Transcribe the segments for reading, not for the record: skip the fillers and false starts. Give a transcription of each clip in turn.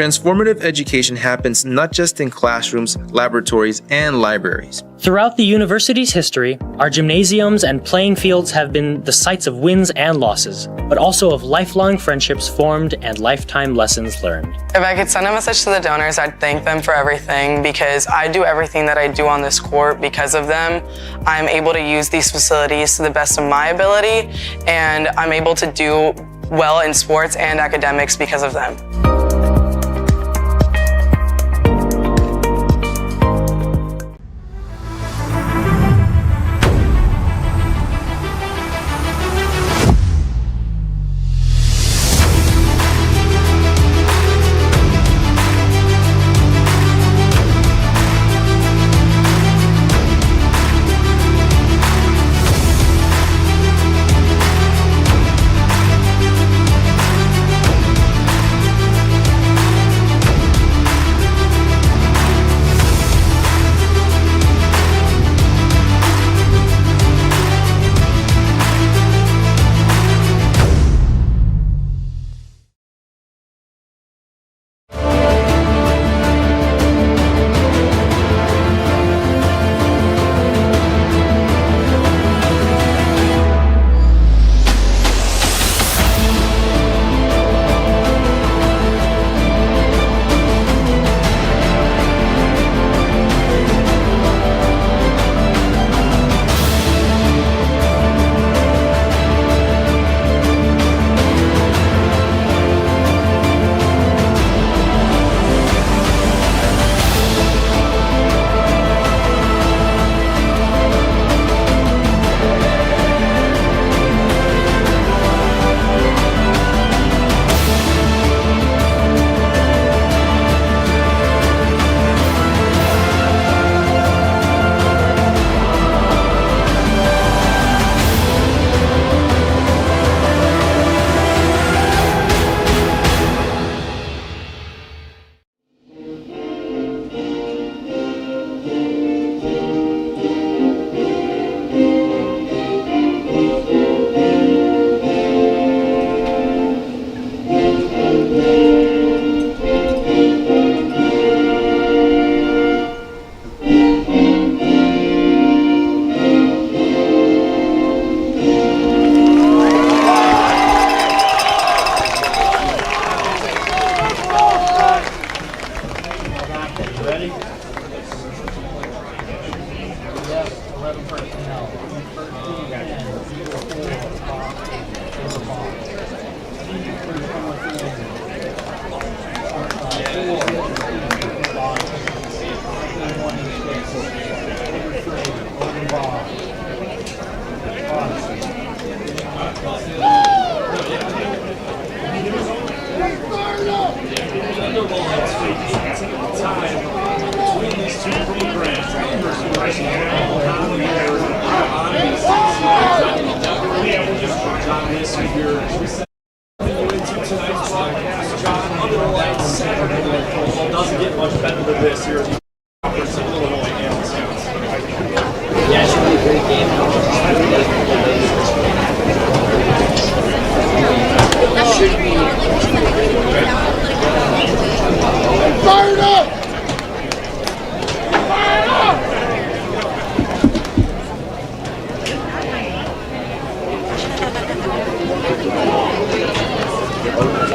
transformative education happens not just in classrooms, laboratories, and libraries. Throughout the university's history, our gymnasiums and playing fields have been the sites of wins and losses, but also of lifelong friendships formed and lifetime lessons learned. If I could send a message to the donors, I'd thank them for everything, because I do everything that I do on this court because of them. I'm able to use these facilities to the best of my ability, and I'm able to do well in sports and academics because of them. Doesn't get much better than this here. It's a little annoying. Yeah, it should be a great game. Fired up! Fired up!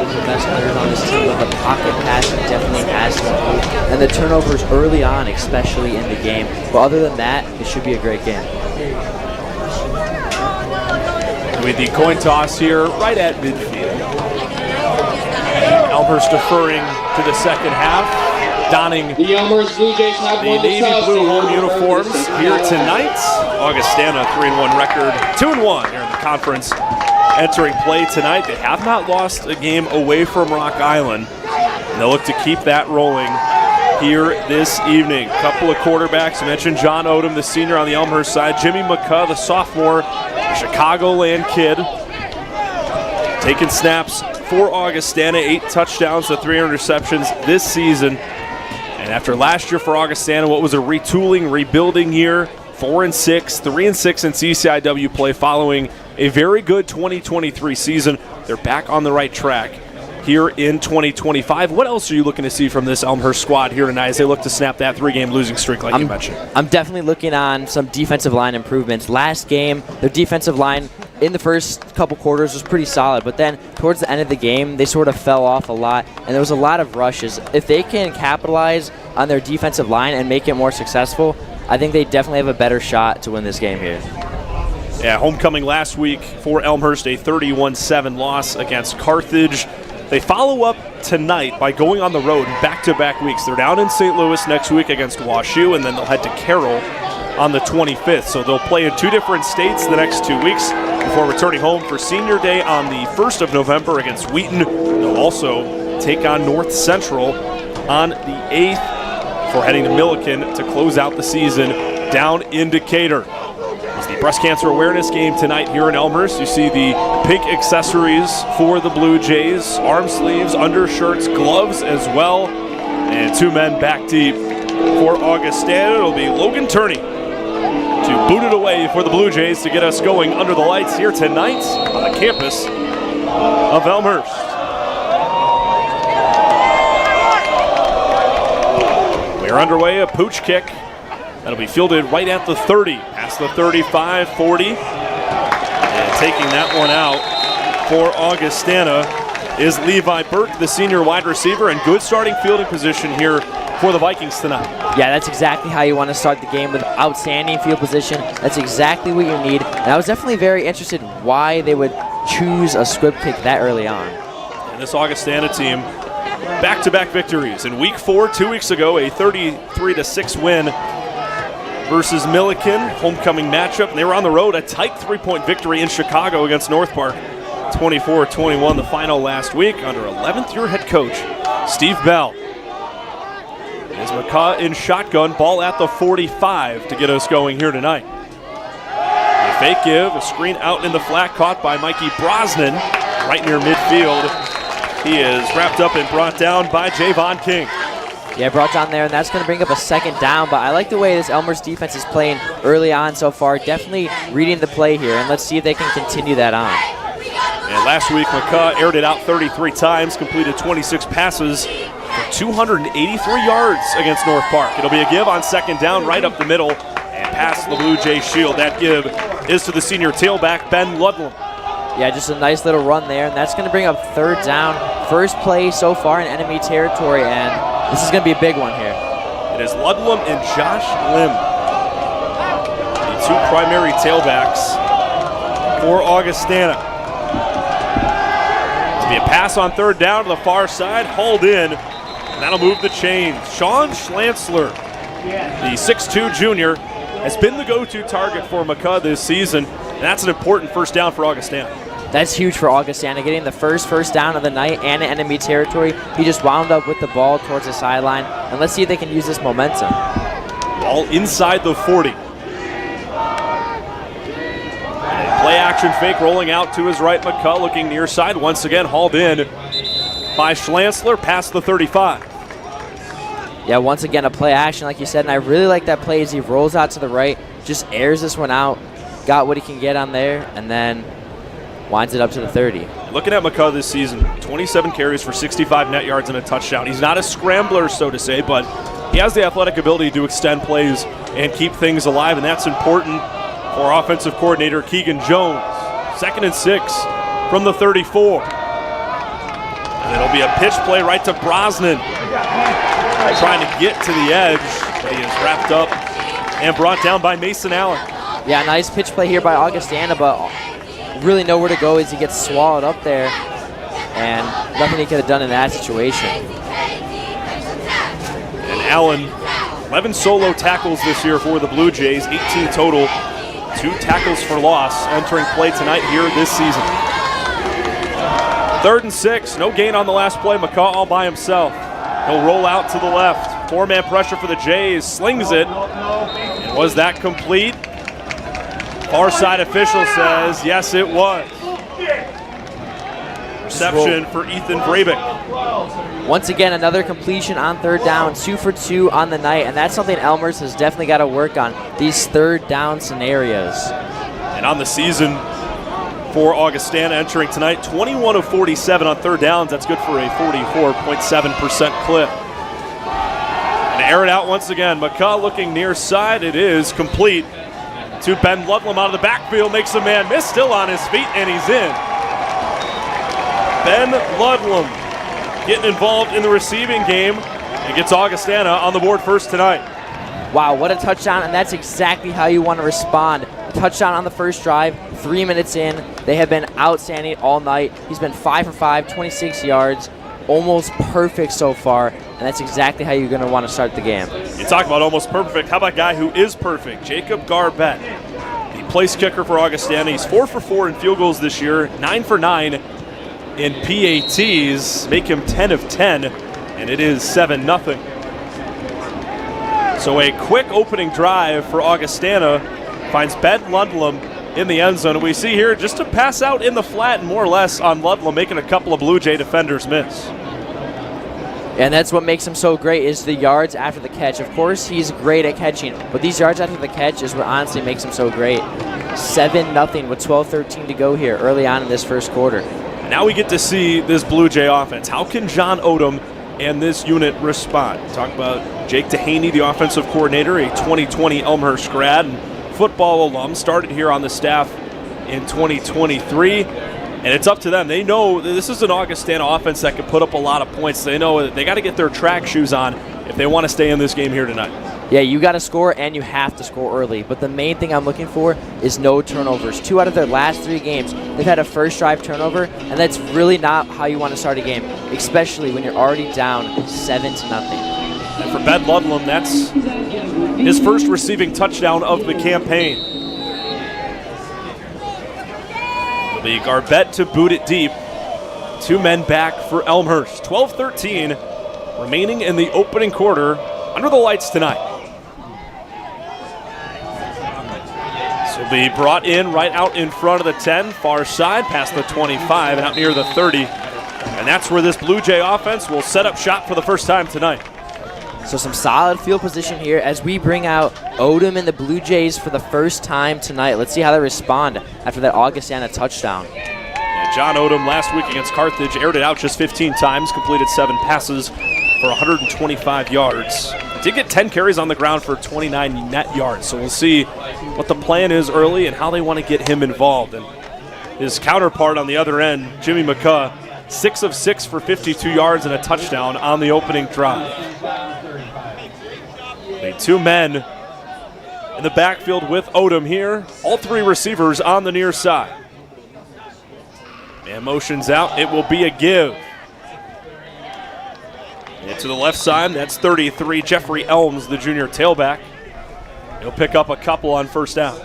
The best players on this team, but the pocket passing definitely has to improve. And the turnovers early on, especially in the game. But other than that, it should be a great game. With the coin toss here right at midfield. Elmhurst deferring to the second half, donning The Elmhurst Blue Jays have the won the navy South blue State home uniforms here tonight. Augustana 3-1 record, 2-1 here in the conference. Entering play tonight, they have not lost a game away from Rock Island. And they'll look to keep that rolling here this evening. Couple of quarterbacks. I mentioned John Odom, the senior on the Elmhurst side. Jimmy McCuh, the sophomore, a Chicagoland kid. Taking snaps for Augustana, 8 touchdowns to 3 interceptions this season. And after last year for Augustana, what was a retooling, rebuilding year, 4-6, 3-6 in CCIW play following a very good 2023 season. They're back on the right track here in 2025. What else are you looking to see from this Elmhurst squad here tonight as they look to snap that 3-game losing streak like you mentioned? I'm definitely looking on some defensive line improvements. Last game, their defensive line in the first couple quarters was pretty solid, but then towards the end of the game, they sort of fell off a lot, and there was a lot of rushes. If they can capitalize on their defensive line and make it more successful, I think they definitely have a better shot to win this game here. Yeah, homecoming last week for Elmhurst, a 31-7 loss against Carthage. They follow up tonight by going on the road in back-to-back weeks. They're down in St. Louis next week against WashU, and then they'll head to Carroll on the 25th. So they'll play in 2 different states the next 2 weeks before returning home for Senior Day on the 1st of November against Wheaton. They'll also take on North Central on the 8th before heading to Milliken to close out the season down in Decatur. It's the breast cancer awareness game tonight here in Elmhurst. You see the pink accessories for the Blue Jays, arm sleeves, undershirts, gloves as well, and 2 men back deep for Augustana. It'll be Logan Turney to boot it away for the Blue Jays to get us going under the lights here tonight on the campus of Elmhurst. We're underway, a pooch kick. That'll be fielded right at the 30, past the 35, 40. And taking that one out for Augustana is Levi Burke, the senior wide receiver, and good starting fielding position here for the Vikings tonight. Yeah, that's exactly how you want to start the game, with outstanding field position. That's exactly what you need. And I was definitely very interested why they would choose a squib kick that early on. And this Augustana team, back-to-back victories. In week 4, 2 weeks ago, a 33-6 win versus Milliken, homecoming matchup. And they were on the road, a tight 3-point victory in Chicago against North Park. 24-21 the final last week under 11th year head coach Steve Bell. As McCaw in shotgun, ball at the 45 to get us going here tonight. A fake give, a screen out in the flat, caught by Mikey Brosnan right near midfield. He is wrapped up and brought down by Javon King. Yeah, brought down there, and that's going to bring up a 2nd down, but I like the way this Elmhurst defense is playing early on so far. Definitely reading the play here, and let's see if they can continue that on. And last week, McCaw aired it out 33 times, completed 26 passes for 283 yards against North Park. It'll be a give on 2nd down right up the middle and past the Blue Jay shield. That give is to the senior tailback, Ben Ludlam. Yeah, just a nice little run there, and that's going to bring up 3rd down. First play so far in enemy territory, and this is going to be a big one here. It is Ludlam and Josh Lim, the 2 primary tailbacks for Augustana. It'll be a pass on 3rd down to the far side, hauled in, and that'll move the chains. Sean Schlantzler, the 6'2 junior, has been the go-to target for McCaw this season, and that's an important 1st down for Augustana. That's huge for Augustana, getting the first down of the night and in enemy territory. He just wound up with the ball towards the sideline, and let's see if they can use this momentum. Ball inside the 40. Play action fake rolling out to his right. McCaw looking near side. Once again hauled in by Schlantzler past the 35. Yeah, once again a play action like you said, and I really like that play as he rolls out to the right, just airs this one out, got what he can get on there, and then winds it up to the 30. Looking at McCaw this season, 27 carries for 65 net yards and a touchdown. He's not a scrambler, so to say, but he has the athletic ability to extend plays and keep things alive, and that's important for offensive coordinator Keegan Jones. 2nd and 6 from the 34. And it'll be a pitch play right to Brosnan. Trying to get to the edge, but he is wrapped up and brought down by Mason Allen. Yeah, nice pitch play here by Augustana, but really nowhere to go as he gets swallowed up there, and nothing he could have done in that situation. And Allen, 11 solo tackles this year for the Blue Jays, 18 total, 2 tackles for loss entering play tonight here this season. 3rd and 6, no gain on the last play. McCaw all by himself. He'll roll out to the left. 4-man pressure for the Jays, slings it. And was that complete? Far side official says, yes, it was. Reception for Ethan Brabick. Once again, another completion on 3rd down, 2 for 2 on the night, and that's something Elmhurst has definitely got to work on, these 3rd down scenarios. And on the season, for Augustana entering tonight. 21 of 47 on third downs. That's good for a 44.7% clip. And air it out once again. McCaw looking near side. It is complete to Ben Ludlam out of the backfield. Makes a man miss, still on his feet, and he's in. Ben Ludlam getting involved in the receiving game and gets Augustana on the board first tonight. Wow, what a touchdown, and that's exactly how you want to respond. A touchdown on the first drive, 3 minutes in. They have been outstanding all night. He's been 5 for 5, 26 yards, almost perfect so far, and that's exactly how you're going to want to start the game. You talk about almost perfect. How about a guy who is perfect? Jacob Garbett, the place kicker for Augustana. He's 4 for 4 in field goals this year, 9 for 9 in PATs, make him 10 of 10, and it is 7-0. So a quick opening drive for Augustana finds Ben Ludlam in the end zone. And we see here just a pass out in the flat, more or less, on Ludlam, making a couple of Blue Jay defenders miss. And that's what makes him so great is the yards after the catch. Of course, he's great at catching, but these yards after the catch is what honestly makes him so great. 7-0 with 12:13 to go here early on in this first quarter. Now we get to see this Blue Jay offense. How can John Odom and this unit respond? Talk about Jake Dehaney, the offensive coordinator, a 2020 Elmhurst grad and football alum, started here on the staff in 2023, and it's up to them. They know that this is an Augustana offense that can put up a lot of points. They know that they got to get their track shoes on if they want to stay in this game here tonight. Yeah, you got to score, and you have to score early. But the main thing I'm looking for is no turnovers. 2 out of their last 3 games, they've had a first drive turnover, and that's really not how you want to start a game, especially when you're already down 7-0. And for Ben Ludlam, that's his first receiving touchdown of the campaign. It'll be Garbett to boot it deep. 2 men back for Elmhurst. 12-13 remaining in the opening quarter under the lights tonight. This will be brought in right out in front of the 10, far side, past the 25 and out near the 30. And that's where this Blue Jay offense will set up shop for the first time tonight. So some solid field position here as we bring out Odom and the Blue Jays for the first time tonight. Let's see how they respond after that Augustana touchdown. Yeah, John Odom last week against Carthage aired it out just 15 times, completed 7 passes for 125 yards. Did get 10 carries on the ground for 29 net yards. So we'll see what the plan is early and how they want to get him involved. And his counterpart on the other end, Jimmy McCaw, 6 of 6 for 52 yards and a touchdown on the opening drive. The 2 men in the backfield with Odom here. All 3 receivers on the near side. Man motions out. It will be a give. And to the left side, that's 33, Jeffrey Elms, the junior tailback. He'll pick up a couple on first down.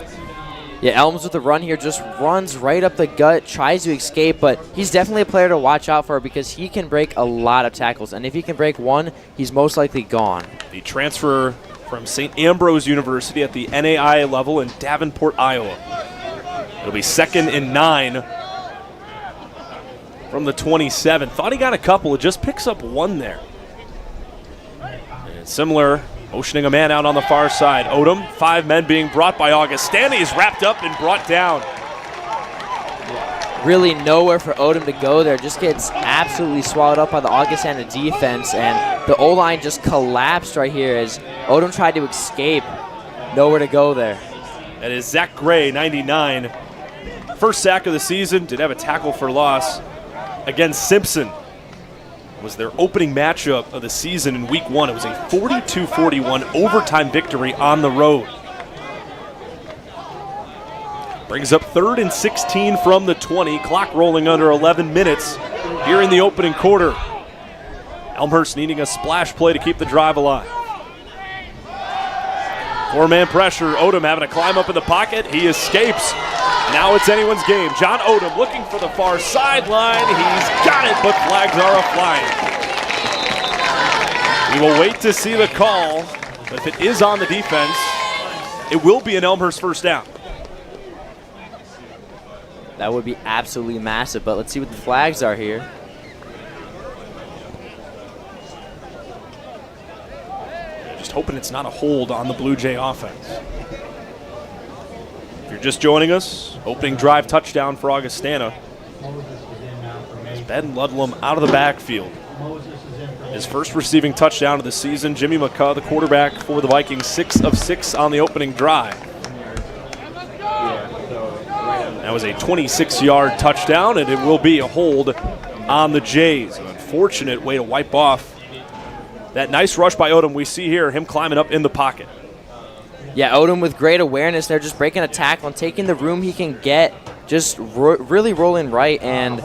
Yeah, Elms with the run here just runs right up the gut, tries to escape, but he's definitely a player to watch out for because he can break a lot of tackles. And if he can break one, he's most likely gone. The transfer from St. Ambrose University at the NAIA level in Davenport, Iowa. It'll be 2nd and 9 from the 27. Thought he got a couple. It just picks up 1 there. And similar, motioning a man out on the far side. Odom, 5 men being brought by Augustana. He's wrapped up and brought down. Really nowhere for Odom to go there. Just gets absolutely swallowed up by the Augustana defense, and the O-line just collapsed right here as Odom tried to escape. Nowhere to go there. That is Zach Gray, 99. First sack of the season. Did have a tackle for loss against Simpson. It was their opening matchup of the season in week 1. It was a 42-41 overtime victory on the road. Brings up 3rd and 16 from the 20. Clock rolling under 11 minutes here in the opening quarter. Elmhurst needing a splash play to keep the drive alive. 4-man pressure. Odom having to climb up in the pocket. He escapes. Now it's anyone's game. John Odom looking for the far sideline. He's got it, but flags are a-flying. We will wait to see the call, but if it is on the defense, it will be an Elmhurst first down. That would be absolutely massive, but let's see what the flags are here. Just hoping it's not a hold on the Blue Jay offense. If you're just joining us, opening drive touchdown for Augustana. It's Ben Ludlam out of the backfield. His first receiving touchdown of the season. Jimmy McCaw, the quarterback for the Vikings, 6 of 6 on the opening drive. That was a 26-yard touchdown, and it will be a hold on the Jays. An unfortunate way to wipe off that nice rush by Odom. We see here him climbing up in the pocket. Yeah, Odom with great awareness there, just breaking a tackle and taking the room he can get, just really rolling right, and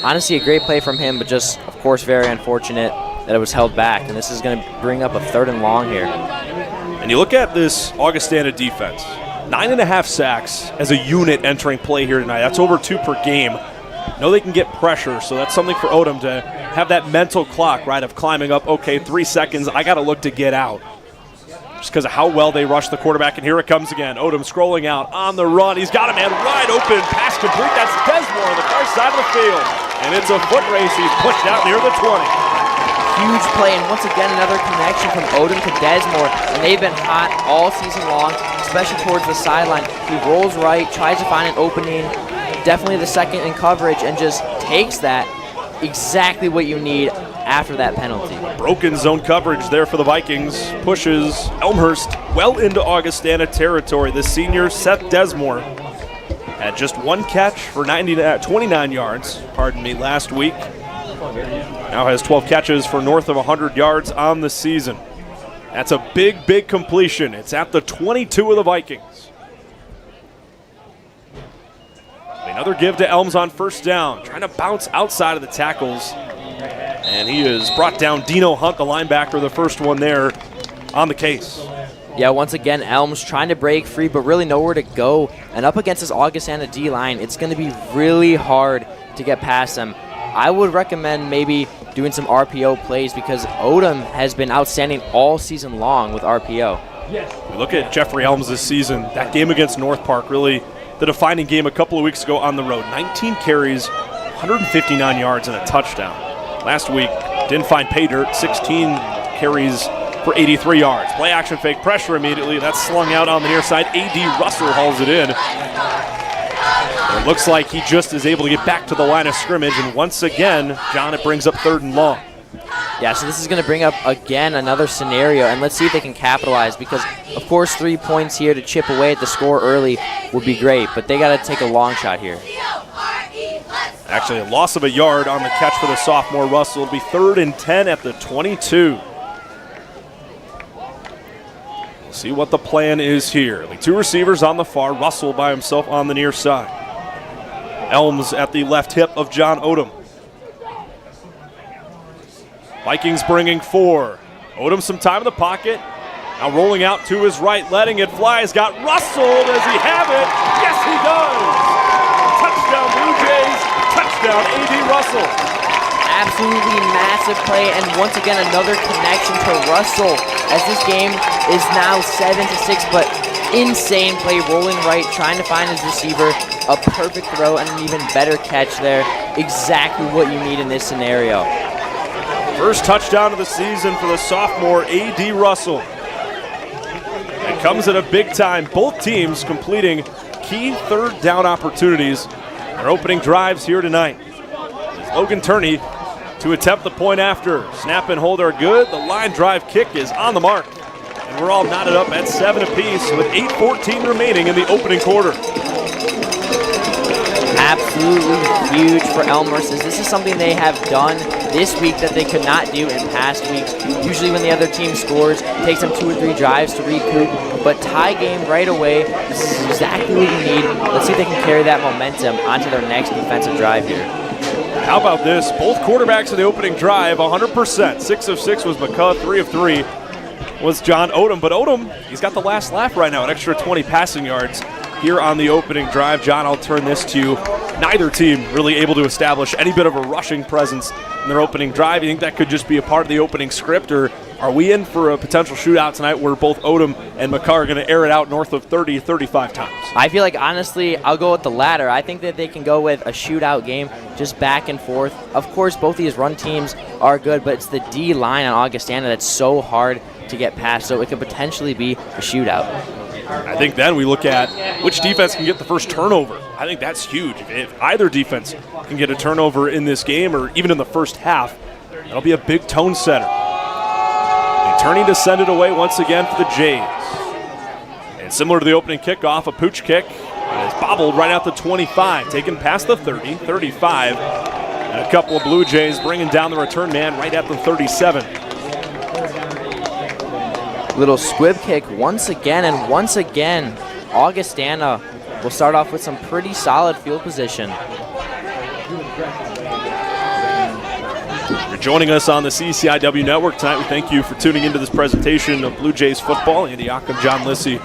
honestly a great play from him, but just, of course, very unfortunate that it was held back, and this is going to bring up a 3rd and long here. And you look at this Augustana defense, 9.5 sacks as a unit entering play here tonight. That's over 2 per game. Know they can get pressure, so that's something for Odom to have that mental clock, right, of climbing up, okay, 3 seconds, I got to look to get out. Just because of how well they rush the quarterback, and here it comes again. Odom scrolling out on the run. He's got a man wide open, pass complete. That's Desmore on the far side of the field. And it's a foot race. He's pushed out near the 20. Huge play, and once again another connection from Odom to Desmore, and they've been hot all season long, especially towards the sideline. He rolls right, tries to find an opening, definitely the second in coverage, and just takes that, exactly what you need after that penalty. Broken zone coverage there for the Vikings. Pushes Elmhurst well into Augustana territory. The senior Seth Desmore had just 1 catch for 29 yards, last week. Now has 12 catches for north of 100 yards on the season. That's a big completion. It's at the 22 of the Vikings. Another give to Elms on first down, trying to bounce outside of the tackles. And he has brought down Dino Hunt, the linebacker, the first one there on the case. Yeah, once again, Elms trying to break free, but really nowhere to go. And up against this Augustana D-line, it's going to be really hard to get past them. I would recommend maybe doing some RPO plays because Odom has been outstanding all season long with RPO. We look at Jeffrey Elms this season. That game against North Park, really the defining game a couple of weeks ago on the road. 19 carries, 159 yards, and a touchdown. Last week, didn't find pay dirt, 16 carries for 83 yards. Play action fake pressure immediately. That's slung out on the near side. A.D. Russell hauls it in. It looks like he just is able to get back to the line of scrimmage, and once again, John, it brings up 3rd and long. Yeah, so this is going to bring up, again, another scenario, and let's see if they can capitalize because, of course, 3 points here to chip away at the score early would be great, but they got to take a long shot here. Actually, a loss of a yard on the catch for the sophomore Russell. It'll be 3rd and 10 at the 22. We'll see what the plan is here. Like 2 receivers on the far, Russell by himself on the near side. Elms at the left hip of John Odom. Vikings bringing 4. Odom some time in the pocket. Now rolling out to his right, letting it fly. He's got Russell. Does he have it? Yes, he does. Touchdown Blue Jays. Touchdown A.D. Russell. Absolutely massive play, and once again another connection to Russell as this game is now 7-6, but insane play, rolling right, trying to find his receiver, a perfect throw, and an even better catch there. Exactly what you need in this scenario. First touchdown of the season for the sophomore A.D. Russell. It comes at a big time. Both teams completing key 3rd down opportunities. Their opening drives here tonight. Logan Turney to attempt the point after. Snap and hold are good. The line drive kick is on the mark. And we're all knotted up at 7 apiece with 8:14 remaining in the opening quarter. Absolutely huge for Elmhurst, as this is something they have done this week that they could not do in past weeks. Usually when the other team scores, it takes them 2 or 3 drives to recoup, but tie game right away, this is exactly what you need. Let's see if they can carry that momentum onto their next defensive drive here. How about this? Both quarterbacks in the opening drive, 100%. 6 of 6 was McCaw, 3 of 3 was John Odom. But Odom, he's got the last laugh right now, an extra 20 passing yards here on the opening drive. John, I'll turn this to you. Neither team really able to establish any bit of a rushing presence in their opening drive. You think that could just be a part of the opening script, or are we in for a potential shootout tonight where both Odom and McCaw are going to air it out north of 30, 35 times? I feel like, honestly, I'll go with the latter. I think that they can go with a shootout game, just back and forth. Of course, both these run teams are good, but it's the D line on Augustana that's so hard to get past, so it could potentially be a shootout. I think then we look at which defense can get the first turnover. I think that's huge. If either defense can get a turnover in this game or even in the first half, that'll be a big tone setter. And turning to send it away once again for the Jays. And similar to the opening kickoff, a pooch kick is bobbled right out the 25, taken past the 30, 35. And a couple of Blue Jays bringing down the return man right at the 37. Little squib kick once again, and once again, Augustana will start off with some pretty solid field position. You're joining us on the CCIW Network tonight. We thank you for tuning into this presentation of Blue Jays football. Andy Ockham, John Lissy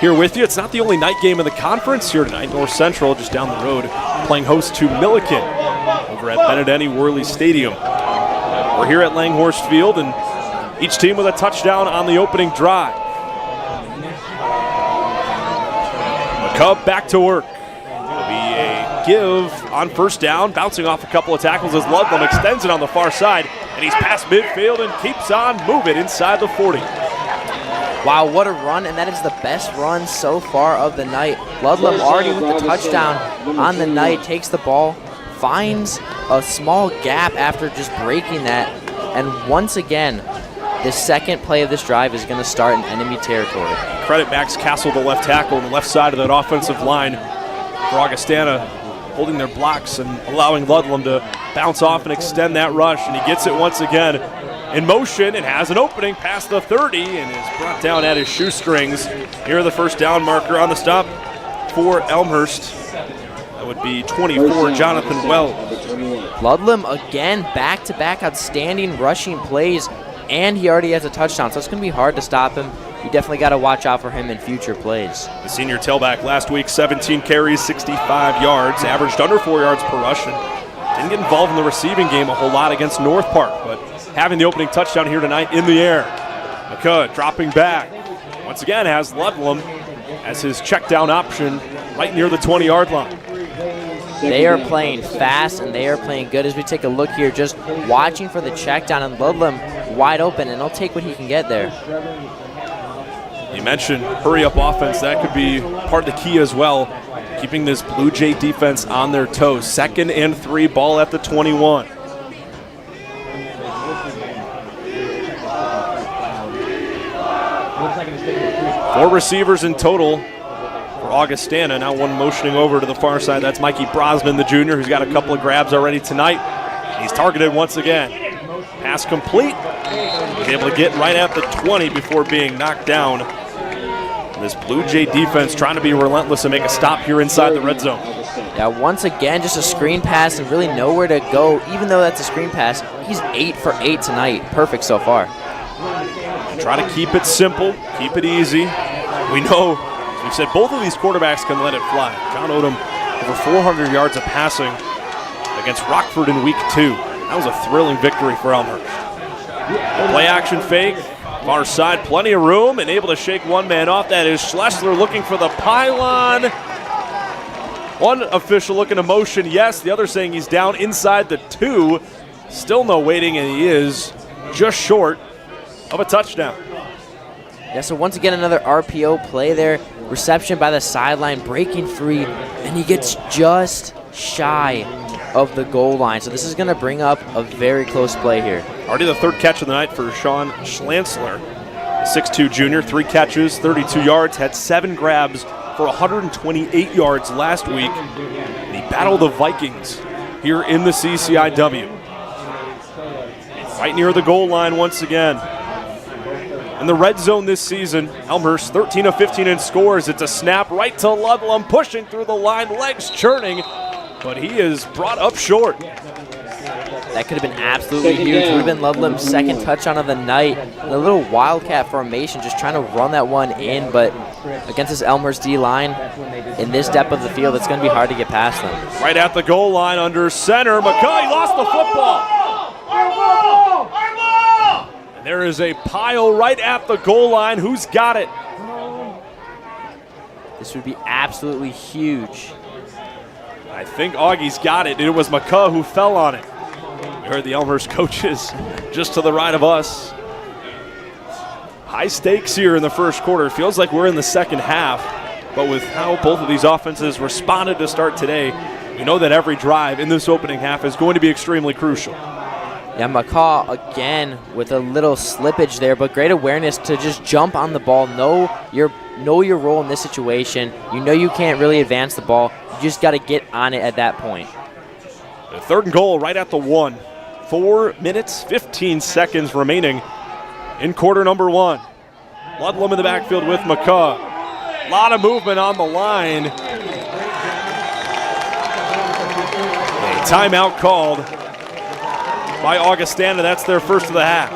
here with you. It's not the only night game in the conference here tonight. North Central, just down the road, playing host to Milliken over at Benedetti Worley Stadium. We're here at Elmhurst Field, and each team with a touchdown on the opening drive. McCubb back to work. It'll be a give on first down, bouncing off a couple of tackles as Ludlam extends it on the far side, and he's past midfield and keeps on moving inside the 40. Wow, what a run, and that is the best run so far of the night. Ludlam already with the touchdown on the night, takes the ball, finds a small gap after just breaking that, and once again, the second play of this drive is going to start in enemy territory. Credit Max Castle, the left tackle, on the left side of that offensive line for Augustana, holding their blocks and allowing Ludlam to bounce off and extend that rush, and he gets it once again in motion and has an opening past the 30 and is brought down at his shoestrings. Here the first down marker on the stop for Elmhurst. That would be 24, Jonathan Wells. Ludlam again, back-to-back outstanding rushing plays, and he already has a touchdown, so it's going to be hard to stop him. You definitely got to watch out for him in future plays. The senior tailback last week, 17 carries, 65 yards, averaged under 4 yards per rush, and didn't get involved in the receiving game a whole lot against North Park, but having the opening touchdown here tonight in the air. McCubb dropping back. Once again has Ludlam as his check down option right near the 20-yard line. They are playing fast and they are playing good. As we take a look here, just watching for the check down, and Ludlam wide open, and he'll take what he can get there. You mentioned hurry-up offense. That could be part of the key as well, keeping this Blue Jay defense on their toes. 2nd and 3, ball at the 21. Four receivers in total for Augustana. Now one motioning over to the far side. That's Mikey Brosnan, the junior, who's got a couple of grabs already tonight. He's targeted once again. Pass complete. He's able to get right at the 20 before being knocked down. And this Blue Jay defense trying to be relentless and make a stop here inside the red zone. Yeah, once again, just a screen pass and really nowhere to go. Even though that's a screen pass, he's 8 for 8 tonight. Perfect so far. Try to keep it simple, keep it easy. We know, as we've said, both of these quarterbacks can let it fly. John Odom over 400 yards of passing against Rockford in week 2. That was a thrilling victory for Elmhurst. Play action fake, far side, plenty of room, and able to shake one man off. That is Schlesler looking for the pylon. One official looking to motion yes, the other saying he's down inside the 2. Still no waiting, and he is just short of a touchdown. Yeah, so once again, another RPO play there. Reception by the sideline, breaking free, and he gets just shy of the goal line. So this is going to bring up a very close play here. Already the 3rd catch of the night for Sean Schlansler, 6'2 junior, 3 catches, 32 yards, had 7 grabs for 128 yards last week. And he battled the Vikings here in the CCIW. Right near the goal line once again. In the red zone this season, Elmhurst 13 of 15 in scores. It's a snap right to Ludlam, pushing through the line, legs churning, but he is brought up short. That could have been absolutely huge. Would have been Ludlam's 2nd touchdown of the night. A little wildcat formation, just trying to run that one in, but against this Elmhurst D-line, in this depth of the field, it's going to be hard to get past them. Right at the goal line under center, McCubb lost the football. And there is a pile right at the goal line. Who's got it? This would be absolutely huge. I think Augie's got it. It was McCubb who fell on it. We heard the Elmhurst coaches just to the right of us. High stakes here in the first quarter. Feels like we're in the second half, but with how both of these offenses responded to start today, we know that every drive in this opening half is going to be extremely crucial. Yeah, McCaw again with a little slippage there, but great awareness to just jump on the ball, know your role in this situation. You know you can't really advance the ball. You just got to get on it at that point. The 3rd and goal right at the 1. 4 minutes, 15 seconds remaining in quarter number 1. Ludlam in the backfield with McCaw. A lot of movement on the line. A timeout called by Augustana. That's their first of the half.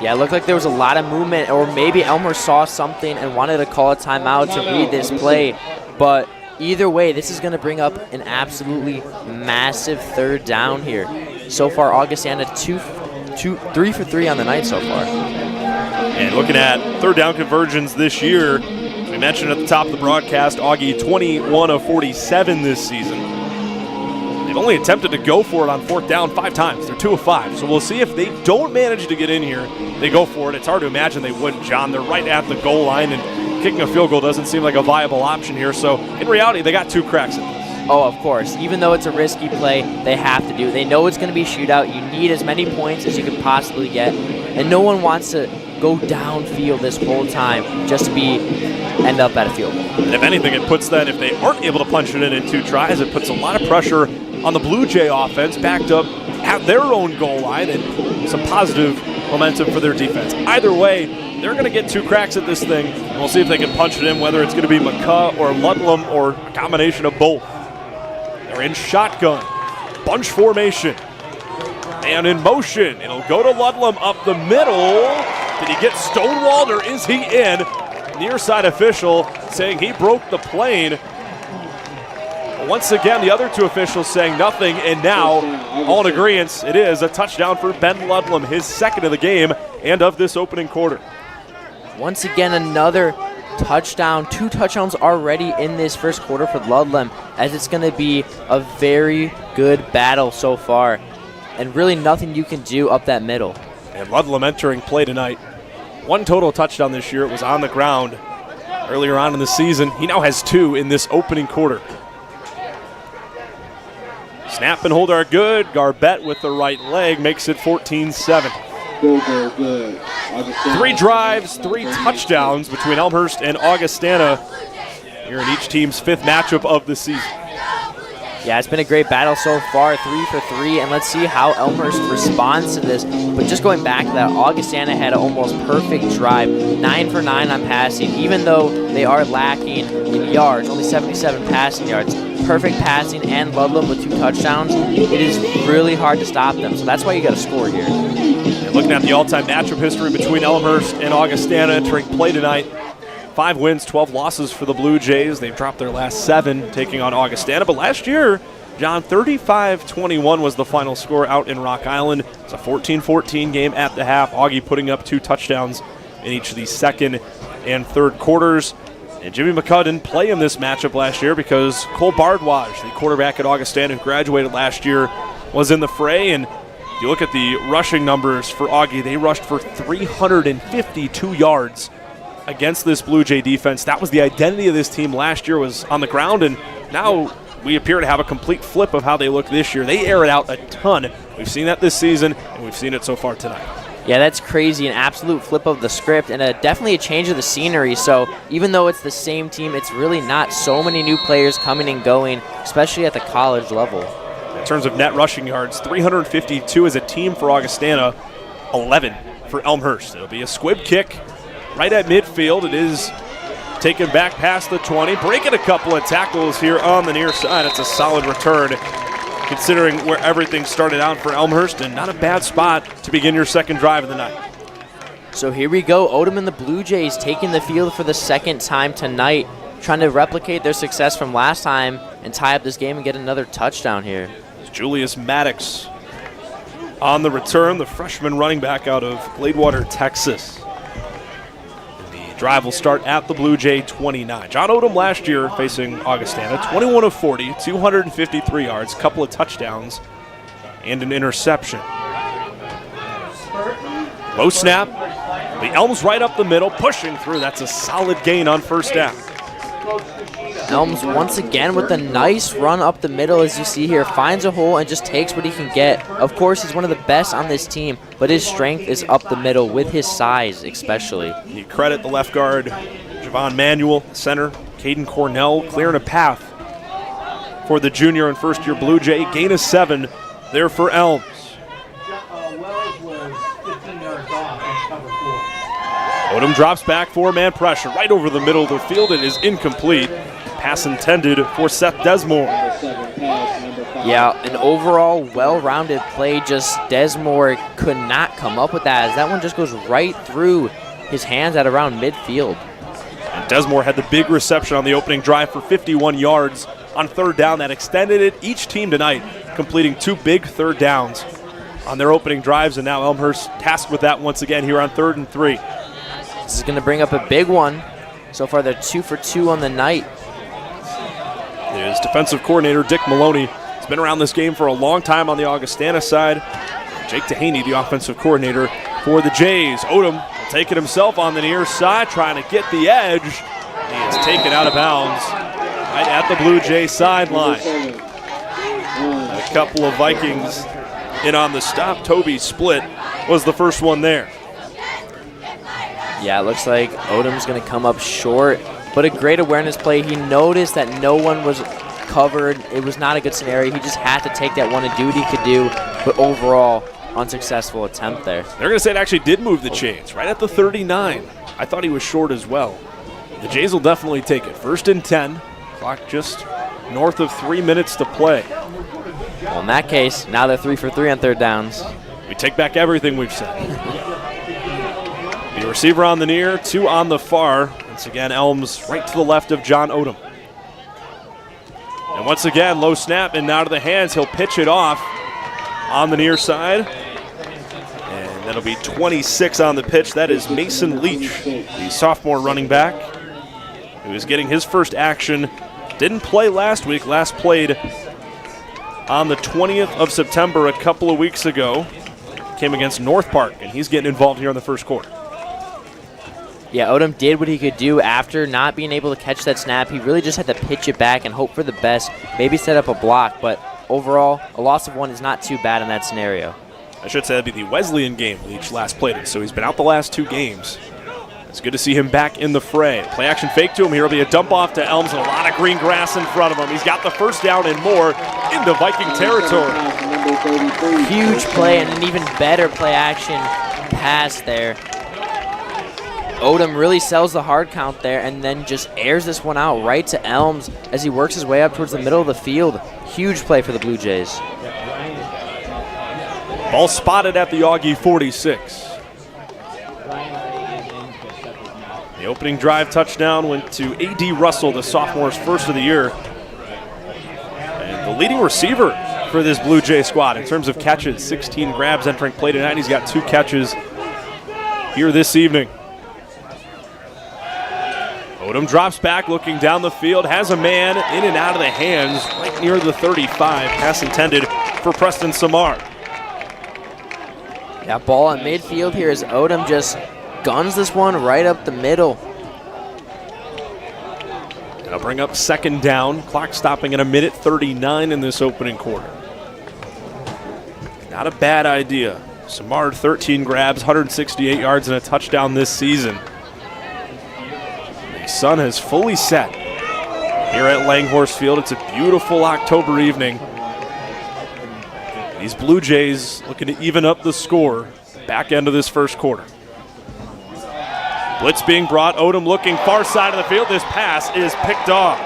Yeah, it looked like there was a lot of movement, or maybe Elmhurst saw something and wanted to call a timeout to read this play. But either way, this is going to bring up an absolutely massive 3rd down here. So far, Augustana 3 for 3 on the night so far. And looking at 3rd down conversions this year, as we mentioned at the top of the broadcast, Augie 21 of 47 this season. They've only attempted to go for it on 4th down 5 times. They're 2 of 5. So we'll see if they don't manage to get in here, they go for it. It's hard to imagine they wouldn't, John. They're right at the goal line, and kicking a field goal doesn't seem like a viable option here. So in reality, they got 2 cracks at this. Oh, of course. Even though it's a risky play, they have to do it. They know it's going to be a shootout. You need as many points as you can possibly get. And no one wants to go downfield this whole time just to end up at a field goal. And if anything, it puts that, if they aren't able to punch it in 2 tries, it puts a lot of pressure on the Blue Jay offense, backed up at their own goal line, and some positive momentum for their defense. Either way, they're going to get 2 cracks at this thing, and we'll see if they can punch it in, whether it's going to be McCaw or Ludlam or a combination of both. They're in shotgun, bunch formation, and in motion. It'll go to Ludlam up the middle. Did he get stonewalled, or is he in? Near side official saying he broke the plane. Once again, the other 2 officials saying nothing, and now all in agreement, it is a touchdown for Ben Ludlam, his 2nd of the game and of this opening quarter. Once again, another touchdown. 2 touchdowns already in this first quarter for Ludlam, as it's going to be a very good battle so far, and really nothing you can do up that middle. And Ludlam entering play tonight. 1 total touchdown this year. It was on the ground earlier on in the season. He now has 2 in this opening quarter. Snap and hold are good. Garbett with the right leg makes it 14-7. Good. 3 drives, 3 touchdowns between Elmhurst and Augustana here in each team's 5th matchup of the season. Yeah, it's been a great battle so far, 3 for 3, and let's see how Elmhurst responds to this. But just going back to that, Augustana had an almost perfect drive, 9 for 9 on passing, even though they are lacking in yards, only 77 passing yards. Perfect passing, and Ludlam with 2 touchdowns. It is really hard to stop them, so that's why you got to score here. And looking at the all-time matchup history between Elmhurst and Augustana entering play tonight, 5 wins, 12 losses for the Blue Jays. They've dropped their last 7 taking on Augustana. But last year, John, 35-21 was the final score out in Rock Island. It's a 14-14 game at the half. Augie putting up 2 touchdowns in each of the 2nd and 3rd quarters. And Jimmy McCaw didn't play in this matchup last year because Cole Bardwaj, the quarterback at Augustana who graduated last year, was in the fray. And if you look at the rushing numbers for Augie, they rushed for 352 yards against this Blue Jay defense. That was the identity of this team last year, was on the ground, and now we appear to have a complete flip of how they look this year. They air it out a ton. We've seen that this season, and we've seen it so far tonight. Yeah, that's crazy. An absolute flip of the script, and definitely a change of the scenery. So even though it's the same team, it's really not so many new players coming and going, especially at the college level. In terms of net rushing yards, 352 as a team for Augustana, 11 for Elmhurst. It'll be a squib kick right at midfield. It is taken back past the 20, breaking a couple of tackles here on the near side. It's a solid return considering where everything started out for Elmhurst, and not a bad spot to begin your 2nd drive of the night. So here we go. Odom and the Blue Jays taking the field for the 2nd time tonight, trying to replicate their success from last time and tie up this game and get another touchdown here. Julius Maddox on the return, the freshman running back out of Gladewater, Texas. Drive will start at the Blue Jay 29. John Odom last year facing Augustana, 21 of 40, 253 yards, couple of touchdowns, and an interception. Low snap, The Elms right up the middle, pushing through. That's a solid gain on first down. Elms once again with a nice run up the middle, as you see here, finds a hole and just takes what he can get. Of course, he's one of the best on this team, but his strength is up the middle with his size especially. You credit the left guard, Javon Manuel, center, Caden Cornell, clearing a path for the junior and first-year Blue Jay. Gain of 7 there for Elms. Odom drops back, 4-man pressure right over the middle of the field. It is incomplete. Pass intended for Seth Desmore. Yeah, an overall well-rounded play. Just Desmore could not come up with that, as that one just goes right through his hands at around midfield. And Desmore had the big reception on the opening drive for 51 yards on third down. That extended it. Each team tonight completing 2 big third downs on their opening drives, and now Elmhurst tasked with that once again here on 3rd and 3. This is going to bring up a big one. So far, they're 2 for 2 on the night. There's defensive coordinator Dick Maloney. He's been around this game for a long time on the Augustana side. Jake Dehaney, the offensive coordinator for the Jays. Odom will take it himself on the near side, trying to get the edge. He is taken out of bounds right at the Blue Jay sideline. A couple of Vikings in on the stop. Toby Split was the first one there. Yeah, it looks like Odom's going to come up short, but a great awareness play. He noticed that no one was covered. It was not a good scenario. He just had to take that one and do what he could do, but overall, unsuccessful attempt there. They're going to say it actually did move the chains, right at the 39. I thought he was short as well. The Jays will definitely take it. 1st and 10, clock just north of 3 minutes to play. Well, in that case, now they're 3 for 3 on third downs. We take back everything we've said. The receiver on the near, 2 on the far. Once again, Elms right to the left of John Odom. And once again, low snap and now to the hands. He'll pitch it off on the near side. And that'll be 26 on the pitch. That is Mason Leach, the sophomore running back, who is getting his first action. Didn't play last week. Last played on the 20th of September a couple of weeks ago. Came against North Park, and he's getting involved here in the first quarter. Yeah, Odom did what he could do after not being able to catch that snap. He really just had to pitch it back and hope for the best, maybe set up a block, but overall, a loss of 1 is not too bad in that scenario. I should say that'd be the Wesleyan game Leach last played it, so he's been out the last 2 games. It's good to see him back in the fray. Play action fake to him. Here will be a dump off to Elms and a lot of green grass in front of him. He's got the first down and more into Viking territory. Huge play and an even better play action pass there. Odom really sells the hard count there and then just airs this one out right to Elms as he works his way up towards the middle of the field. Huge play for the Blue Jays. Ball spotted at the Augie 46. The opening drive touchdown went to A.D. Russell, the sophomore's first of the year. And the leading receiver for this Blue Jay squad in terms of catches, 16 grabs entering play tonight. He's got 2 catches here this evening. Odom drops back, looking down the field, has a man in and out of the hands right near the 35. Pass intended for Preston Samar. Yeah, ball at midfield here as Odom just guns this one right up the middle. That'll bring up 2nd down. Clock stopping at 1:39 in this opening quarter. Not a bad idea. Samar, 13 grabs, 168 yards, and a touchdown this season. The sun has fully set here at Langhorse Field. It's a beautiful October evening. These Blue Jays looking to even up the score back end of this first quarter. Blitz being brought. Odom looking far side of the field. This pass is picked off.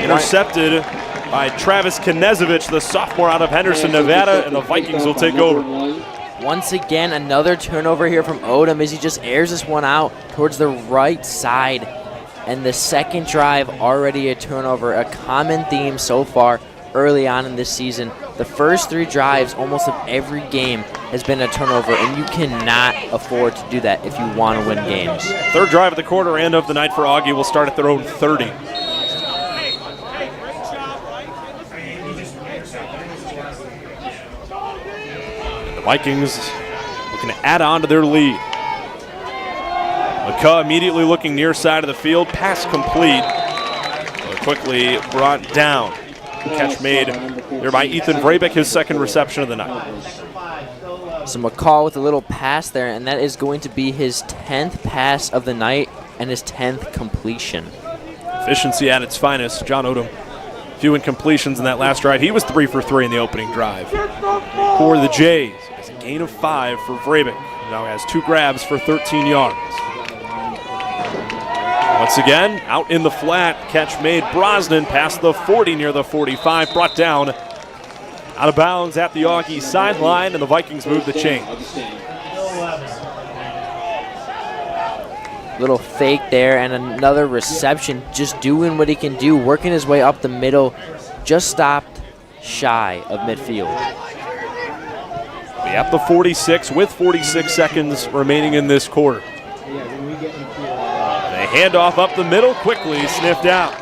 Intercepted by Travis Knezevich, the sophomore out of Henderson, Nevada, and the Vikings will take over. Once again, another turnover here from Odom as he just airs this one out towards the right side. And the second drive, already a turnover, a common theme so far early on in this season. The first 3 drives, almost of every game, has been a turnover, and you cannot afford to do that if you want to win games. 3rd drive of the quarter and of the night for Augie will start at their own 30. The Vikings looking to add on to their lead. McCaw immediately looking near side of the field. Pass complete. Quickly brought down. Catch made there by Ethan Vrabik, his second reception of the night. So McCall with a little pass there, and that is going to be his 10th pass of the night and his 10th completion. Efficiency at its finest. John Odom, few incompletions in that last drive. He was 3 for 3 in the opening drive. For the Jays, it's a gain of 5 for Vrabik. Now has 2 grabs for 13 yards. Once again, out in the flat, catch made. Brosnan past the 40 near the 45, brought down out of bounds at the Augie sideline, and the Vikings move the chains. Little fake there and another reception, just doing what he can do, working his way up the middle, just stopped shy of midfield. Be at the 46 with 46 seconds remaining in this quarter. They hand off up the middle, quickly sniffed out.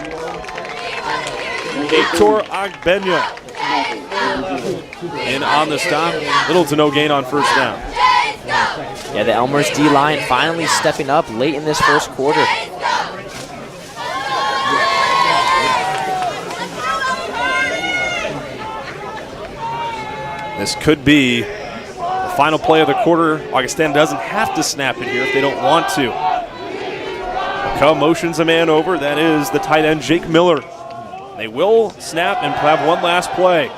Hector Agbenya in on the stop, little to no gain on first down. Yeah, the Elmhurst D-line finally stepping up late in this first quarter. This could be the final play of the quarter. Augustana doesn't have to snap it here if they don't want to. McCall motions a man over. That is the tight end, Jake Miller. They will snap and have one last play.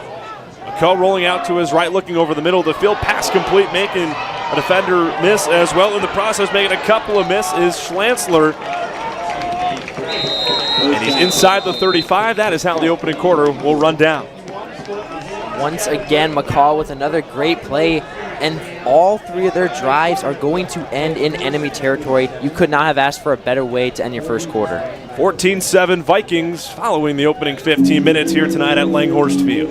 McCall rolling out to his right, looking over the middle of the field. Pass complete, making a defender miss as well. In the process, making a couple of miss is Schlanzler. And he's inside the 35. That is how the opening quarter will run down. Once again, McCall with another great play, and all 3 of their drives are going to end in enemy territory. You could not have asked for a better way to end your first quarter. 14-7 Vikings following the opening 15 minutes here tonight at Elmhurst Field.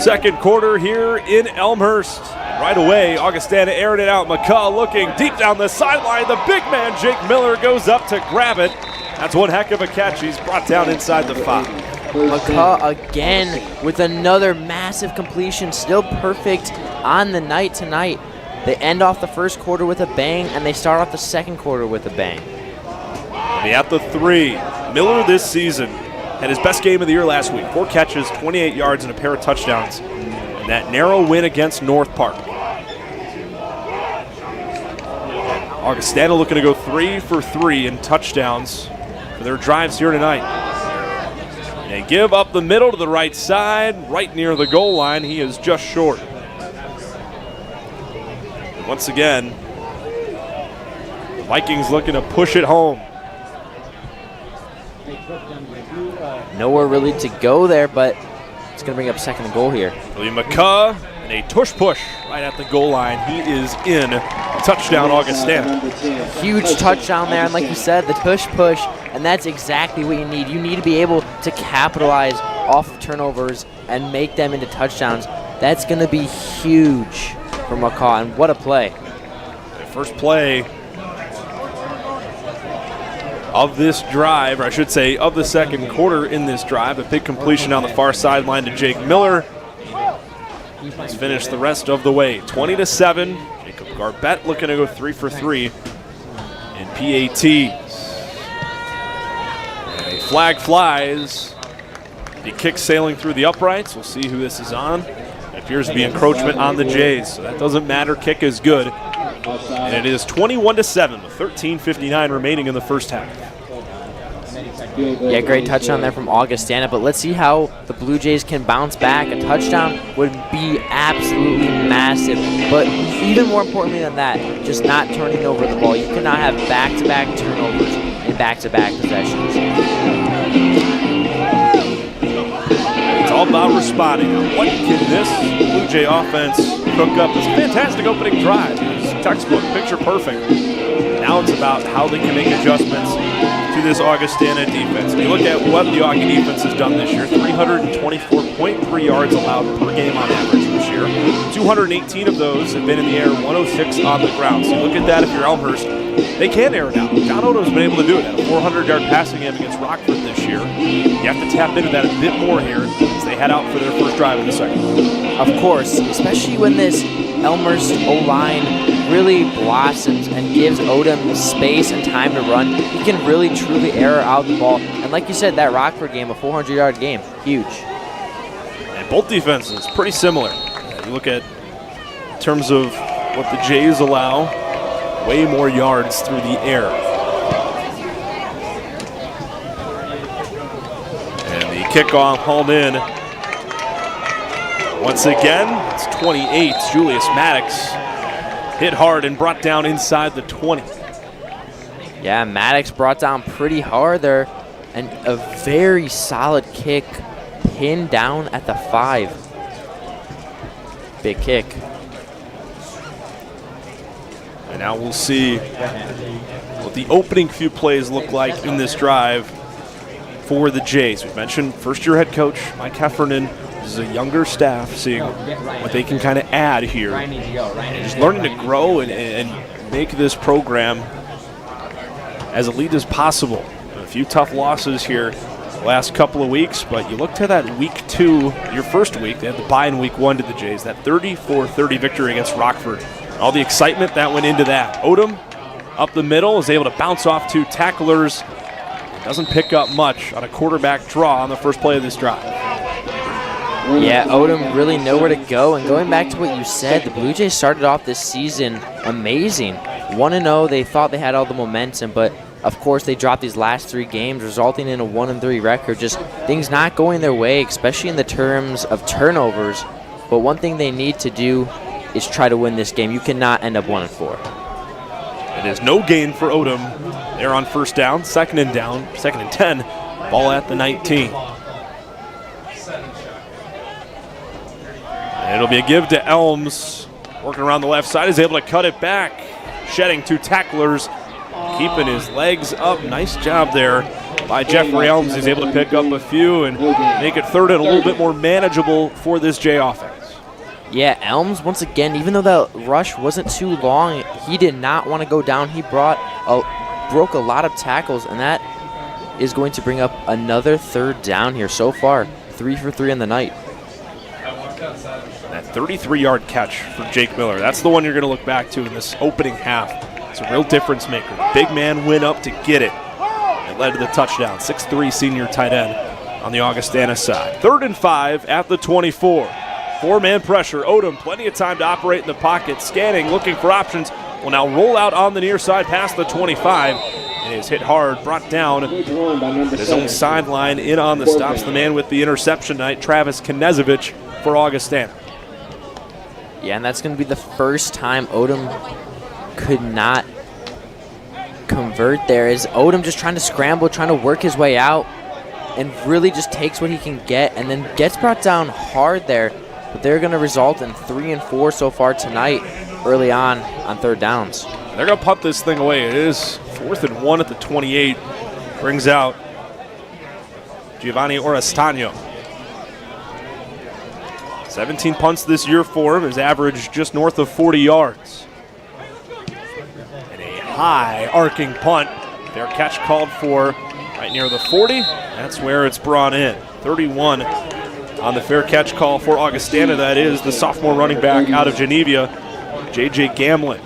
Second quarter here in Elmhurst. Right away, Augustana aired it out. McCall looking deep down the sideline. The big man, Jake Miller, goes up to grab it. That's one heck of a catch. He's brought down inside the 5. McCall again with another massive completion, still perfect on the night tonight. They end off the first quarter with a bang, and they start off the second quarter with a bang. Be at the 3. Miller this season had his best game of the year last week. 4 catches, 28 yards, and a pair of touchdowns in that narrow win against North Park. Augustana looking to go 3 for 3 in touchdowns for their drives here tonight. They give up the middle to the right side, right near the goal line. He is just short. Once again, the Vikings looking to push it home. Nowhere really to go there, but it's going to bring up second and goal here. William McCaw and a tush-push right at the goal line. He is in. Touchdown, Augustana. Huge touchdown there, and like you said, the tush-push, and that's exactly what you need. You need to be able to capitalize off of turnovers and make them into touchdowns. That's going to be huge for McCaw, and what a play. The first play of this drive, or I should say of the second quarter in this drive. A big completion on the far sideline to Jake Miller. Let's finish the rest of the way. 20-7. Jacob Garbett looking to go 3 for 3 in PATs. And a flag flies The kick sailing through the uprights. We'll see who this is on. It appears to be encroachment on the Jays, so that doesn't matter. Kick is good. And it is 21-7 with 13:59 remaining in the first half. Yeah, great touchdown there from Augustana, but let's see how the Blue Jays can bounce back. A touchdown would be absolutely massive, but even more importantly than that, just not turning over the ball. You cannot have back-to-back turnovers in back-to-back possessions. It's all about responding. What can this Blue Jay offense cook up? It's a fantastic opening drive. It's textbook, picture perfect. Now it's about how they can make adjustments to this Augustana defense. If you look at what the Augie defense has done this year, 324.3 yards allowed per game on average this year. 218 of those have been in the air, 106 on the ground. So you look at that if you're Elmhurst, they can air it out. John Odom's been able to do it at a 400-yard passing game against Rockford this year. You have to tap into that a bit more here as they head out for their first drive in the second. Of course, especially when this Elmhurst O-line really blossoms and gives Odom space and time to run. He can really, truly air out the ball. And like you said, that Rockford game, a 400-yard game, huge. And both defenses, pretty similar. You look at in terms of what the Jays allow, way more yards through the air. And the kickoff hauled in. Once again, it's 28. Julius Maddox hit hard and brought down inside the 20. Yeah, Maddox brought down pretty hard there. And a very solid kick pinned down at the 5. Big kick. And now we'll see what the opening few plays look like in this drive for the Jays. We mentioned first-year head coach Mike Heffernan. This is a younger staff, seeing what they can kind of add here. And just learning to grow and make this program as elite as possible. A few tough losses here the last couple of weeks, but you look to that week 2, your first week, they had the bye in week 1 to the Jays, that 34-30 victory against Rockford. All the excitement that went into that. Odom up the middle is able to bounce off 2 tacklers. Doesn't pick up much on a quarterback draw on the first play of this drive. Yeah, Odom really nowhere to go. And going back to what you said, the Blue Jays started off this season amazing. 1-0, they thought they had all the momentum, but of course they dropped these last 3 games, resulting in a 1-3 record. Just things not going their way, especially in the terms of turnovers. But one thing they need to do is try to win this game. You cannot end up 1-4. It is no gain for Odom. They're on first down, second and 10, ball at the 19. And it'll be a give to Elms. Working around the left side, is able to cut it back. Shedding 2 tacklers, keeping his legs up. Nice job there by Jeffrey Elms. He's able to pick up a few and make it third and a little bit more manageable for this Jay offense. Yeah, Elms, once again, even though the rush wasn't too long, he did not want to go down. He broke a lot of tackles, and that is going to bring up another third down here so far. 3 for 3 on the night. That 33-yard catch for Jake Miller. That's the one you're going to look back to in this opening half. It's a real difference maker. The big man went up to get it. It led to the touchdown. 6'3" senior tight end on the Augustana side. 3rd and 5 at the 24. 4-man pressure. Odom, plenty of time to operate in the pocket. Scanning, looking for options. Will now roll out on the near side past the 25. And is hit hard, brought down at his own sideline. In on the stops the man with the interception tonight, Travis Knezevich for Augustana. Yeah, and that's going to be the first time Odom could not convert there. Is Odom just trying to scramble, trying to work his way out, and really just takes what he can get, and then gets brought down hard there. But they're going to result in 3 and 4 so far tonight, early on 3rd downs. They're going to punt this thing away. It is 4th and 1 at the 28. Brings out Giovanni Orestano. 17 punts this year for him. His average just north of 40 yards. And a high arcing punt. Fair catch called for right near the 40. That's where it's brought in. 31 on the fair catch call for Augustana. That is the sophomore running back out of Geneva, J.J. Gamlin.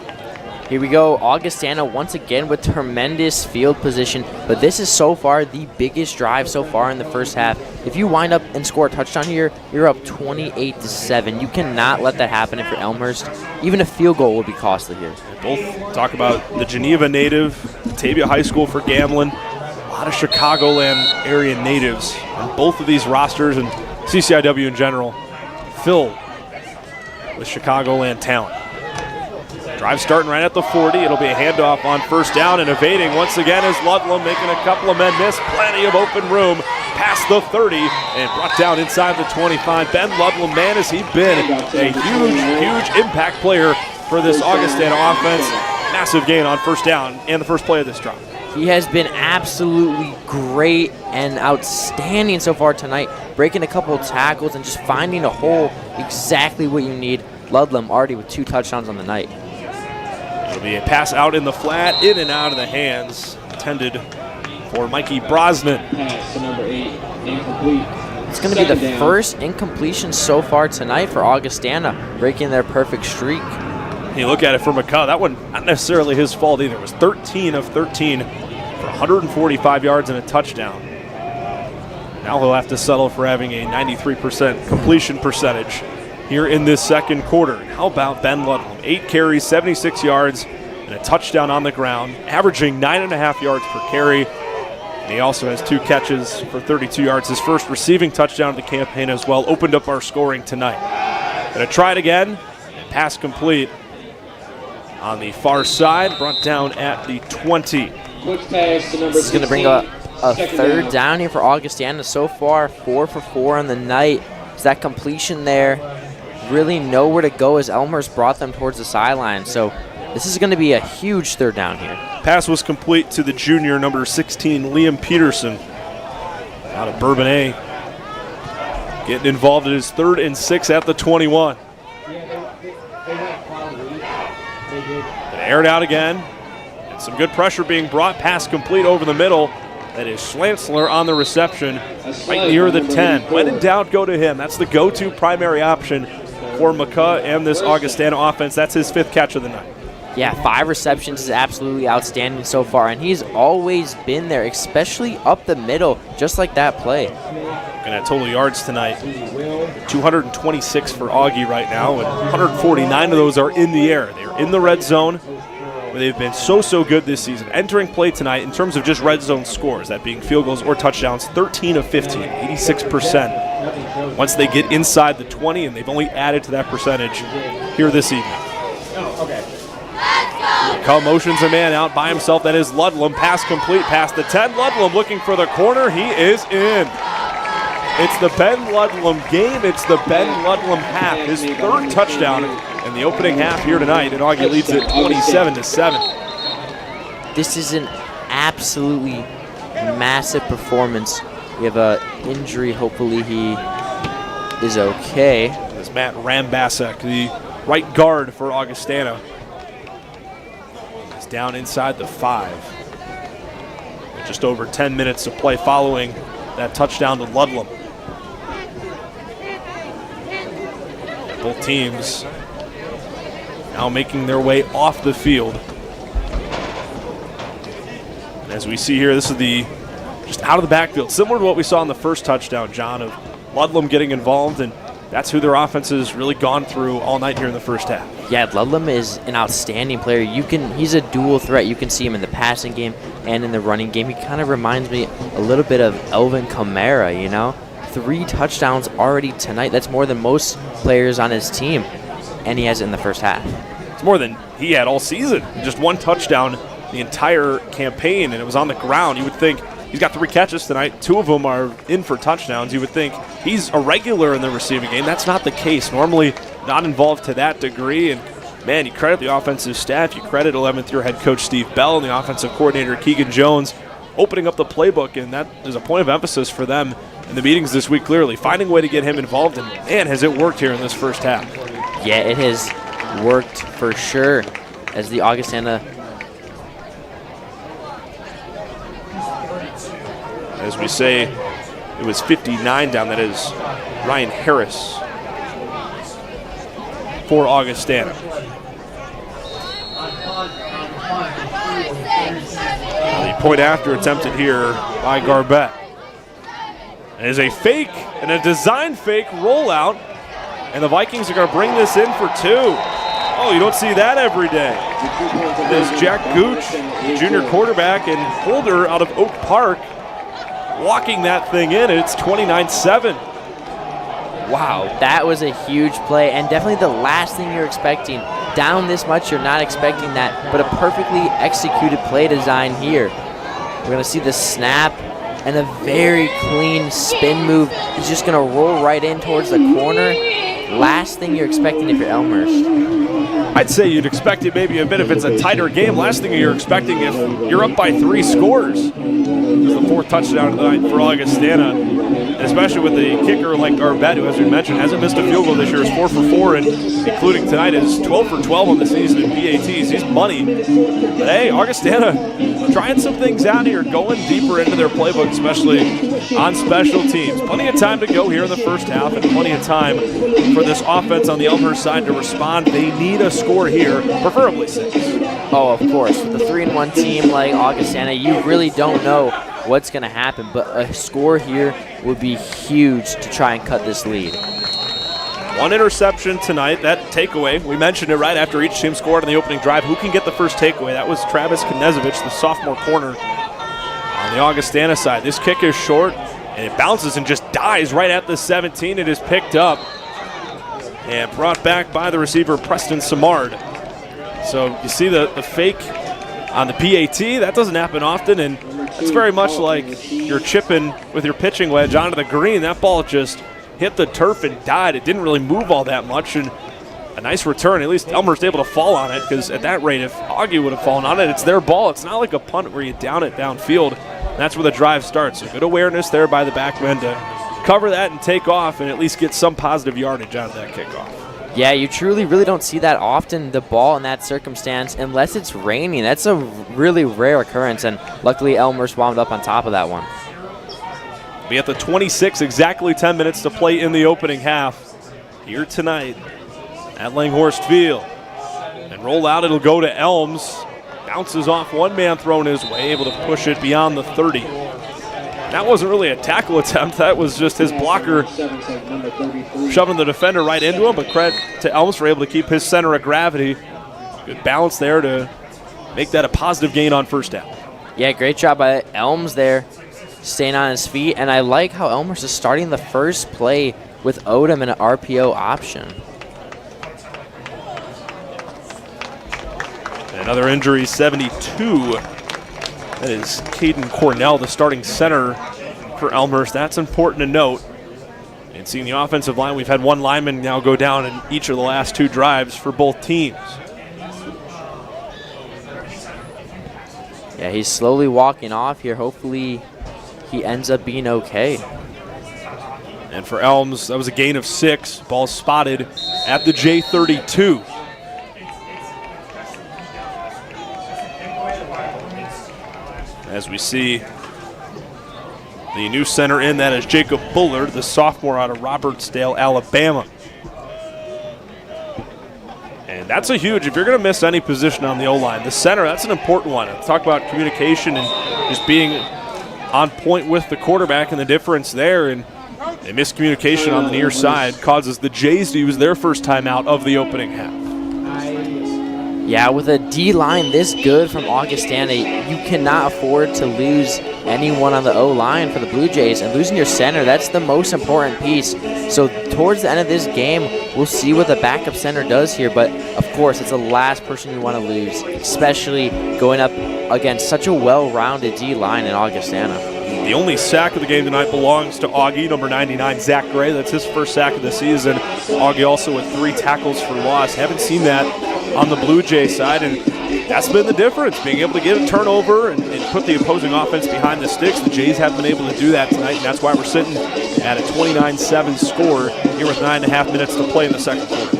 Here we go, Augustana once again with tremendous field position, but this is so far the biggest drive so far in the first half. If you wind up and score a touchdown here, you're up 28-7. You cannot let that happen if you're Elmhurst. Even a field goal would be costly here. Both talk about the Geneva native, Batavia High School for Gamblin, a lot of Chicagoland area natives, and both of these rosters and CCIW in general filled with Chicagoland talent. Drive starting right at the 40. It'll be a handoff on first down, and evading once again is Ludlam, making a couple of men miss. Plenty of open room past the 30 and brought down inside the 25. Ben Ludlam, man, has he been a huge impact player for this Augustana offense. Massive gain on first down and the first play of this drive. He has been absolutely great and outstanding so far tonight, breaking a couple of tackles and just finding a hole, exactly what you need. Ludlam already with 2 touchdowns on the night. It'll be a pass out in the flat, in and out of the hands, intended for Mikey Brosnan. Pass to number 8, incomplete. It's going to be the first incompletion so far tonight for Augustana, breaking their perfect streak. You look at it for McCaw, that one not necessarily his fault either. It was 13 of 13 for 145 yards and a touchdown. Now he'll have to settle for having a 93% completion percentage here in this second quarter. How about Ben Ludlam? 8 carries, 76 yards, and a touchdown on the ground, averaging 9.5 yards per carry. And he also has 2 catches for 32 yards. His first receiving touchdown of the campaign as well. Opened up our scoring tonight. Gonna try it again. Pass complete on the far side, brought down at the 20. This is going to bring a third down here for Augustana. So far, 4 for 4 on the night. Is that completion there? Really nowhere to go as Elmhurst brought them towards the sideline. So this is going to be a huge third down here. Pass was complete to the junior, number 16, Liam Peterson, out of Bourbonnais. Getting involved in his 3rd and 6 at the 21. Aired out again. And some good pressure being brought. Pass complete over the middle. That is Schlantzler on the reception, right near the 10. When in doubt, go to him. That's the go-to primary option for McCaw and this Augustana offense. That's his 5th catch of the night. Yeah, 5 receptions is absolutely outstanding so far, and he's always been there, especially up the middle, just like that play. Looking at total yards tonight, 226 for Augie right now, and 149 of those are in the air. They're in the red zone, where they've been so good this season. Entering play tonight in terms of just red zone scores, that being field goals or touchdowns, 13 of 15, 86%. Once they get inside the 20, and they've only added to that percentage here this evening. McCaw motions a man out by himself. That is Ludlam. Pass complete past the 10. Ludlam looking for the corner. He is in. It's the Ben Ludlam game. It's the Ben Ludlam half. His 3rd touchdown in the opening half here tonight, and Augie leads it 27-7. This is an absolutely massive performance. We have an injury. Hopefully he is okay. It's Matt Rambasek, the right guard for Augustana. He's down inside the 5. With just over 10 minutes to play following that touchdown to Ludlam. Both teams now making their way off the field. And as we see here, this is the just out of the backfield, similar to what we saw in the first touchdown, John, of Ludlam getting involved, and that's who their offense has really gone through all night here in the first half. Yeah, Ludlam is an outstanding player. He's a dual threat. You can see him in the passing game and in the running game. He kind of reminds me a little bit of Elvin Kamara, you know? 3 touchdowns already tonight. That's more than most players on his team, and he has it in the first half. It's more than he had all season. Just 1 touchdown the entire campaign, and it was on the ground. You would think he's got 3 catches tonight. 2 of them are in for touchdowns. You would think he's a regular in the receiving game. That's not the case. Normally not involved to that degree. And, man, you credit the offensive staff. You credit 11th-year head coach Steve Bell and the offensive coordinator Keegan Jones opening up the playbook, and that is a point of emphasis for them in the meetings this week, clearly. Finding a way to get him involved, and, man, has it worked here in this first half. Yeah, it has worked for sure as the Augustana. As we say, it was 59 down. That is Ryan Harris for Augustana. point after attempted here by Garbett. It is a fake and a design fake rollout, and the Vikings are going to bring this in for 2. Oh, you don't see that every day. There's Jack Gooch, junior quarterback and holder out of Oak Park, walking that thing in, and it's 29-7. Wow, that was a huge play, and definitely the last thing you're expecting. Down this much, you're not expecting that, but a perfectly executed play design here. We're going to see the snap and a very clean spin move. He's just going to roll right in towards the corner. Last thing you're expecting if you're Elmhurst. I'd say you'd expect it maybe a bit if it's a tighter game. Last thing you're expecting if you're up by 3 scores. It's the 4th touchdown of the night for Augustana, and especially with the kicker like Garbett, who, as we mentioned, hasn't missed a field goal this year. Is 4 for 4, and including tonight is 12 for 12 on the season in PATs. He's money. But hey, Augustana trying some things out here, going deeper into their playbook, especially on special teams. Plenty of time to go here in the first half, and plenty of time for this offense on the Elmhurst side to respond. They need a score here, preferably 6. Oh, of course. With a 3-1 team like Augustana, you really don't know what's going to happen, but a score here would be huge to try and cut this lead. 1 interception tonight. That takeaway, we mentioned it right after each team scored on the opening drive. Who can get the first takeaway? That was Travis Knezevich, the sophomore corner on the Augustana side. This kick is short, and it bounces and just dies right at the 17. It is picked up and brought back by the receiver, Preston Samard. So you see the fake on the PAT. That doesn't happen often, and it's very much like you're chipping with your pitching wedge onto the green. That ball just hit the turf and died. It didn't really move all that much, and a nice return. At least Elmhurst able to fall on it, because at that rate, if Augie would have fallen on it, it's their ball. It's not like a punt where you down it downfield. That's where the drive starts. So good awareness there by the backmen to cover that and take off and at least get some positive yardage out of that kickoff. Yeah, you truly really don't see that often, the ball in that circumstance, unless it's raining. That's a really rare occurrence, and luckily Elmhurst wound up on top of that one. Be at the 26, exactly 10 minutes to play in the opening half here tonight at Langhorst Field. And roll out, it'll go to Elms. Bounces off, one man thrown his way, able to push it beyond the 30. That wasn't really a tackle attempt. That was just his blocker shoving the defender right into him, but credit to Elms for able to keep his center of gravity. Good balance there to make that a positive gain on first down. Yeah, great job by Elms there, staying on his feet, and I like how Elmhurst is starting the first play with Odom and an RPO option. Another injury, 72. That is Caden Cornell, the starting center for Elmhurst. That's important to note. And seeing the offensive line, we've had one lineman now go down in each of the last 2 drives for both teams. Yeah, he's slowly walking off here. Hopefully he ends up being okay. And for Elms, that was a gain of 6. Ball spotted at the J32. As we see the new center in, that is Jacob Bullard, the sophomore out of Robertsdale, Alabama. And that's a huge, if you're going to miss any position on the O-line, the center, that's an important one. Talk about communication and just being on point with the quarterback and the difference there. And a miscommunication on the near side causes the Jays to use their first timeout of the opening half. Yeah, with a D-line this good from Augustana, you cannot afford to lose anyone on the O-line for the Blue Jays. And losing your center, that's the most important piece. So towards the end of this game, we'll see what the backup center does here. But, of course, it's the last person you want to lose, especially going up against such a well-rounded D-line in Augustana. The only sack of the game tonight belongs to Augie, number 99, Zach Gray. That's his first sack of the season. Augie also with 3 tackles for loss. Haven't seen that on the Blue Jay side, and that's been the difference, being able to get a turnover and put the opposing offense behind the sticks. The Jays haven't been able to do that tonight, and that's why we're sitting at a 29-7 score here with 9.5 minutes to play in the second quarter.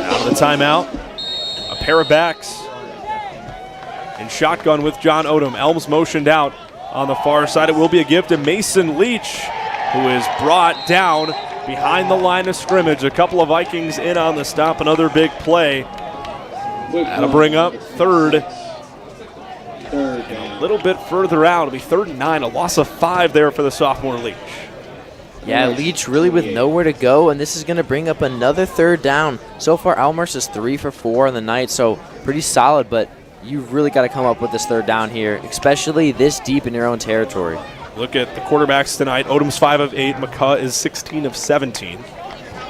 Out of the timeout, a pair of backs in shotgun with John Odom. Elms motioned out on the far side. It will be a give to Mason Leach, who is brought down behind the line of scrimmage. A couple of Vikings in on the stop. Another big play. That'll bring up third Third And a down. little bit further out, it'll be 3rd and 9, a loss of 5 there for the sophomore Leach. Yeah, Leach really with nowhere to go, and this is going to bring up another 3rd down. So far, Elmhurst is 3 for 4 on the night, so pretty solid, but you've really got to come up with this 3rd down here, especially this deep in your own territory. Look at the quarterbacks tonight. Odom's 5 of 8. McCuh is 16 of 17.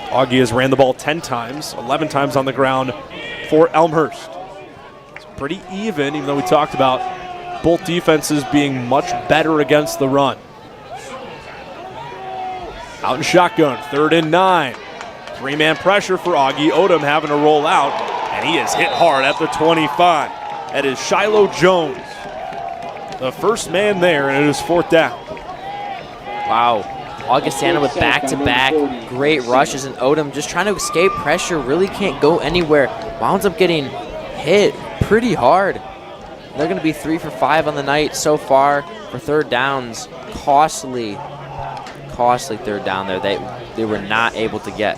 Augie has ran the ball 10 times, 11 times on the ground for Elmhurst. It's pretty even though we talked about both defenses being much better against the run. Out in shotgun, 3rd and 9. 3-man pressure for Augie. Odom having to roll out, and he is hit hard at the 25. That is Shiloh Jones, the first man there, and it is 4th down. Wow. Augustana with back-to-back great rushes, and Odom just trying to escape pressure, really can't go anywhere. Wounds up getting hit pretty hard. They're going to be 3 for 5 on the night so far for 3rd downs. Costly 3rd down there they were not able to get.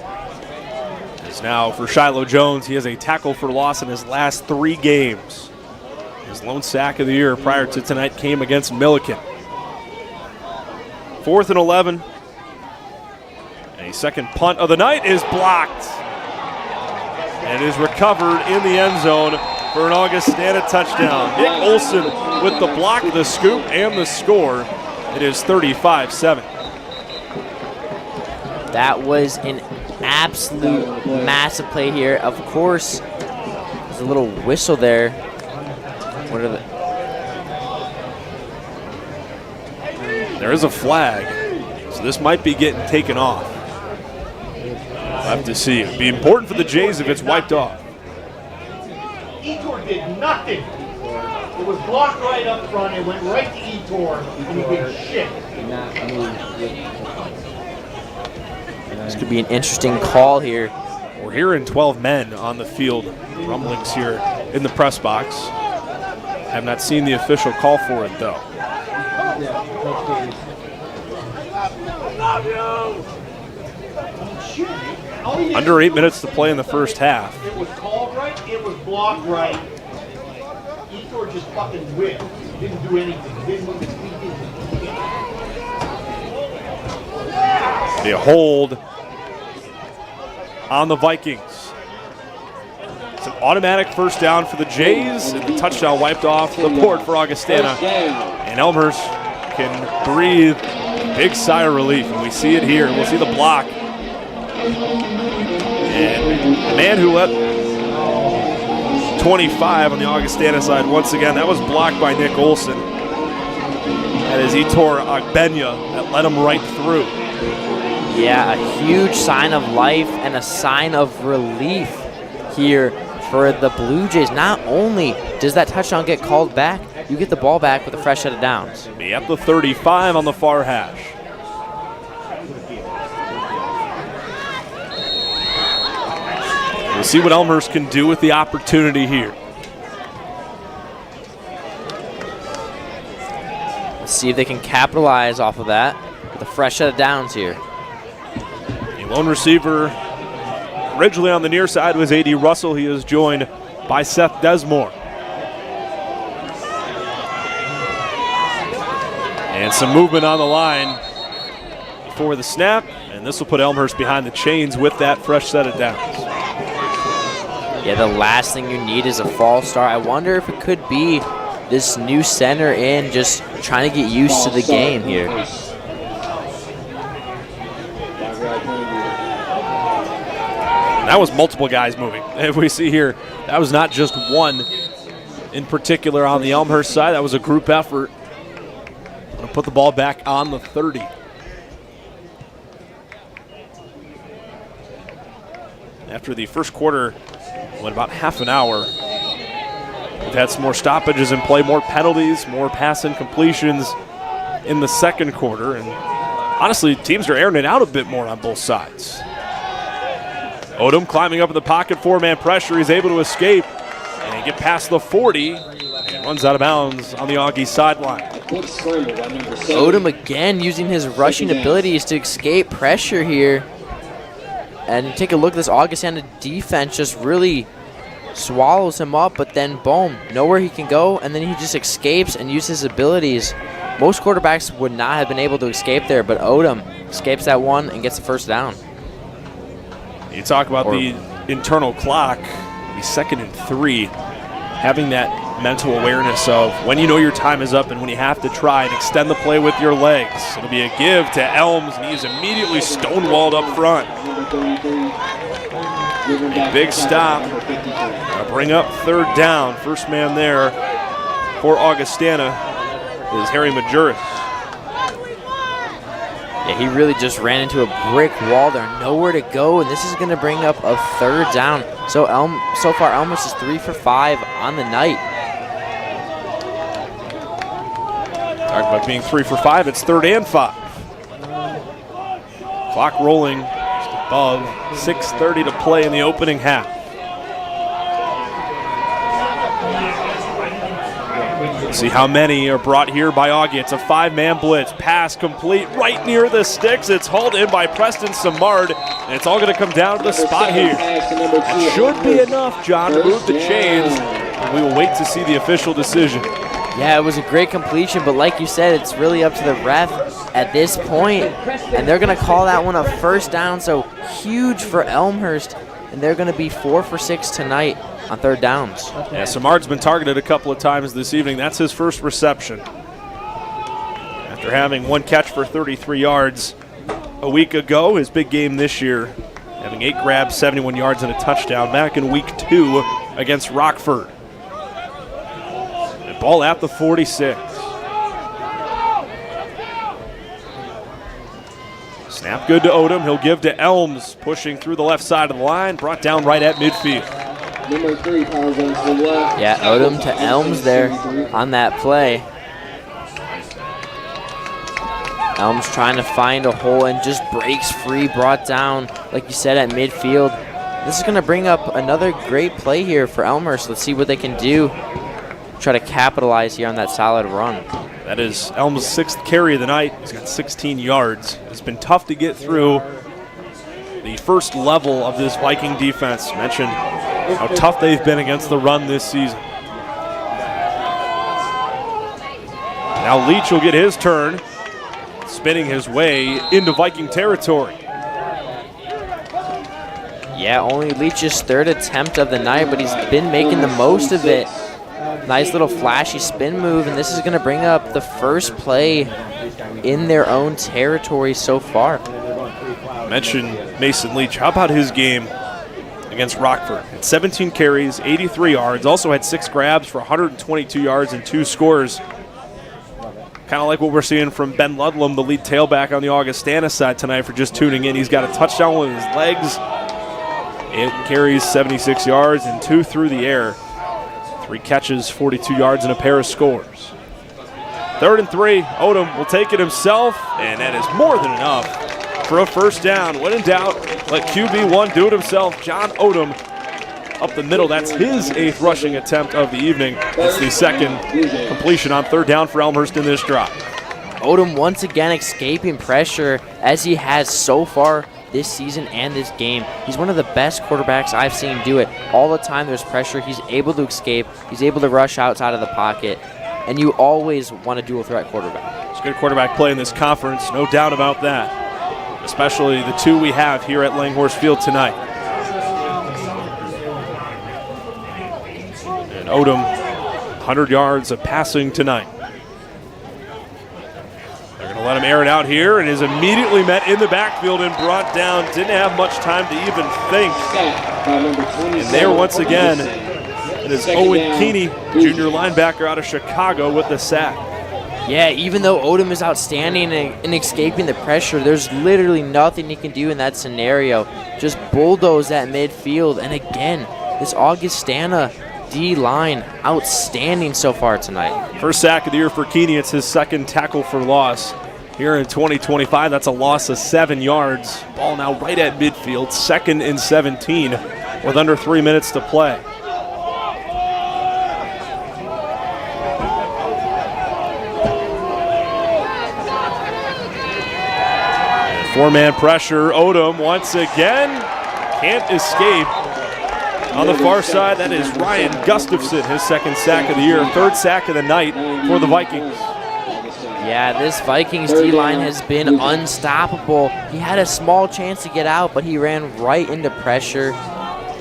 As now for Shiloh Jones, he has a tackle for loss in his last 3 games. His lone sack of the year prior to tonight came against Milliken. 4th and 11. A second punt of the night is blocked. And it is recovered in the end zone for an Augustana touchdown. Nick Olson with the block, the scoop, and the score. It is 35-7. That was an absolute massive play here. Of course, there's a little whistle there. What are There is a flag, so this might be getting taken off. We'll have to see. It'd be important for the Jays if it's wiped off. Etor did nothing. It was blocked right up front. It went right to Etor, and he did shit. This could be an interesting call here. We're hearing 12 men on the field. Rumblings here in the press box. Have not seen the official call for it, though. Under 8 minutes to play in the first half. It was called right. It was blocked right. Etor just fucking whipped. Didn't do anything. Didn't move his feet. The hold on the Vikings. It's an automatic first down for the Jays, and the touchdown wiped off the board for Augustana. And Elmhurst can breathe a big sigh of relief, and we see it here. We'll see the block. And the man who let 25 on the Augustana side, once again, that was blocked by Nick Olson. That is Etor Agbenya that led him right through. Yeah, a huge sign of life and a sign of relief here for the Blue Jays. Not only does that touchdown get called back, you get the ball back with a fresh set of downs. Be at the 35 on the far hash. We'll see what Elmhurst can do with the opportunity here. Let's see if they can capitalize off of that with a fresh set of downs here. A lone receiver originally on the near side was A.D. Russell. He is joined by Seth Desmore. And some movement on the line before the snap, and this will put Elmhurst behind the chains with that fresh set of downs. Yeah, the last thing you need is a false start. I wonder if it could be this new center in just trying to get used to the game here. That was multiple guys moving. If we see here, that was not just one in particular on the Elmhurst side. That was a group effort. Gonna put the ball back on the 30. After the first quarter went about half an hour, we've had some more stoppages in play, more penalties, more pass incompletions in the second quarter, and honestly, teams are airing it out a bit more on both sides. Odom climbing up in the pocket, 4-man pressure. He's able to escape and get past the 40 and runs out of bounds on the Augie sideline. Odom again using his rushing abilities to escape pressure here. And take a look at this Augustana defense just really swallows him up, but then boom, nowhere he can go, and then he just escapes and uses his abilities. Most quarterbacks would not have been able to escape there, but Odom escapes that one and gets the first down. You talk about the internal clock, the 2nd and 3, having that mental awareness of when you know your time is up and when you have to try and extend the play with your legs. It'll be a give to Elms, and he's immediately stonewalled up front. A big stop. Gonna bring up 3rd down. First man there for Augustana is Harry Majuris. Yeah, he really just ran into a brick wall there, nowhere to go, and this is going to bring up a 3rd down. So far, Elmhurst is 3 for 5 on the night. Talk about being 3 for 5. It's 3rd and 5. Clock rolling just above 6:30 to play in the opening half. See how many are brought here by Augie. It's a 5-man blitz. Pass complete right near the sticks. It's hauled in by Preston Samard, and it's all going to come down to the spot here. That should be enough, John, to move the chains. And we will wait to see the official decision. Yeah, it was a great completion, but like you said, it's really up to the ref at this point, and they're going to call that one a 1st down, so huge for Elmhurst, and they're going to be 4 for 6 tonight on 3rd downs. Yeah, Samard's been targeted a couple of times this evening. That's his first reception. After having 1 catch for 33 yards a week ago, his big game this year, having 8 grabs, 71 yards, and a touchdown back in week 2 against Rockford. And ball at the 46. Snap good to Odom. He'll give to Elms, pushing through the left side of the line, brought down right at midfield. Number 3, power zone to the left. Yeah, Odom to Elms there on that play. Elms trying to find a hole and just breaks free, brought down, like you said, at midfield. This is going to bring up another great play here for Elmhurst. Let's see what they can do. Try to capitalize here on that solid run. That is Elms' 6th carry of the night. He's got 16 yards. It's been tough to get through the first level of this Viking defense. Mentioned how tough they've been against the run this season. Now Leach will get his turn, spinning his way into Viking territory. Yeah, only Leach's 3rd attempt of the night, but he's been making the most of it. Nice little flashy spin move, and this is going to bring up the first play in their own territory so far. Mentioned Mason Leach. How about his game against Rockford? Had 17 carries, 83 yards, also had 6 grabs for 122 yards and 2 scores. Kind of like what we're seeing from Ben Ludlam, the lead tailback on the Augustana side tonight for just tuning in. He's got a touchdown with his legs. It carries 76 yards and 2 through the air. 3 catches, 42 yards, and a pair of scores. 3rd and 3, Odom will take it himself, and that is more than enough for a 1st down. When in doubt, let QB1 do it himself. John Odom up the middle. That's his 8th rushing attempt of the evening. It's the 2nd completion on 3rd down for Elmhurst in this drive. Odom once again escaping pressure as he has so far this season and this game. He's one of the best quarterbacks I've seen do it. All the time there's pressure, he's able to escape, he's able to rush outside of the pocket, and you always want a dual threat quarterback. It's good quarterback play in this conference, no doubt about that, especially the 2 we have here at Langhorse Field tonight. And Odom, 100 yards of passing tonight. They're going to let him air it out here, and is immediately met in the backfield and brought down. Didn't have much time to even think. And there once again, it is Owen Keeney, junior linebacker out of Chicago, with the sack. Yeah, even though Odom is outstanding in escaping the pressure, there's literally nothing he can do in that scenario. Just bulldoze that midfield. And again, this Augustana D-line outstanding so far tonight. First sack of the year for Keeney. It's his 2nd tackle for loss here in 2025. That's a loss of 7 yards. Ball now right at midfield, 2nd and 17 with under 3 minutes to play. And 4-man pressure. Odom once again can't escape. On the far side, that is Ryan Gustafson, his second sack of the year, third sack of the night for the Vikings. Yeah, this Vikings D-line has been unstoppable. He had a small chance to get out, but he ran right into pressure.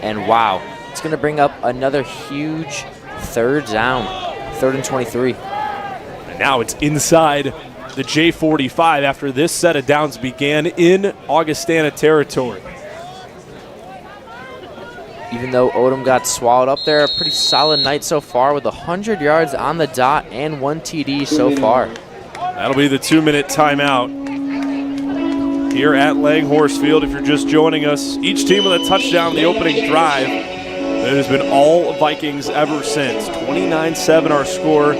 And wow, it's going to bring up another huge third down, 3rd and 23. And now it's inside the J45 after this set of downs began in Augustana territory. Even though Odom got swallowed up there, a pretty solid night so far with 100 yards on the dot and 1 TD so far. That'll be the 2-minute timeout here at Elmhurst Field. If you're just joining us, each team with a touchdown in the opening drive. It has been all Vikings ever since. 29-7 our score.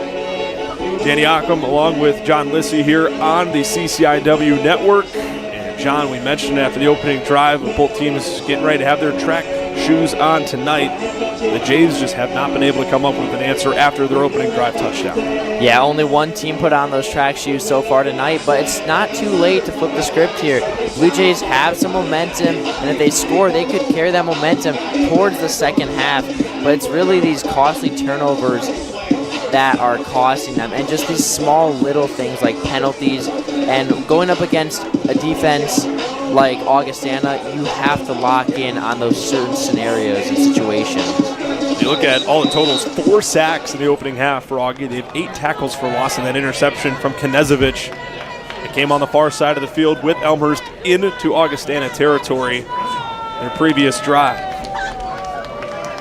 Danny Ockham along with John Lissy here on the CCIW network. And John, we mentioned after the opening drive, both teams getting ready to have their track shoes on tonight. The Jays just have not been able to come up with an answer after their opening drive touchdown. Yeah, only one team put on those track shoes so far tonight, but it's not too late to flip the script here. Blue Jays have some momentum, and if they score, they could carry that momentum towards the second half. But it's really these costly turnovers that are costing them, and just these small little things like penalties. And going up against a defense like Augustana, you have to lock in on those certain scenarios and situations. You look at all the totals, 4 sacks in the opening half for Augie. They have 8 tackles for loss, and that interception from Knezevich. It came on the far side of the field with Elmhurst into Augustana territory in their previous drive.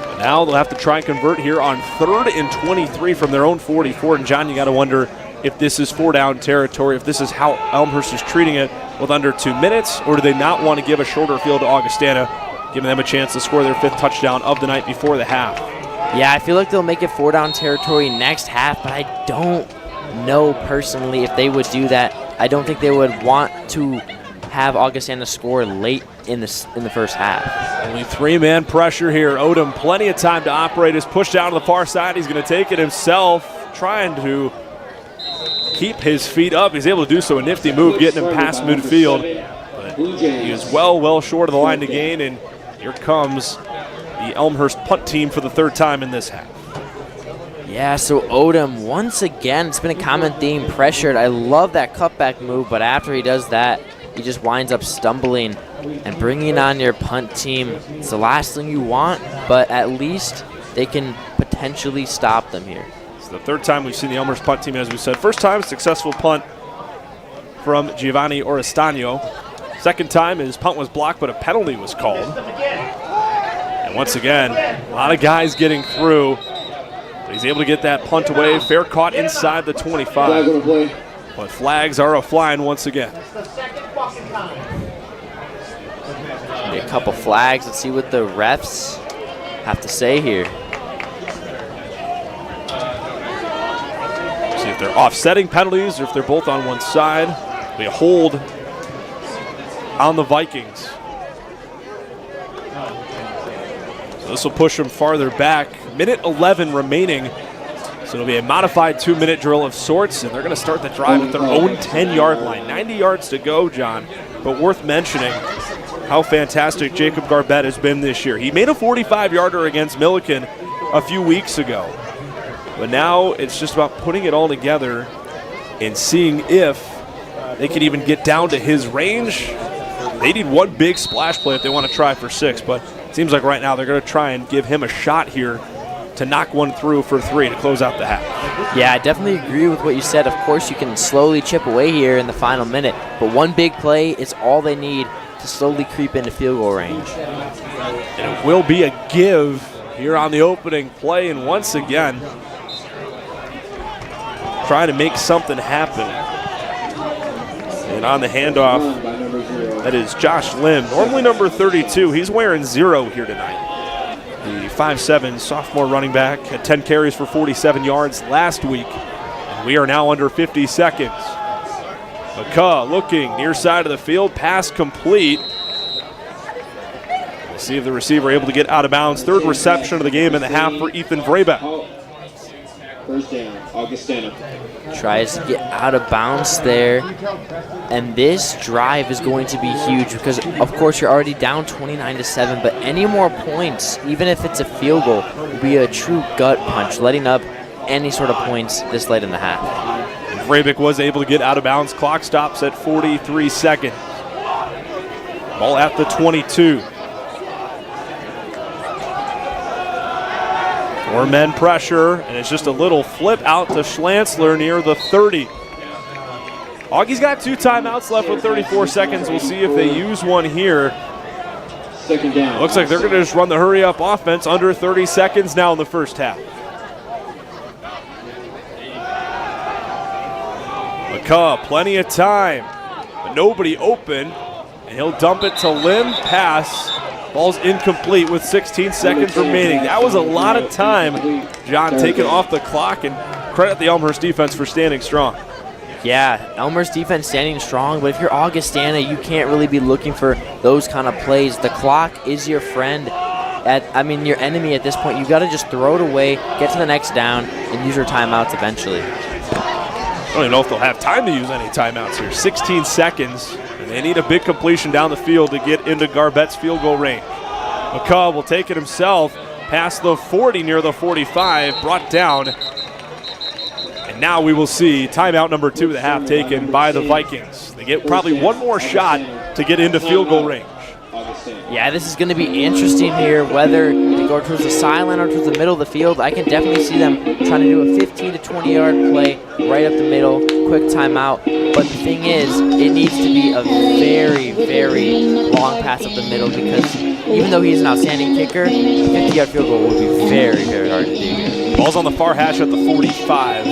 But now they'll have to try and convert here on 3rd and 23 from their own 44. And John, you got to wonder if this is 4-down territory, if this is how Elmhurst is treating it with under 2 minutes, or do they not want to give a shorter field to Augustana, giving them a chance to score their 5th touchdown of the night before the half? Yeah, I feel like they'll make it 4-down territory next half, but I don't know personally if they would do that. I don't think they would want to have Augustana score late in the first half. Only 3-man pressure here. Odom, plenty of time to operate. Is pushed down to the far side. He's going to take it himself, trying to keep his feet up. He's able to do so. A nifty move, getting him past midfield. But he is well short of the line to gain, and here comes the Elmhurst punt team for the 3rd time in this half. Yeah, so Odom, once again, it's been a common theme, pressured. I love that cutback move, but after he does that, he just winds up stumbling. And bringing on your punt team, it's the last thing you want, but at least they can potentially stop them here. It's the 3rd time we've seen the Elmhurst punt team, as we said. First time, successful punt from Giovanni Oristano. 2nd time, his punt was blocked, but a penalty was called. And once again, a lot of guys getting through. He's able to get that punt away. Fair caught inside the 25. But flags are a-flying once again. A couple flags. Let's see what the refs have to say here. See if they're offsetting penalties or if they're both on one side. They hold on the Vikings. So this will push them farther back. Minute 11 remaining. So it'll be a modified 2-minute drill of sorts, and they're going to start the drive at their own 10-yard line. 90 yards to go, John. But worth mentioning how fantastic Jacob Garbett has been this year. He made a 45-yarder against Milliken a few weeks ago. But now it's just about putting it all together and seeing if they can even get down to his range. They need one big splash play if they want to try for 6, but it seems like right now they're going to try and give him a shot here to knock one through for 3 to close out the half. Yeah, I definitely agree with what you said. Of course, you can slowly chip away here in the final minute, but one big play is all they need to slowly creep into field goal range. And it will be a give here on the opening play, and once again, trying to make something happen. And on the handoff, that is Josh Lim, normally number 32. He's wearing 0 here tonight. The 5'7" sophomore running back had 10 carries for 47 yards last week. And we are now under 50 seconds. McCaw looking near side of the field, pass complete. We'll see if the receiver able to get out of bounds. 3rd reception of the game in the half for Ethan Vrabek. First down, Augustana. Tries to get out of bounds there. And this drive is going to be huge because, of course, you're already down 29-7, but any more points, even if it's a field goal, will be a true gut punch, letting up any sort of points this late in the half. Vrabik was able to get out of bounds. Clock stops at 43 seconds. Ball at the 22. 4 men pressure, and it's just a little flip out to Schlantzler near the 30. Augie's got 2 timeouts left with 34 seconds. We'll see if they use one here. Second down. Looks like they're going to just run the hurry-up offense under 30 seconds now in the first half. McCaw, plenty of time, but nobody open, and he'll dump it to Lim. Pass. Ball's incomplete with 16 seconds remaining. That was a lot of time, John, taken off the clock, and credit the Elmhurst defense for standing strong. Yeah, Elmhurst defense standing strong, but if you're Augustana, you can't really be looking for those kind of plays. The clock is your friend. Your enemy at this point. You got to just throw it away, get to the next down, and use your timeouts eventually. I don't even know if they'll have time to use any timeouts here. 16 seconds, and they need a big completion down the field to get into Garbett's field goal range. McCaw will take it himself, past the 40 near the 45, brought down. And now we will see timeout number 2 of the half taken by the Vikings. They get probably one more shot to get into field goal range. Yeah, this is going to be interesting here, whether they go towards the sideline or towards the middle of the field. I can definitely see them trying to do a 15 to 20-yard play right up the middle, quick timeout. But the thing is, it needs to be a very, very long pass up the middle because even though he's an outstanding kicker, a 50-yard field goal will be very, very hard to do here. Ball's on the far hash at the 45.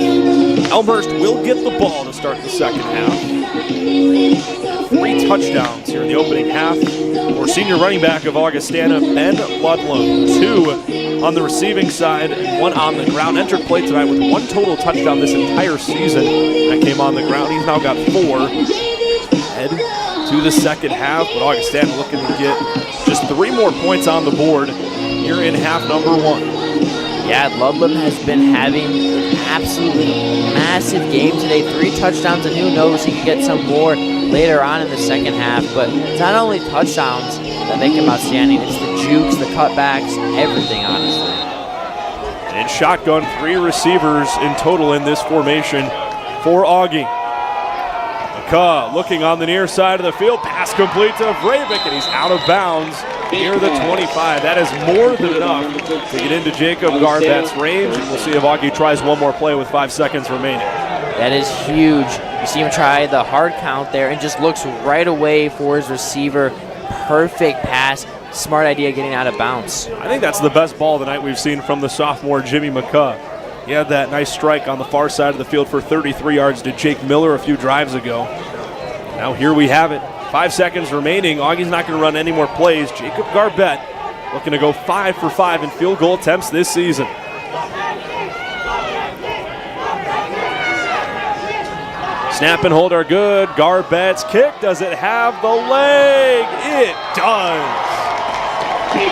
Elmhurst will get the ball to start the second half. 3 touchdowns here in the opening half for senior running back of Augustana, Ben Ludlow. 2 on the receiving side and 1 on the ground. Entered play tonight with 1 total touchdown this entire season that came on the ground. He's now got 4. Head to the second half, but Augustana looking to get just 3 more points on the board here in half number 1. Yeah, Ludlam has been having an absolutely massive game today. 3 touchdowns, and who knows, he could get some more later on in the second half. But it's not only touchdowns that make him outstanding, it's the jukes, the cutbacks, everything, honestly. And in shotgun, 3 receivers in total in this formation for Augie. McCaw looking on the near side of the field. Pass complete to Vrabik, and he's out of bounds near the 25. That is more than enough to get into Jacob Garbett's range. And we'll see if Augie tries one more play with 5 seconds remaining. That is huge. You see him try the hard count there and just looks right away for his receiver. Perfect pass. Smart idea getting out of bounds. I think that's the best ball of the night we've seen from the sophomore Jimmy McCaw. He had that nice strike on the far side of the field for 33 yards to Jake Miller a few drives ago. Now here we have it. 5 seconds remaining. Augie's not going to run any more plays. Jacob Garbett looking to go 5 for 5 in field goal attempts this season. Snap and hold are good. Garbett's kick. Does it have the leg? It does. Wow,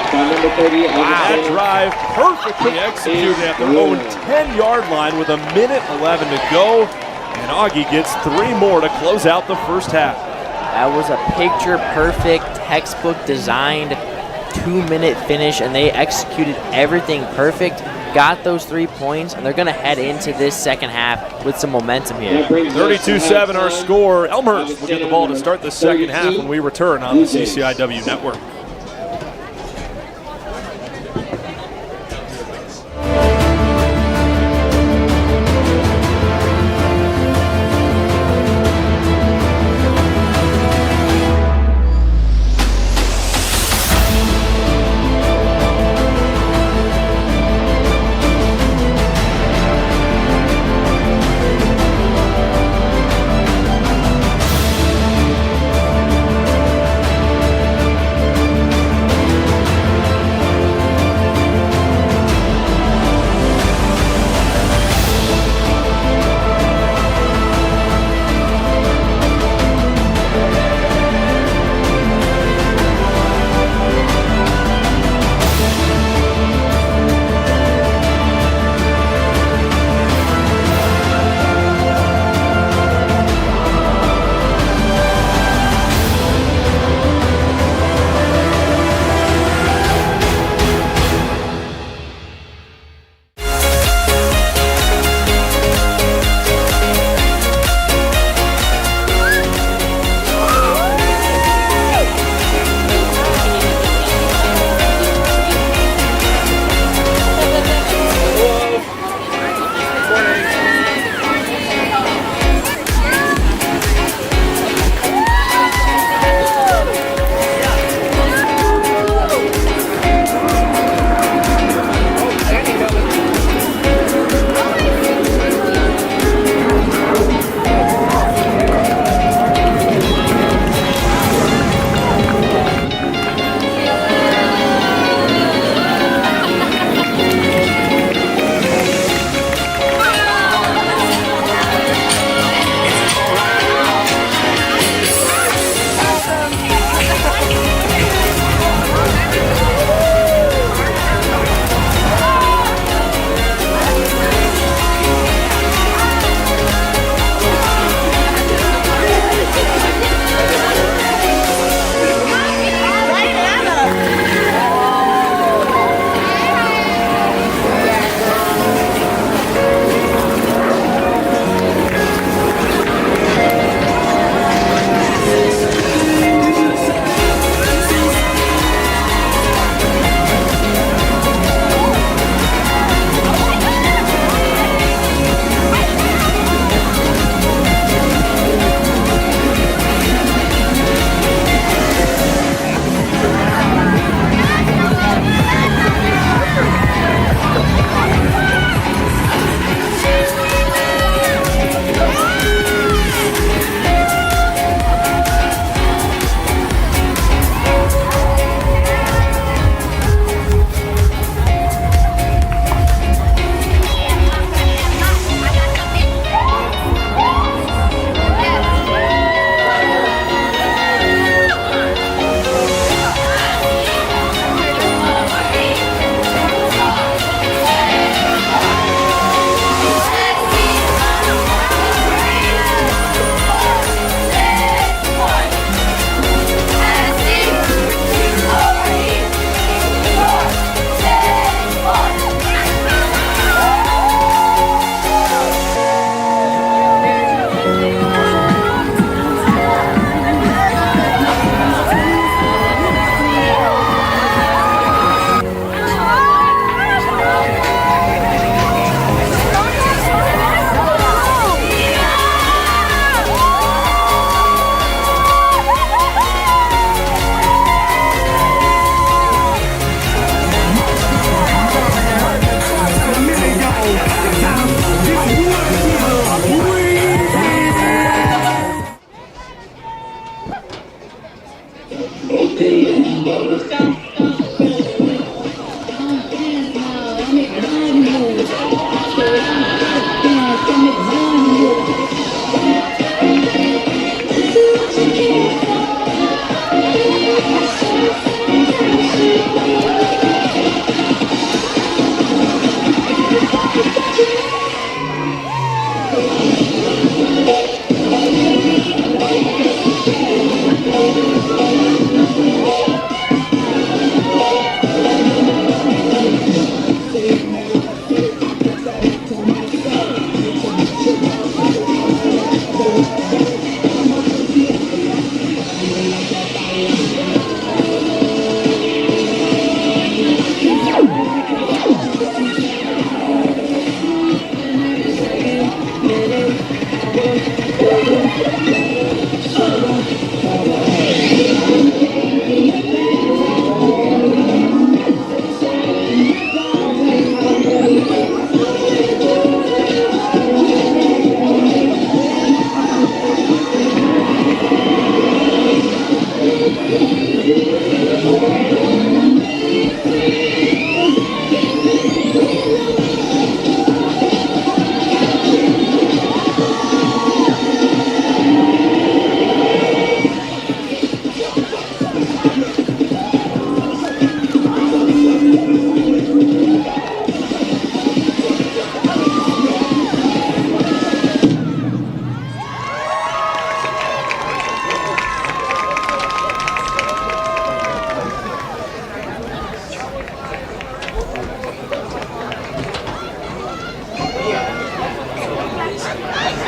that drive perfectly executed at their own 10-yard line with 1:11 to go. And Augie gets 3 more to close out the first half. That was a picture-perfect, textbook-designed 2-minute finish, and they executed everything perfect, got those 3 points, and they're going to head into this second half with some momentum here. 32-7 our score. Elmhurst will get the ball to start the second half when we return on the CCIW Network.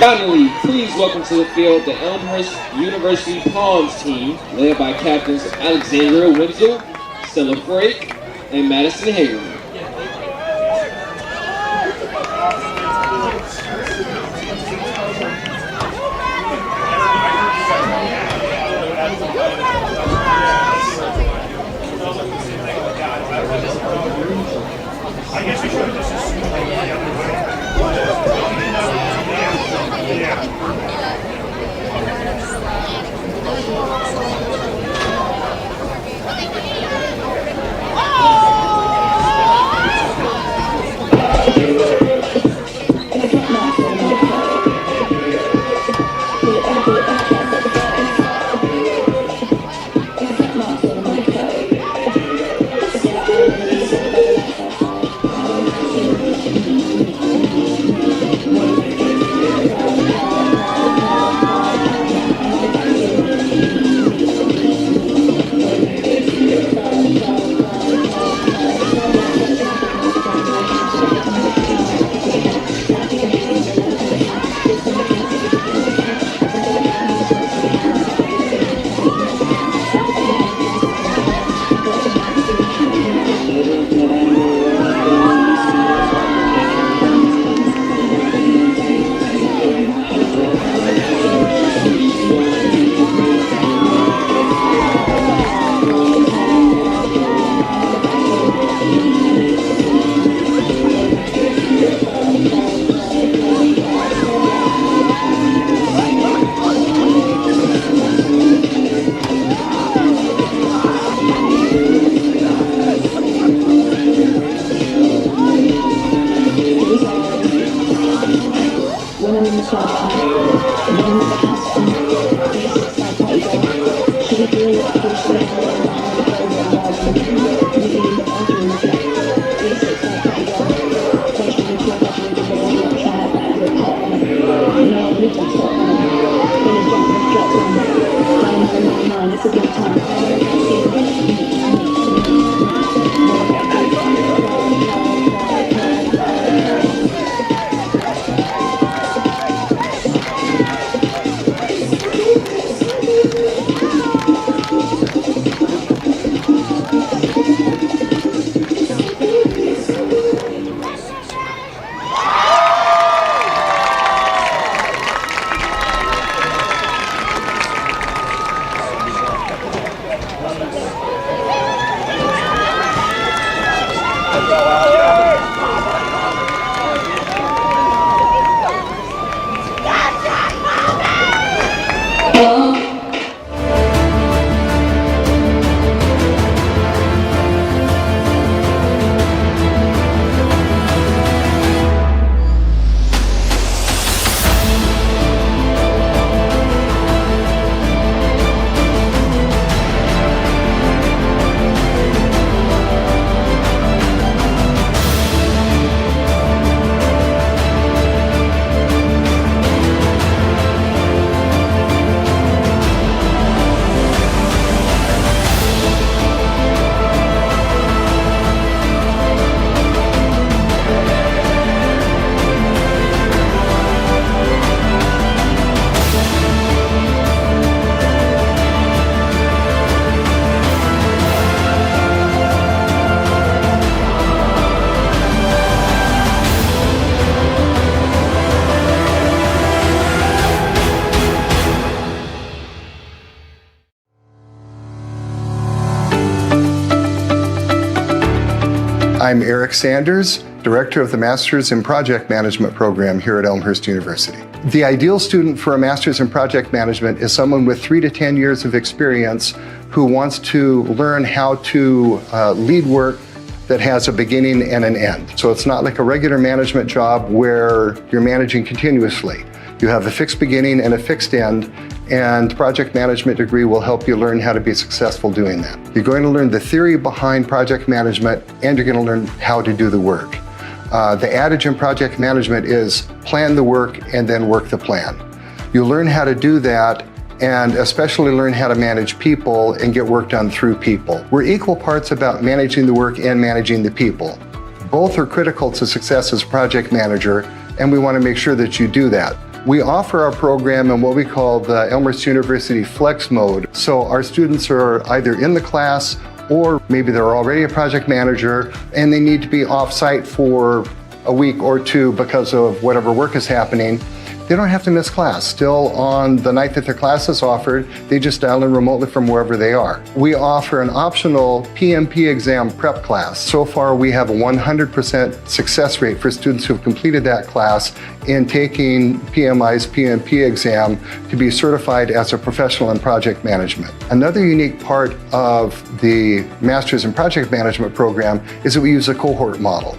Finally, please welcome to the field the Elmhurst University Palms team, led by captains Alexandra Wenzel, Stella Frake, and Madison Hagerman. I'm Eric Sanders, Director of the Masters in Project Management program here at Elmhurst University. The ideal student for a Masters in Project Management is someone with 3 to 10 years of experience who wants to learn how to lead work that has a beginning and an end. So it's not like a regular management job where you're managing continuously. You have a fixed beginning and a fixed end, and project management degree will help you learn how to be successful doing that. You're going to learn the theory behind project management, and you're going to learn how to do the work. The adage in project management is plan the work and then work the plan. You learn how to do that, and especially learn how to manage people and get work done through people. We're equal parts about managing the work and managing the people. Both are critical to success as a project manager, and we want to make sure that you do that. We offer our program in what we call the Elmhurst University Flex Mode. So our students are either in the class or maybe they're already a project manager and they need to be off-site for a week or two because of whatever work is happening. They don't have to miss class. Still on the night that their class is offered, they just dial in remotely from wherever they are. We offer an optional PMP exam prep class. So far, we have a 100% success rate for students who have completed that class in taking PMI's PMP exam to be certified as a professional in project management. Another unique part of the Masters in Project Management program is that we use a cohort model.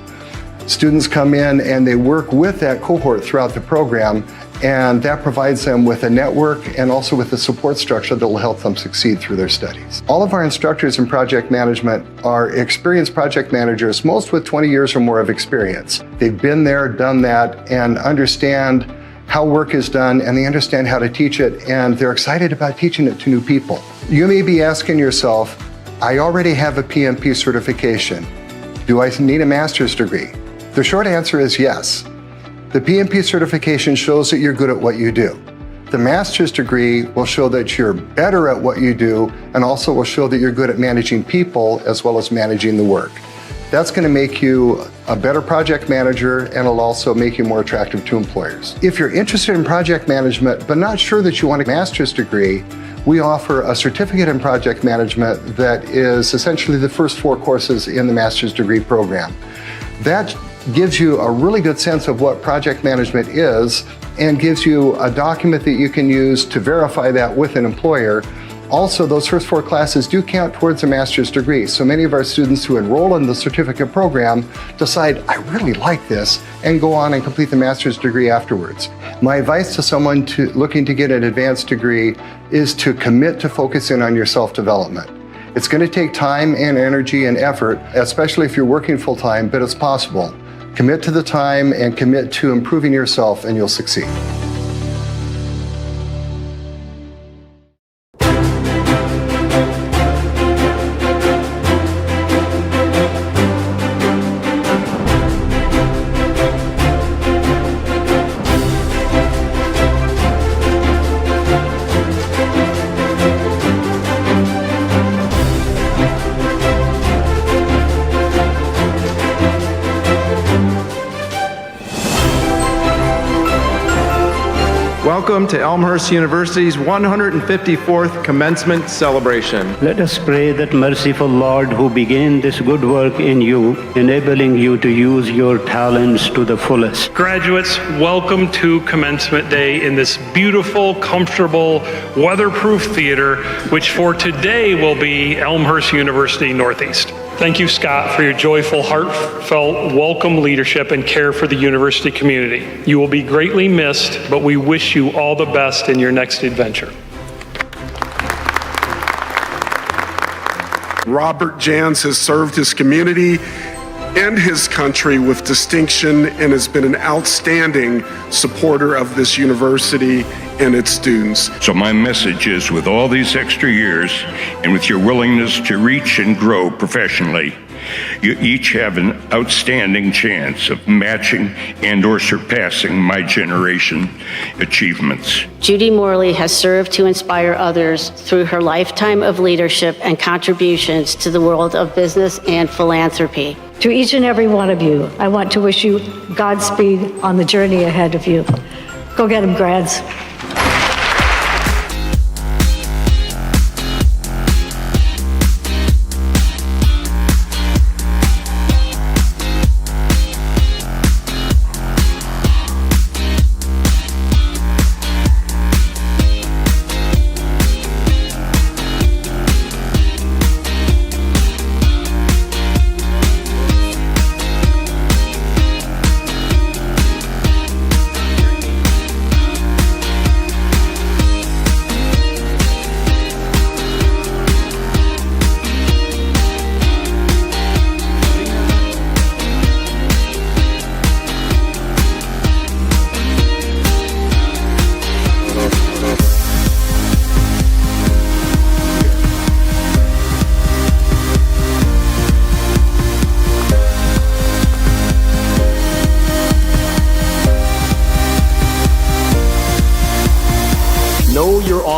Students come in and they work with that cohort throughout the program, and that provides them with a network and also with a support structure that will help them succeed through their studies. All of our instructors in project management are experienced project managers, most with 20 years or more of experience. They've been there, done that, and understand how work is done, and they understand how to teach it, and they're excited about teaching it to new people. You may be asking yourself, I already have a PMP certification. Do I need a master's degree? The short answer is yes. The PMP certification shows that you're good at what you do. The master's degree will show that you're better at what you do and also will show that you're good at managing people as well as managing the work. That's going to make you a better project manager, and it'll also make you more attractive to employers. If you're interested in project management but not sure that you want a master's degree, we offer a certificate in project management that is essentially the first 4 courses in the master's degree program. That gives you a really good sense of what project management is and gives you a document that you can use to verify that with an employer. Also, those first 4 classes do count towards a master's degree. So many of our students who enroll in the certificate program decide, I really like this, and go on and complete the master's degree afterwards. My advice to someone looking to get an advanced degree is to commit to focusing on your self-development. It's going to take time and energy and effort, especially if you're working full-time, but it's possible. Commit to the time and commit to improving yourself, and you'll succeed. Welcome to Elmhurst University's 154th commencement celebration. Let us pray that merciful Lord, who began this good work in you, enabling you to use your talents to the fullest. Graduates, welcome to Commencement Day in this beautiful, comfortable, weatherproof theater, which for today will be Elmhurst University Northeast. Thank you, Scott, for your joyful, heartfelt, welcome leadership and care for the university community. You will be greatly missed, but we wish you all the best in your next adventure. Robert Jans has served his community and his country with distinction and has been an outstanding supporter of this university and its students. So my message is, with all these extra years and with your willingness to reach and grow professionally, you each have an outstanding chance of matching and or surpassing my generation achievements. Judy Morley has served to inspire others through her lifetime of leadership and contributions to the world of business and philanthropy. To each and every one of you, I want to wish you Godspeed on the journey ahead of you. Go get them, grads.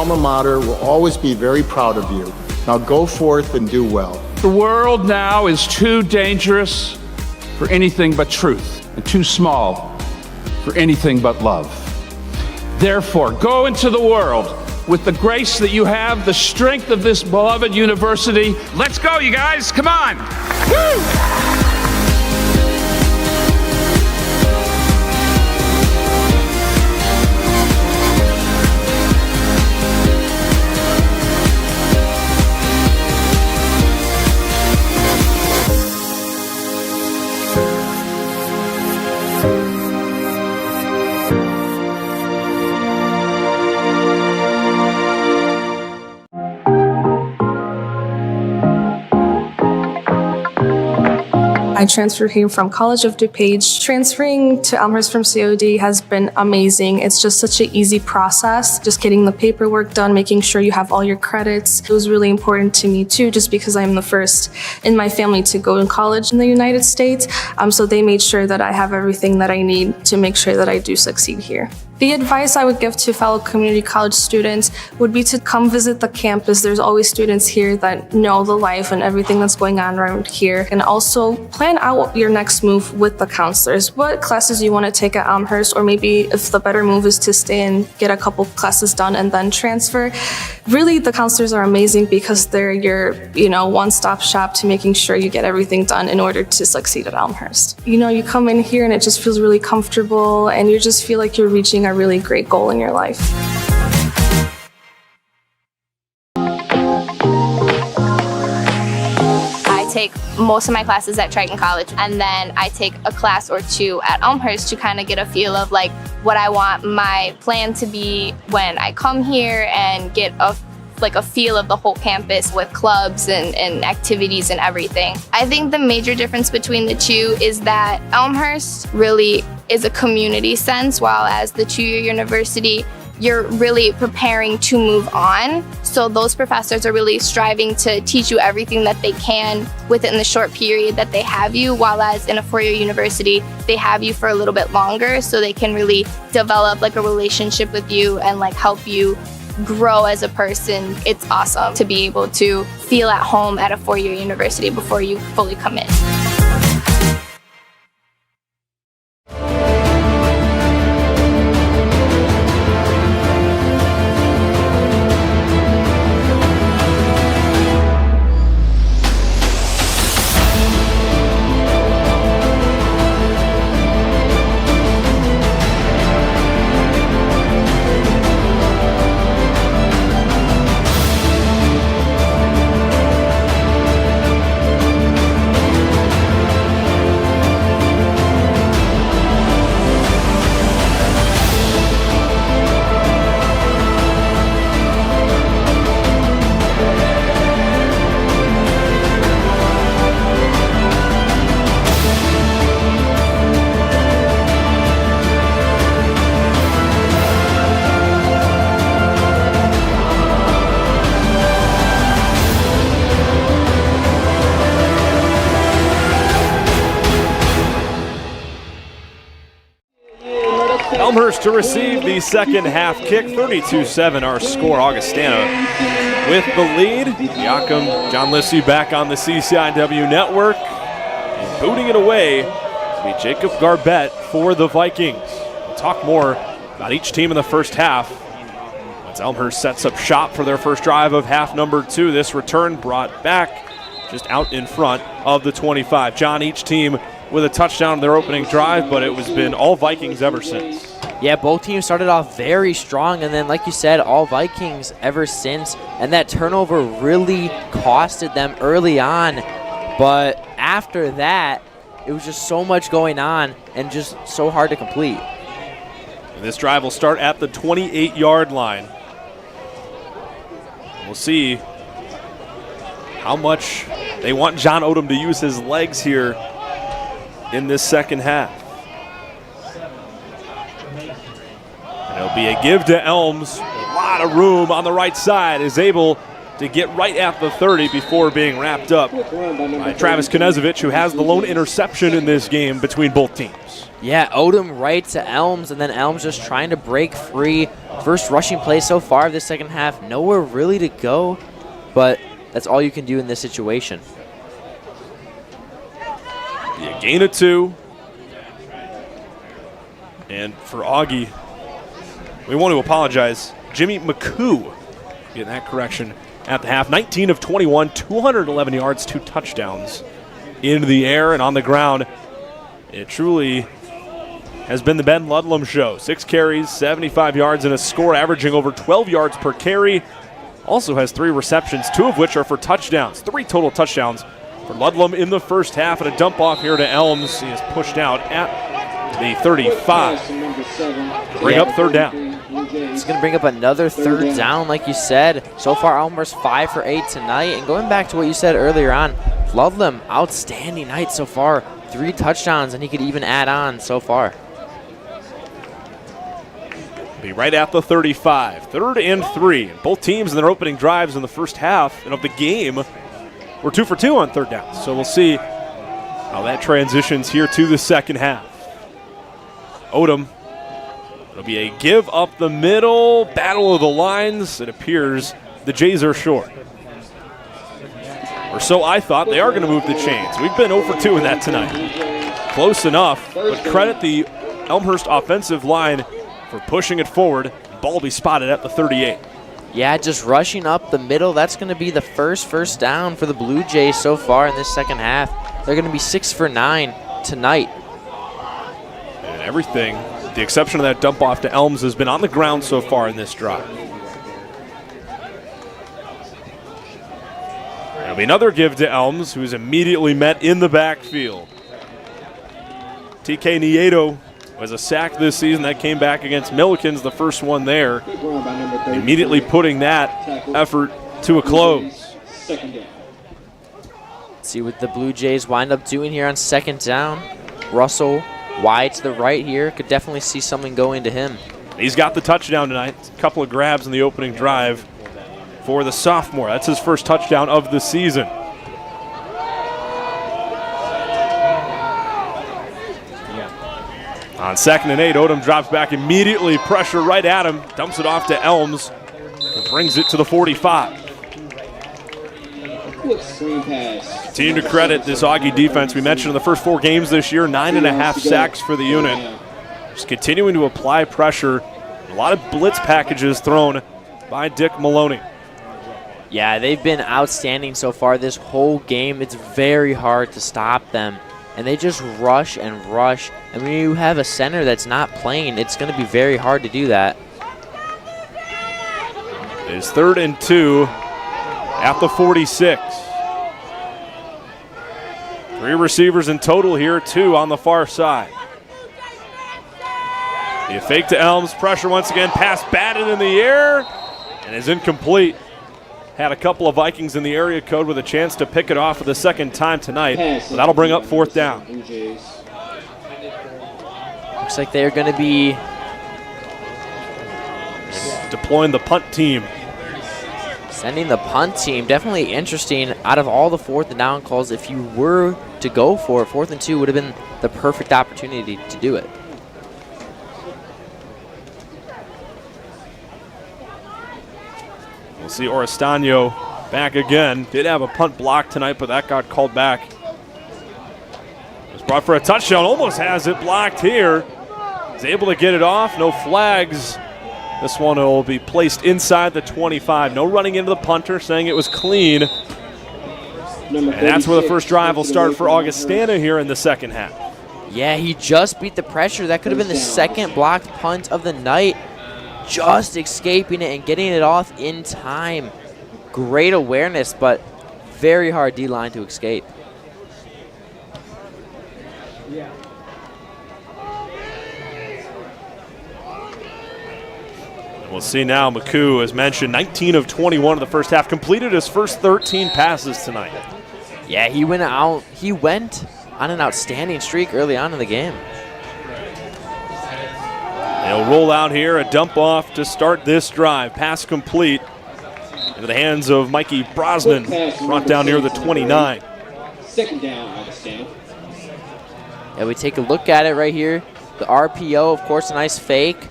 alma mater will always be very proud of you. Now go forth and do well. The world now is too dangerous for anything but truth, and too small for anything but love. Therefore, go into the world with the grace that you have, the strength of this beloved university. Let's go, you guys, come on! Woo! I transferred here from College of DuPage. Transferring to Elmhurst from COD has been amazing. It's just such an easy process. Just getting the paperwork done, making sure you have all your credits. It was really important to me too, just because I'm the first in my family to go to college in the United States. So they made sure that I have everything that I need to make sure that I do succeed here. The advice I would give to fellow community college students would be to come visit the campus. There's always students here that know the life and everything that's going on around here. And also plan out your next move with the counselors. What classes you want to take at Elmhurst, or maybe if the better move is to stay and get a couple classes done and then transfer. Really, the counselors are amazing because they're your, one-stop shop to making sure you get everything done in order to succeed at Elmhurst. You come in here and it just feels really comfortable and you just feel like you're reaching a really great goal in your life. I take most of my classes at Triton College, and then I take a class or two at Elmhurst to kind of get a feel of like what I want my plan to be when I come here and get a feel of the whole campus with clubs and activities and everything. I think the major difference between the two is that Elmhurst really is a community sense, while as the two-year university, you're really preparing to move on. So those professors are really striving to teach you everything that they can within the short period that they have you, while as in a four-year university, they have you for a little bit longer so they can really develop a relationship with you and help you grow as a person. It's awesome to be able to feel at home at a four-year university before you fully commit. Elmhurst to receive the second half kick. 32-7 our score. Augustana with the lead. Yakum, John Lissy back on the CCIW network. And booting it away will be Jacob Garbett for the Vikings. We'll talk more about each team in the first half once Elmhurst sets up shop for their first drive of half number 2. This return brought back just out in front of the 25. John, each team with a touchdown in their opening drive, but it was been all Vikings ever since. Yeah, both teams started off very strong, and then, like you said, all Vikings ever since. And that turnover really costed them early on. But after that, it was just so much going on and just so hard to complete. And this drive will start at the 28-yard line. We'll see how much they want John Odom to use his legs here in this second half. And it'll be a give to Elms. A lot of room on the right side. Is able to get right at the 30 before being wrapped up by Travis Knezevich, who has the lone interception in this game between both teams. Yeah, Odom right to Elms, and then Elms just trying to break free. First rushing play so far of this second half. Nowhere really to go, but that's all you can do in this situation. Yeah, gain of 2. And for Augie, we want to apologize. Jimmy McCoo getting that correction at the half. 19 of 21, 211 yards, 2 touchdowns in the air and on the ground. It truly has been the Ben Ludlam show. 6 carries, 75 yards, and a score, averaging over 12 yards per carry. Also has 3 receptions, 2 of which are for touchdowns. 3 total touchdowns for Ludlam in the first half, and a dump off here to Elms. He is pushed out at the 35. Bring up third down. It's going to bring up another third down, like you said. So far, Elmhurst 5 for 8 tonight. And going back to what you said earlier on, Ludlam, outstanding night so far. 3 touchdowns, and he could even add on so far. Be right at the 35. 3rd and 3. Both teams in their opening drives in the first half and of the game were 2 for 2 on third down. So we'll see how that transitions here to the second half. Odom. It'll be a give up the middle, battle of the lines. It appears the Jays are short. Or so I thought. They are going to move the chains. We've been 0 for 2 in that tonight. Close enough, but credit the Elmhurst offensive line for pushing it forward. Ball will be spotted at the 38. Yeah, just rushing up the middle. That's going to be the first down for the Blue Jays so far in this second half. They're going to be 6 for 9 tonight. And everything, with the exception of that dump off to Elms, has been on the ground so far in this drive. There'll be another give to Elms, who is immediately met in the backfield. TK Nieto was a sack this season that came back against Millikins, the first one there, immediately putting that effort to a close. Let's see what the Blue Jays wind up doing here on second down. Russell wide to the right here. Could definitely see something going to him. He's got the touchdown tonight. A couple of grabs in the opening drive for the sophomore. That's his first touchdown of the season. On 2nd and 8, Odom drops back immediately. Pressure right at him. Dumps it off to Elms. And brings it to the 45. Continue to credit this Augie defense. We mentioned in the first 4 games this year, 9.5 sacks for the unit. Just continuing to apply pressure. A lot of blitz packages thrown by Dick Maloney. Yeah, they've been outstanding so far this whole game. It's very hard to stop them. And they just rush and rush. And when you have a center that's not playing, it's going to be very hard to do that. It's 3rd and 2 at the 46. 3 receivers in total here, 2 on the far side. The fake to Elms, pressure once again, pass batted in the air, and is incomplete. Had a couple of Vikings in the area code with a chance to pick it off for the second time tonight. So that'll bring up 4th down. Looks like they're going to be deploying the punt team. Sending the punt team. Definitely interesting. Out of all the 4th and down calls, if you were to go for it, 4th and 2 would have been the perfect opportunity to do it. We'll see Orestano back again. Did have a punt block tonight, but that got called back. Was brought for a touchdown. Almost has it blocked here. He's able to get it off. No flags. This one will be placed inside the 25. No running into the punter, saying it was clean. And that's where the first drive will start for Augustana here in the second half. Yeah, he just beat the pressure. That could have been the second blocked punt of the night. Just escaping it and getting it off in time. Great awareness, but very hard D-line to escape. We'll see now. McCoo, as mentioned, 19 of 21 in the first half. Completed his first 13 passes tonight. Yeah, he went on an outstanding streak early on in the game. They'll roll out here, a dump off to start this drive. Pass complete into the hands of Mikey Brosnan, brought down near the 29. Second down, Augustana. Yeah, we take a look at it right here. The RPO, of course, a nice fake,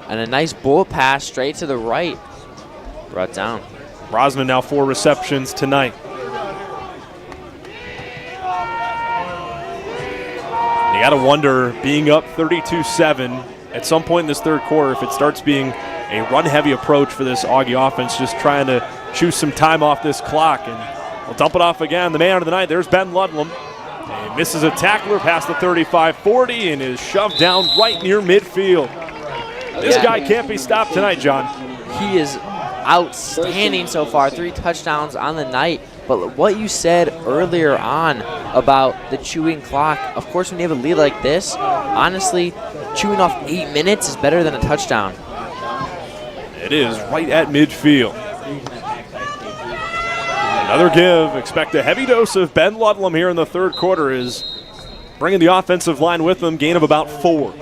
and a nice bullet pass straight to the right. Brought down. Brosnan now 4 receptions tonight. You got to wonder, being up 32-7 at some point in this third quarter, if it starts being a run-heavy approach for this Augie offense, just trying to chew some time off this clock. And we'll dump it off again. The man of the night, there's Ben Ludlam. He misses a tackler past the 35-40 and is shoved down right near midfield. This guy can't be stopped tonight, John. He is outstanding so far. 3 touchdowns on the night. But what you said earlier on about the chewing clock, of course, when you have a lead like this, honestly, chewing off 8 minutes is better than a touchdown. It is right at midfield. Another give. Expect a heavy dose of Ben Ludlam here in the third quarter, is bringing the offensive line with them. Gain of about 4.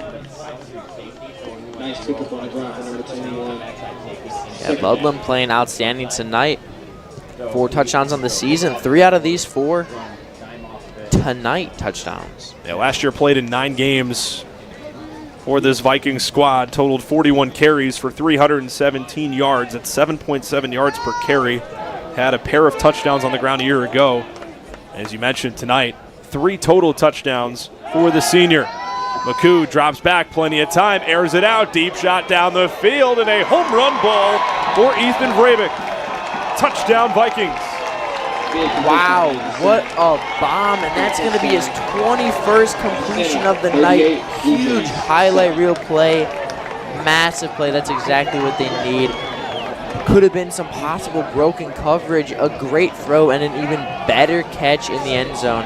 Nice pickup on the ground for number 21. Yeah, Ludlam playing outstanding tonight. 4 touchdowns on the season. 3 out of these 4 tonight touchdowns. Yeah, last year played in 9 games for this Vikings squad. Totaled 41 carries for 317 yards at 7.7 yards per carry. Had a pair of touchdowns on the ground a year ago. As you mentioned tonight, 3 total touchdowns for the senior. McCoo drops back, plenty of time, airs it out, deep shot down the field, and a home run ball for Ethan Vrabik. Touchdown Vikings. Wow, what a bomb, and that's going to be his 21st completion of the night. Huge highlight reel play, massive play. That's exactly what they need. Could have been some possible broken coverage, a great throw, and an even better catch in the end zone.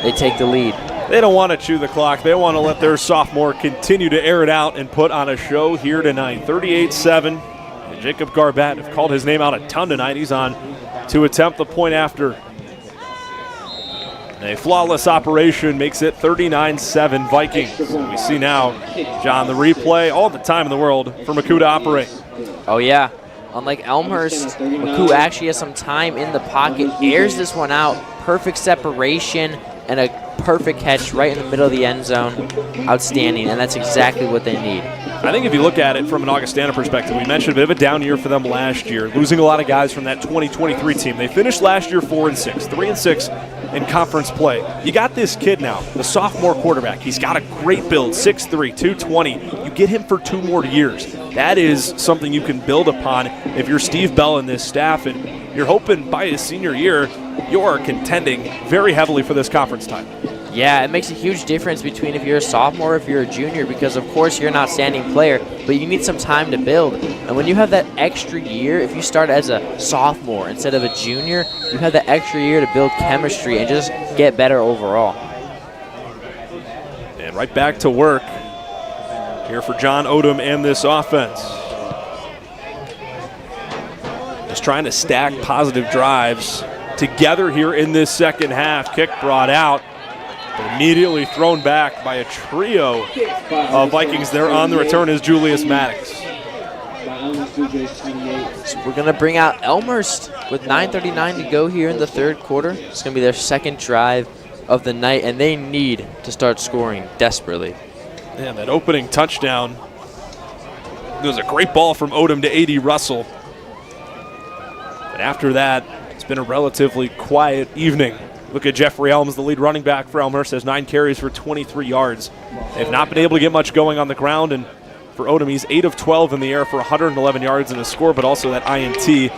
They take the lead. They don't want to chew the clock. They want to let their sophomore continue to air it out and put on a show here tonight. 38-7. Jacob Garbett have called his name out a ton tonight. He's on to attempt the point after. A flawless operation makes it 39-7 Vikings. And we see now, John, the replay, all the time in the world for McCoo to operate. Oh, yeah. Unlike Elmhurst, McCoo actually has some time in the pocket, airs this one out, perfect separation, and a perfect catch right in the middle of the end zone. Outstanding, and that's exactly what they need. I think if you look at it from an Augustana perspective, we mentioned a bit of a down year for them last year, losing a lot of guys from that 2023 team. They finished last year 4-6, 3-6 in conference play. You got this kid now, the sophomore quarterback. He's got a great build, 6'3", 220. You get him for 2 more years. That is something you can build upon if you're Steve Bell and this staff, and you're hoping by his senior year you're contending very heavily for this conference title. Yeah, it makes a huge difference between if you're a sophomore or if you're a junior, because of course you're an outstanding player, but you need some time to build. And when you have that extra year, if you start as a sophomore instead of a junior, you have that extra year to build chemistry and just get better overall. And right back to work here for John Odom and this offense. Just trying to stack positive drives together here in this second half. Kick brought out, but immediately thrown back by a trio of Vikings. There on the return is Julius Maddox. So we're going to bring out Elmhurst with 9:39 to go here in the third quarter. It's going to be their second drive of the night, and they need to start scoring desperately. Yeah, that opening touchdown, there was a great ball from Odom to A.D. Russell. But after that, it's been a relatively quiet evening. Look at Jeffrey Elms, the lead running back for Elmhurst, has 9 carries for 23 yards. They've not been able to get much going on the ground, and for Odom, he's 8 of 12 in the air for 111 yards and a score, but also that INT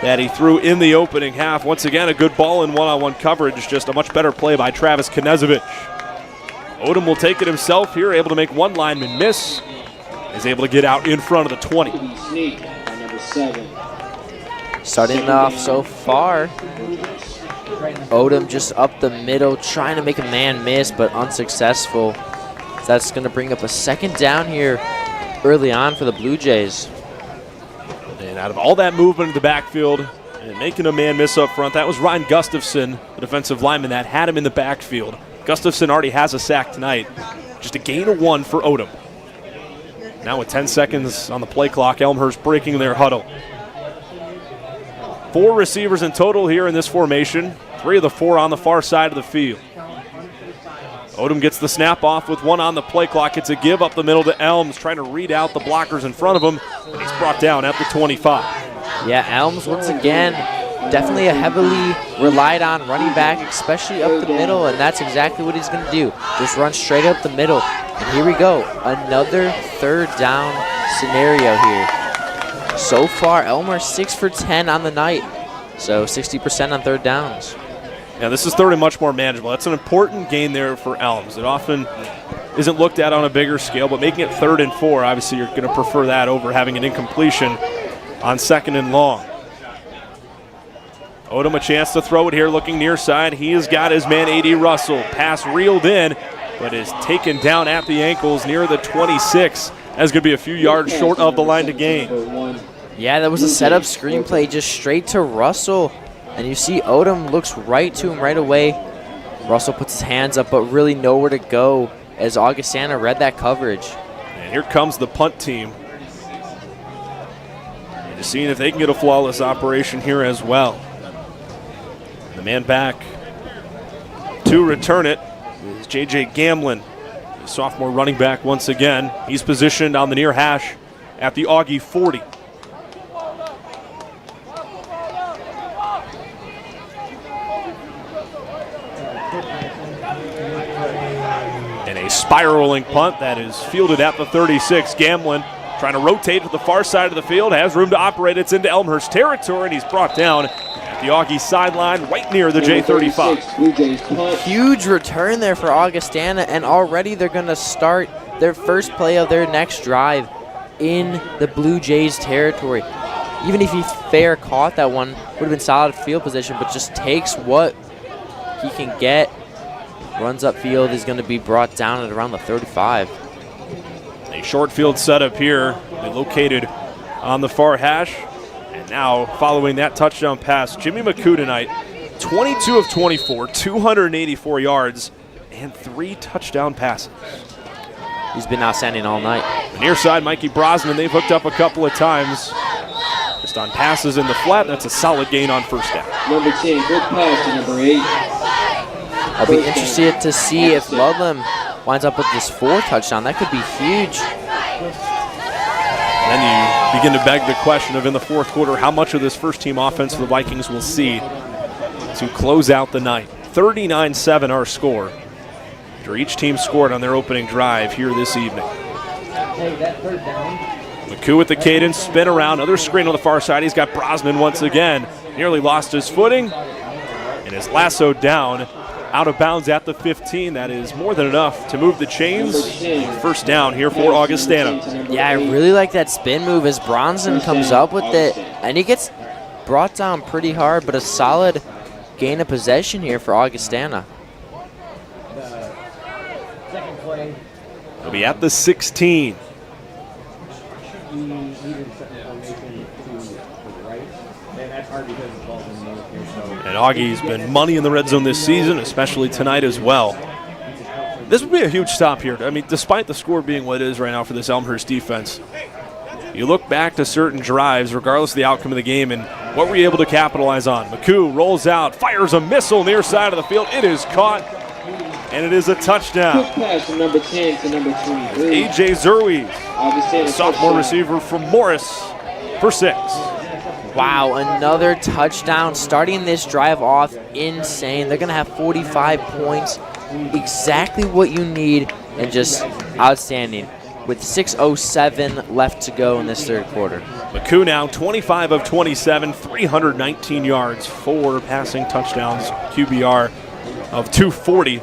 that he threw in the opening half. Once again, a good ball in one-on-one coverage, just a much better play by Travis Knezevich. Odom will take it himself here, able to make one lineman miss. Is able to get out in front of the 20. Starting off so far, Odom just up the middle, trying to make a man miss, but unsuccessful. That's going to bring up a second down here early on for the Blue Jays. And out of all that movement in the backfield and making a man miss up front, that was Ryan Gustafson, the defensive lineman that had him in the backfield. Gustafson already has a sack tonight. Just a gain of 1 for Odom. Now with 10 seconds on the play clock, Elmhurst breaking their huddle. 4 receivers in total here in this formation. 3 of the 4 on the far side of the field. Odom gets the snap off with 1 on the play clock. It's a give up the middle to Elms, trying to read out the blockers in front of him, and he's brought down at the 25. Yeah, Elms once again, definitely a heavily relied on running back, especially up the middle, and that's exactly what he's going to do. Just run straight up the middle. And here we go, another 3rd down scenario here. So far, Elmhurst 6 for 10 on the night, so 60% on 3rd downs. Yeah, this is 3rd and much more manageable. That's an important gain there for Elms. It often isn't looked at on a bigger scale, but making it 3rd and 4, obviously you're going to prefer that over having an incompletion on 2nd and long. Odom a chance to throw it here, looking near side. He has got his man, A.D. Russell. Pass reeled in, but is taken down at the ankles near the 26. That's going to be a few yards short of the line to gain. Yeah, that was a setup screenplay just straight to Russell. And you see Odom looks right to him right away. Russell puts his hands up, but really nowhere to go as Augustana read that coverage. And here comes the punt team. And just seeing if they can get a flawless operation here as well. The man back to return it is J.J. Gamlin, the sophomore running back once again. He's positioned on the near hash at the Augie 40. And a spiraling punt that is fielded at the 36. Gamlin trying to rotate to the far side of the field, has room to operate. It's into Elmhurst territory, and he's brought down at the Augie sideline right near the J35. Huge return there for Augustana, and already they're going to start their first play of their next drive in the Blue Jays territory. Even if he fair caught that one, would have been solid field position, but just takes what he can get. Runs upfield, is going to be brought down at around the 35. A short field setup here. They located on the far hash. And now, following that touchdown pass, Jimmy McCoo tonight, 22 of 24, 284 yards, and 3 touchdown passes. He's been outstanding all night. The near side, Mikey Brosnan, they've hooked up a couple of times. Just on passes in the flat, that's a solid gain on 1st down. Number 10, good pass to number 8. I'll be interested to see if Ludlam winds up with this 4th touchdown. That could be huge. And then you begin to beg the question of, in the 4th quarter, how much of this first-team offense for the Vikings will see to close out the night. 39-7 our score after each team scored on their opening drive here this evening. McCoo with the cadence, spin around, another screen on the far side. He's got Brosnan once again. Nearly lost his footing and is lassoed down out of bounds at the 15. That is more than enough to move the chains. 1st down here for Augustana. Yeah, I really like that spin move as Bronson comes up with it, and he gets brought down pretty hard, but a solid gain of possession here for Augustana. He'll be at the 16. And Augie's been money in the red zone this season, especially tonight as well. This would be a huge stop here. I mean, despite the score being what it is right now for this Elmhurst defense, you look back to certain drives, regardless of the outcome of the game, and what were you able to capitalize on? McCoo rolls out, fires a missile near side of the field. It is caught, and it is a touchdown. Quick pass from number 10 to number 23. A.J. Zerwes, sophomore receiver from Morris, for 6. Wow, another touchdown starting this drive off insane. They're going to have 45 points, exactly what you need, and just outstanding with 6:07 left to go in this 3rd quarter. McCoo now 25 of 27, 319 yards, 4 passing touchdowns, QBR of 240.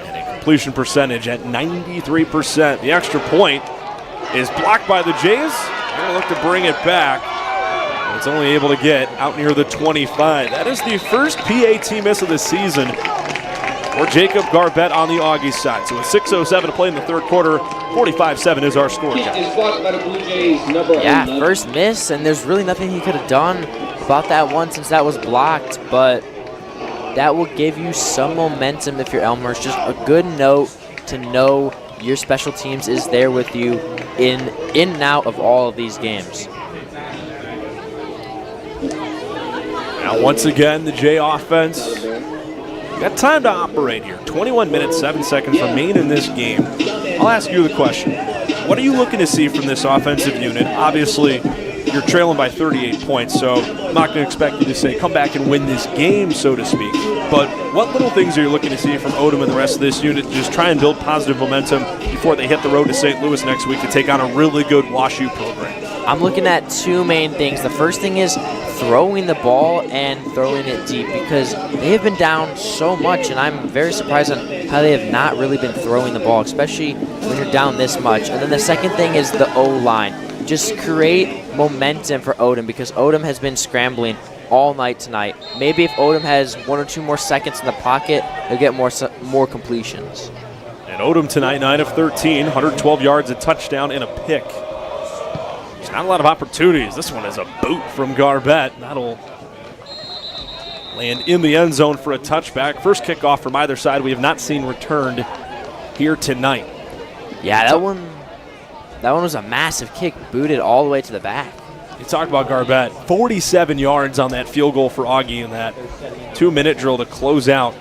And a completion percentage at 93%. The extra point is blocked by the Jays. They're going to look to bring it back. And it's only able to get out near the 25. That is the first PAT miss of the season for Jacob Garbett on the Augie side. So with 6:07 to play in the 3rd quarter, 45-7 is our score. Yeah, first miss, and there's really nothing he could have done about that one since that was blocked. But that will give you some momentum if you're Elmhurst. Just a good note to know your special teams is there with you in and out of all of these games. Now once again, the J offense got time to operate here. 21 minutes, 7 seconds remain in this game. I'll ask you the question. What are you looking to see from this offensive unit? Obviously, you're trailing by 38 points, so I'm not going to expect you to say, come back and win this game, so to speak. But what little things are you looking to see from Odom and the rest of this unit to just try and build positive momentum before they hit the road to St. Louis next week to take on a really good WashU program? I'm looking at two main things. The first thing is throwing the ball and throwing it deep, because they have been down so much, and I'm very surprised on how they have not really been throwing the ball, especially when you're down this much. And then the second thing is the O-line. Just create momentum for Odom, because Odom has been scrambling all night tonight. Maybe if Odom has 1 or 2 more seconds in the pocket, he'll get more completions. And Odom tonight, 9 of 13, 112 yards, a touchdown, and a pick. There's not a lot of opportunities. This one is a boot from Garbett. That'll land in the end zone for a touchback. First kickoff from either side we have not seen returned here tonight. Yeah, that one was a massive kick, booted all the way to the back. You talk about Garbett, 47 yards on that field goal for Augie in that 2-minute drill to close out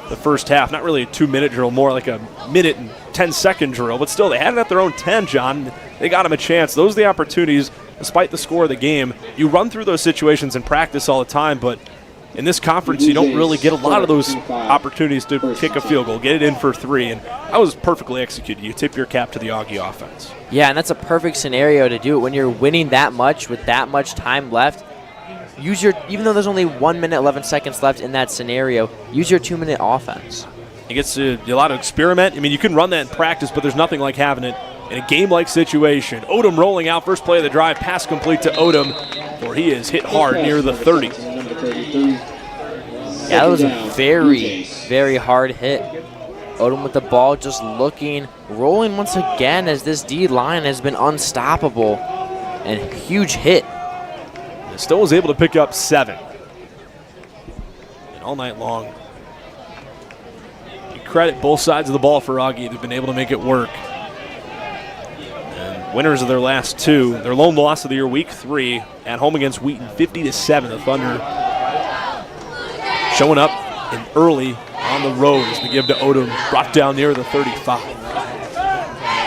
the first half. Not really a 2-minute drill, more like a minute and 10-second drill, but still, they had it at their own 10, John. They got him a chance. Those are the opportunities, despite the score of the game. You run through those situations in practice all the time, but in this conference, you don't really get a lot of those opportunities to kick a field goal, get it in for 3, and that was perfectly executed. You tip your cap to the Augie offense. Yeah, and that's a perfect scenario to do it when you're winning that much with that much time left. Even though there's only 1 minute, 11 seconds left in that scenario, use your 2-minute offense. It gets a lot of experiment. I mean, you can run that in practice, but there's nothing like having it in a game-like situation. Odom rolling out, first play of the drive, pass complete to Odom, where he is hit hard near the 30. Yeah, that was a very, very hard hit. Odom with the ball, just looking, rolling once again as this D-line has been unstoppable. And huge hit. And still was able to pick up 7. And all night long. You credit both sides of the ball for Augie. They've been able to make it work. And winners of their last 2. Their lone loss of the year, week 3, at home against Wheaton, 50-7. The Thunder showing up in early on the road as the give to Odom, brought down near the 35.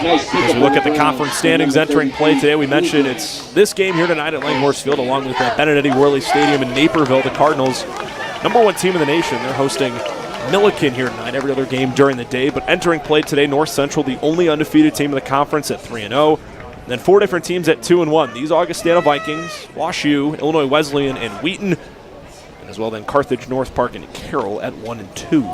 As we look at the conference standings entering play today, we mentioned it's this game here tonight at Elmhurst Field, along with Benedetti Worley Stadium in Naperville. The Cardinals, #1 team in the nation. They're hosting Milliken here tonight, every other game during the day. But entering play today, North Central, the only undefeated team in the conference at 3-0. And then 4 different teams at 2-1. These Augustana Vikings, WashU, Illinois Wesleyan, and Wheaton. And as well then Carthage, North Park, and Carroll at 1-2.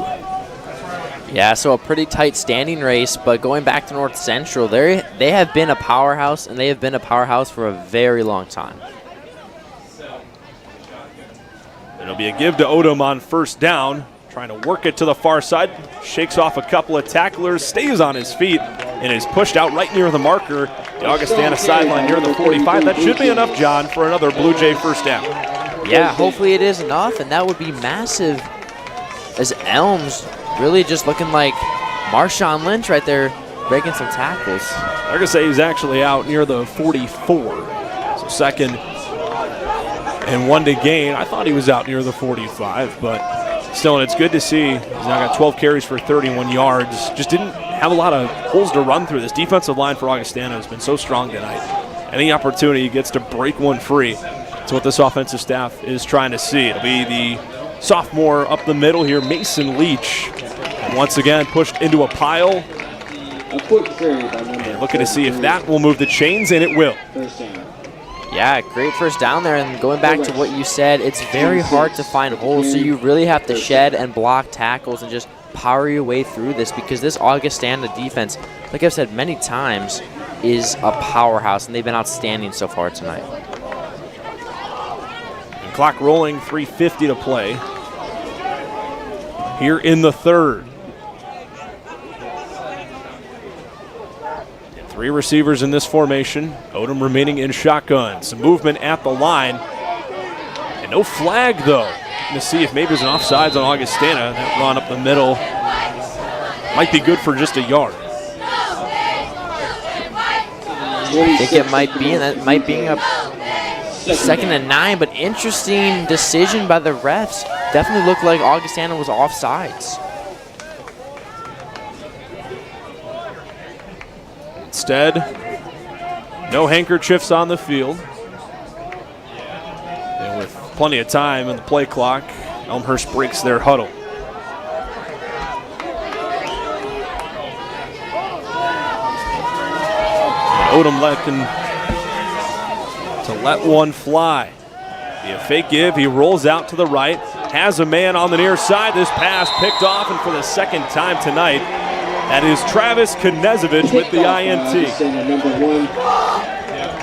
Yeah, so a pretty tight standing race, but going back to North Central, they have been a powerhouse, and they have been a powerhouse for a very long time. It'll be a give to Odom on first down, trying to work it to the far side, shakes off a couple of tacklers, stays on his feet, and is pushed out right near the marker, the Augustana sideline near the 45. That should be enough, John, for another Blue Jay first down. Yeah, hopefully it is enough, and that would be massive, as Elms really just looking like Marshawn Lynch right there, breaking some tackles. They're going to say he's actually out near the 44. So 2nd and 1 to gain. I thought he was out near the 45, but still, and it's good to see. He's now got 12 carries for 31 yards. Just didn't have a lot of holes to run through. This defensive line for Augustana has been so strong tonight. Any opportunity he gets to break one free. That's what this offensive staff is trying to see. It'll be the sophomore up the middle here, Mason Leach. And once again, pushed into a pile. And looking to see if that will move the chains, and it will. Yeah, great first down there, and going back to what you said, it's very hard to find holes, so you really have to shed and block tackles and just power your way through this, because this Augustana defense, like I've said many times, is a powerhouse, and they've been outstanding so far tonight. And clock rolling, 3:50 to play here in the 3rd. 3 receivers in this formation. Odom remaining in shotgun. Some movement at the line. And no flag, though. To see if maybe there's an offsides on Augustana. That run up the middle might be good for just a yard. I think it might be, and that might be a Second and 9, but interesting decision by the refs. Definitely looked like Augustana was offsides. Instead, no handkerchiefs on the field. And with plenty of time in the play clock, Elmhurst breaks their huddle. Odom looking to let one fly. Be a fake give, he rolls out to the right, has a man on the near side. This pass picked off, and for the second time tonight, that is Travis Knezevich with the INT.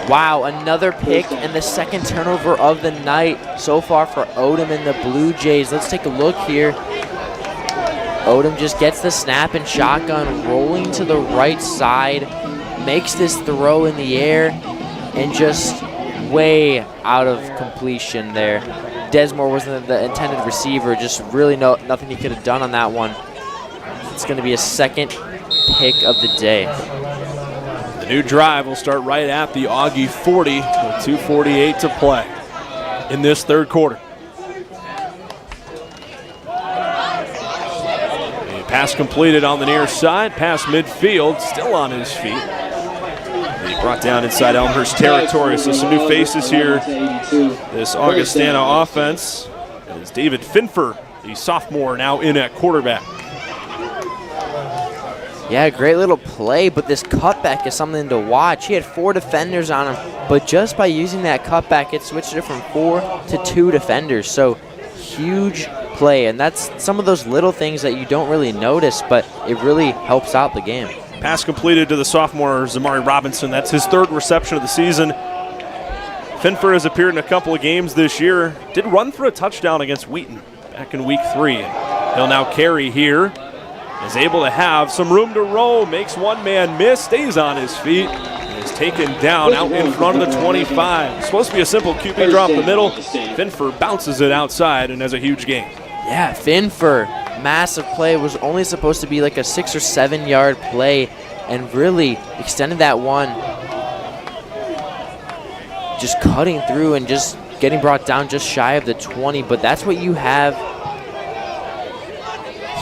Wow, another pick and the second turnover of the night so far for Odom and the Blue Jays. Let's take a look here. Odom just gets the snap and shotgun, rolling to the right side, makes this throw in the air, and just way out of completion there. Desmore wasn't the intended receiver, just really nothing he could have done on that one. It's going to be a second pick of the day. The new drive will start right at the Augie 40 with 2:48 to play in this third quarter. A pass completed on the near side, pass midfield, still on his feet. He brought down inside Elmhurst territory, so some new faces here. This Augustana offense is David Finfer, the sophomore, now in at quarterback. Yeah, great little play, but this cutback is something to watch. He had 4 defenders on him, but just by using that cutback, it switched it from 4 to 2 defenders. So huge play, and that's some of those little things that you don't really notice, but it really helps out the game. Pass completed to the sophomore, Zamari Robinson. That's his 3rd reception of the season. Finfer has appeared in a couple of games this year. Did run for a touchdown against Wheaton back in week 3. He'll now carry here. Is able to have some room to roll, makes one man miss, stays on his feet, and is taken down out in front of the 25. It's supposed to be a simple QB drop the middle. Finfer bounces it outside and has a huge gain. Yeah, Finfer, massive play. Was only supposed to be like a 6 or 7 yard play, and really extended that one. Just cutting through and just getting brought down just shy of the 20, but that's what you have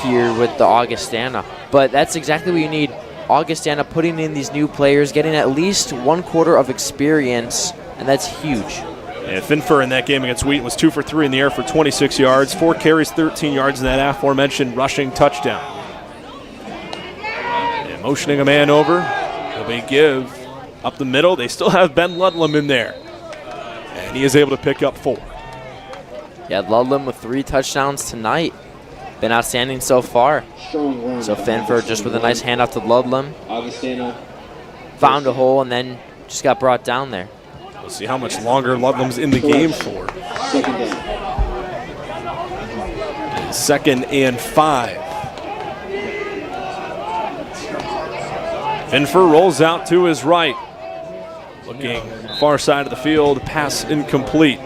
here with the Augustana. But that's exactly what you need. Augustana putting in these new players, getting at least 1 quarter of experience, and that's huge. And Finfer in that game against Wheaton was 2 for 3 in the air for 26 yards, 4 carries, 13 yards in that aforementioned rushing touchdown. And motioning a man over, he'll be give up the middle. They still have Ben Ludlam in there, and he is able to pick up 4. Yeah, Ludlam with 3 touchdowns tonight. Been outstanding so far. So Finfer just with a nice handoff to Ludlam. Found a hole and then just got brought down there. We'll see how much longer Ludlam's in the game for. 2nd and 5. Finfer rolls out to his right. Looking far side of the field, pass incomplete.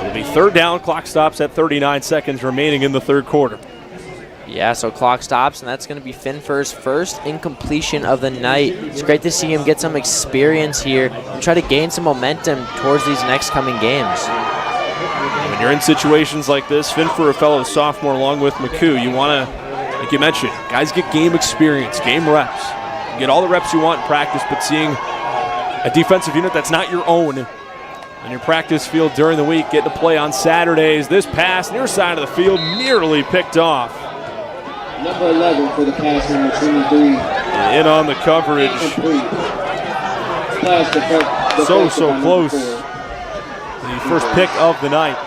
It'll be 3rd down, clock stops at 39 seconds remaining in the 3rd quarter. Yeah, so clock stops, and that's going to be Finfer's first incompletion of the night. It's great to see him get some experience here and try to gain some momentum towards these next coming games. When you're in situations like this, Finfer, a fellow sophomore along with McCoo, you want to, like you mentioned, guys get game experience, game reps. You get all the reps you want in practice, but seeing a defensive unit that's not your own on your practice field during the week, getting to play on Saturdays. This pass near side of the field nearly picked off. Number 11 for the pass number 23. In on the coverage. So close. The first pick of the night.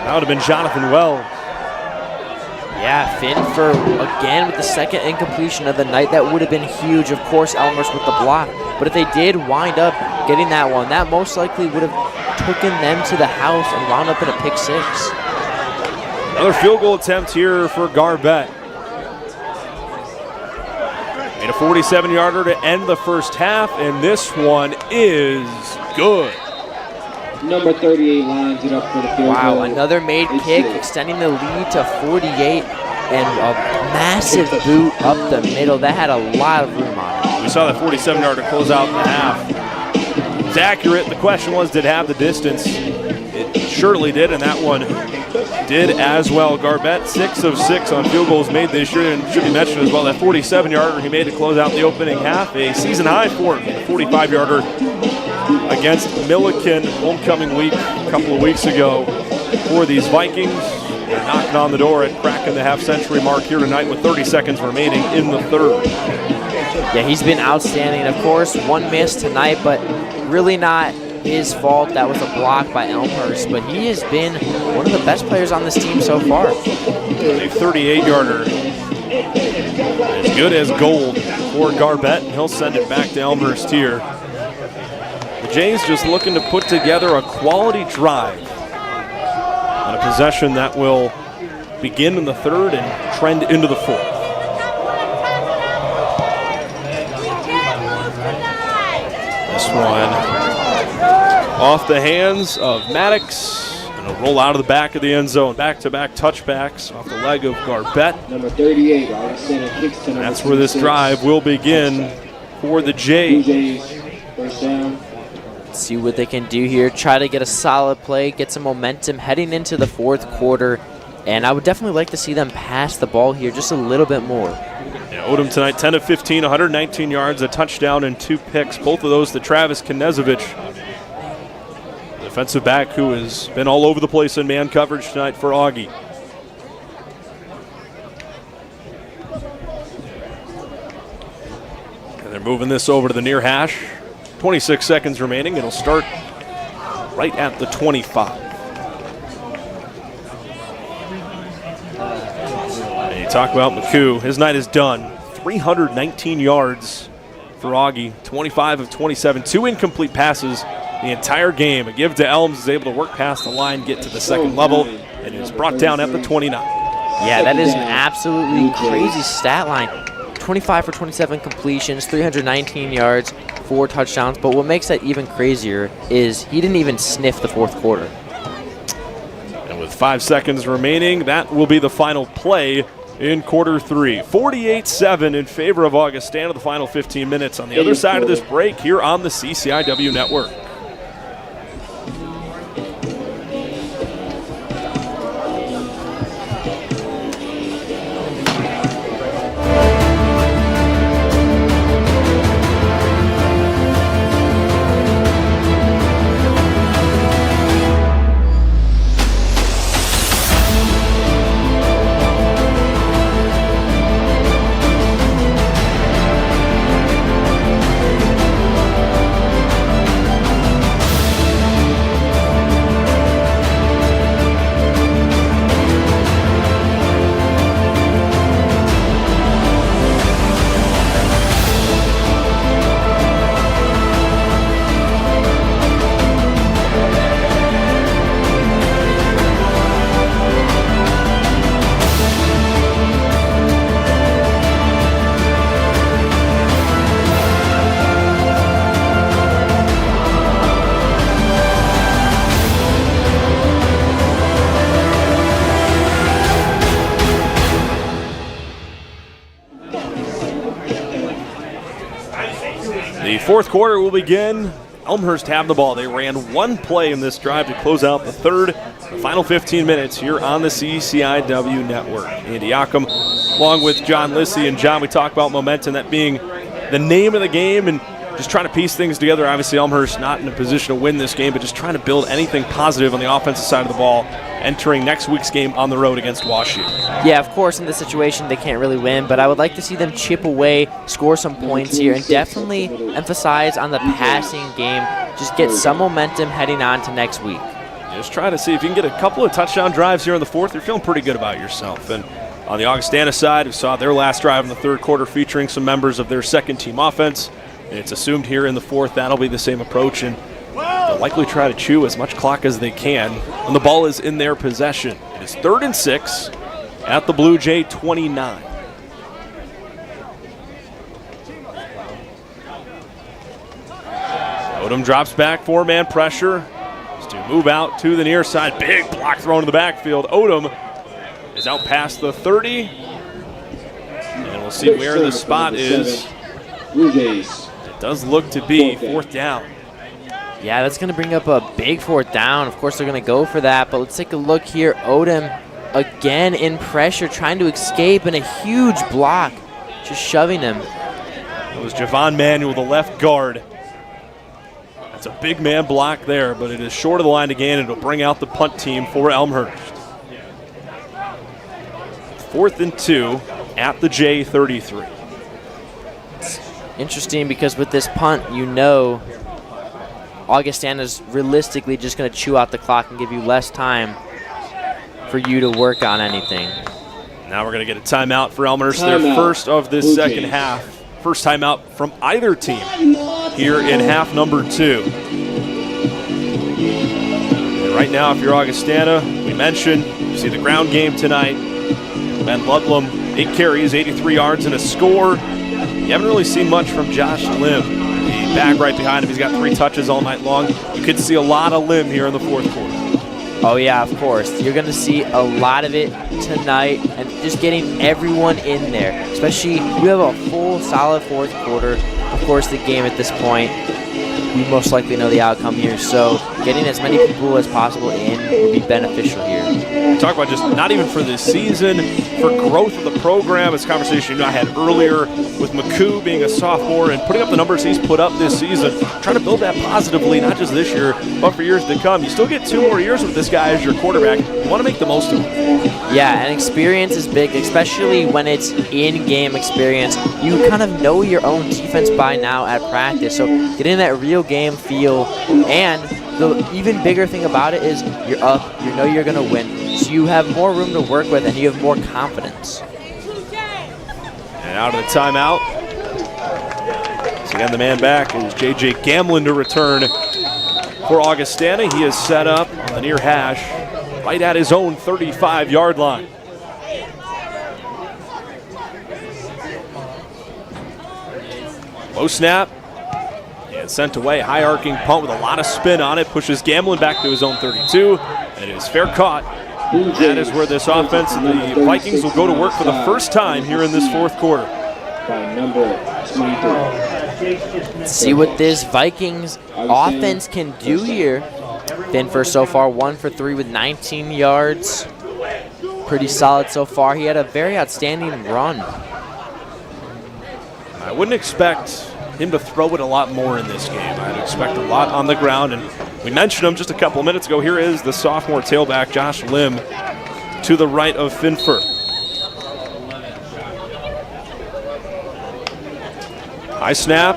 That would have been Jonathan Wells. Yeah, Finfer again with the second incompletion of the night. That would have been huge. Of course, Elmhurst with the block. But if they did wind up getting that one, that most likely would have taken them to the house and wound up in a pick 6. Another field goal attempt here for Garbett. Made a 47-yarder to end the first half, and this one is good. Number 38 lines it up for the field goal. Wow, another made kick, extending the lead to 48, and a massive boot up the middle. That had a lot of room on it. We saw that 47-yarder close out in the half. was accurate. The question was, did it have the distance? It surely did, and that one did as well. Garbett, 6 of 6 on field goals made this year, and should be mentioned as well that 47-yarder he made to close out the opening half, a season high for him, a 45-yarder against Milliken homecoming week a couple of weeks ago for these Vikings. They're knocking on the door and cracking the half-century mark here tonight with 30 seconds remaining in the third. Yeah, he's been outstanding. Of course, one miss tonight, but really not his fault. That was a block by Elmhurst, but he has been one of the best players on this team so far. A 38-yarder, as good as gold for Garbett, and he'll send it back to Elmhurst here. The Jays just looking to put together a quality drive on a possession that will begin in the third and trend into the fourth. This one off the hands of Maddox, and a roll out of the back of the end zone. Back-to-back touchbacks off the leg of Garbett. Number 38, Augustana kicks to number That's where this drive will begin for the Jays. First down. See what they can do here. Try to get a solid play, get some momentum heading into the fourth quarter. And I would definitely like to see them pass the ball here just a little bit more. Yeah, Odom tonight, 10 of 15, 119 yards, a touchdown, and 2 picks. Both of those to Travis Knezovich, defensive back who has been all over the place in man coverage tonight for Augie. And they're moving this over to the near hash. 26 seconds remaining. It'll start right at the 25. And you talk about McCoo. His night is done. 319 yards for Augie. 25 of 27. 2 incomplete passes the entire game. A give to Elms, is able to work past the line, get to the second level, and is brought down at the 29. Yeah, that is an absolutely crazy stat line. 25 for 27 completions, 319 yards, 4 touchdowns. But what makes that even crazier is he didn't even sniff the fourth quarter. And with 5 seconds remaining, that will be the final play in quarter 3. 48-7 in favor of Augustana, the final 15 minutes on the other side of this break here on the CCIW Network. The fourth quarter will begin. Elmhurst have the ball. They ran 1 play in this drive to close out the third. The final 15 minutes here on the CCIW Network. Andy Ockham along with John Lissy. And John, we talk about momentum, that being the name of the game, and just trying to piece things together. Obviously, Elmhurst not in a position to win this game, but just trying to build anything positive on the offensive side of the ball, entering next week's game on the road against WashU. Yeah, of course, in this situation, they can't really win, but I would like to see them chip away, score some points here, and definitely emphasize on the passing game. Just get some momentum heading on to next week. Just try to see if you can get a couple of touchdown drives here in the fourth. You're feeling pretty good about yourself. And on the Augustana side, we saw their last drive in the third quarter featuring some members of their second-team offense. And it's assumed here in the fourth that'll be the same approach, and they'll likely try to chew as much clock as they can when the ball is in their possession. It's 3rd and 6 at the Blue Jay 29. Odom drops back, 4-man pressure. To move out to the near side. Big block thrown to the backfield. Odom is out past the 30. And we'll see where the spot is. It does look to be 4th down. Yeah, that's going to bring up a big 4th down. Of course, they're going to go for that, but let's take a look here. Odom again in pressure, trying to escape, and a huge block, just shoving him. It was Javon Manuel, the left guard. That's a big man block there, but it is short of the line to gain, and it'll bring out the punt team for Elmhurst. 4th and 2 at the J33. It's interesting because with this punt, you know Augustana's realistically just going to chew out the clock and give you less time for you to work on anything. Now we're going to get a timeout for Elmhurst, their first of this second half. First timeout from either team here in half number 2. And right now, if you're Augustana, we mentioned, you see the ground game tonight. Ben Ludlam, 8 carries, 83 yards, and a score. You haven't really seen much from Josh Lim. The back right behind him, he's got 3 touches all night long. You could see a lot of Lim here in the 4th quarter. Oh yeah, of course. You're going to see a lot of it tonight, and just getting everyone in there. Especially, you have a full, solid 4th quarter. Of course, the game at this point, we most likely know the outcome here. So getting as many people as possible in would be beneficial here. Talk about just not even for this season, for growth of the program. It's a conversation I had earlier with McCoo being a sophomore and putting up the numbers he's put up this season, trying to build that positively, not just this year, but for years to come. You still get 2 more years with this guy as your quarterback. You want to make the most of it. Yeah, and experience is big, especially when it's in-game experience. You kind of know your own defense by now at practice, so getting that real game feel. And the even bigger thing about it is you're up, you know you're going to win, so you have more room to work with and you have more confidence. And out of the timeout. So again, the man back is J.J. Gamlin to return for Augustana. He is set up on the near hash right at his own 35-yard line. Low snap. And sent away. High arcing punt with a lot of spin on it. Pushes Gamlin back to his own 32. And it is fair caught. That is where this offense and the Vikings will go to work for the first time here in this 4th quarter. Let's see what this Vikings offense can do here. Finfer so far 1 for 3 with 19 yards. Pretty solid so far. He had a very outstanding run. I wouldn't expect him to throw it a lot more in this game. I'd expect a lot on the ground, and we mentioned him just a couple of minutes ago. Here is the sophomore tailback, Josh Lim, to the right of Finfer. High snap.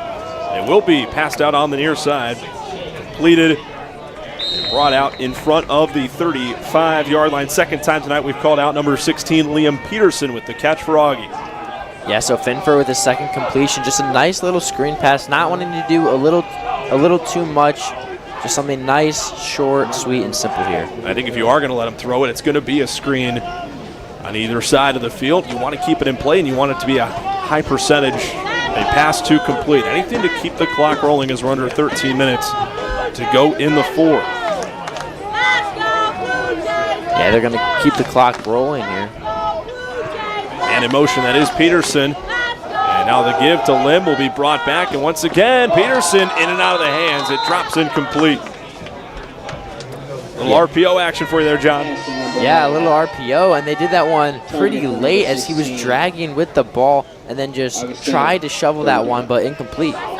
It will be passed out on the near side. Completed and brought out in front of the 35-yard line. Second time tonight we've called out number 16, Liam Peterson, with the catch for Augie. Yeah, so Finfer with his second completion, just a nice little screen pass, not wanting to do a little too much, just something nice, short, sweet, and simple here. I think if you are going to let him throw it, it's going to be a screen on either side of the field. You want to keep it in play, and you want it to be a high percentage, a pass to complete. Anything to keep the clock rolling as we're under 13 minutes to go in the 4th. Yeah, they're going to keep the clock rolling here. And in motion, that is Peterson. And now the give to Lim will be brought back. And once again, Peterson in and out of the hands. It drops incomplete. A little RPO action for you there, John. Yeah, a little RPO. And they did that one pretty late as he was dragging with the ball and then just tried to shovel that one, but incomplete. It'll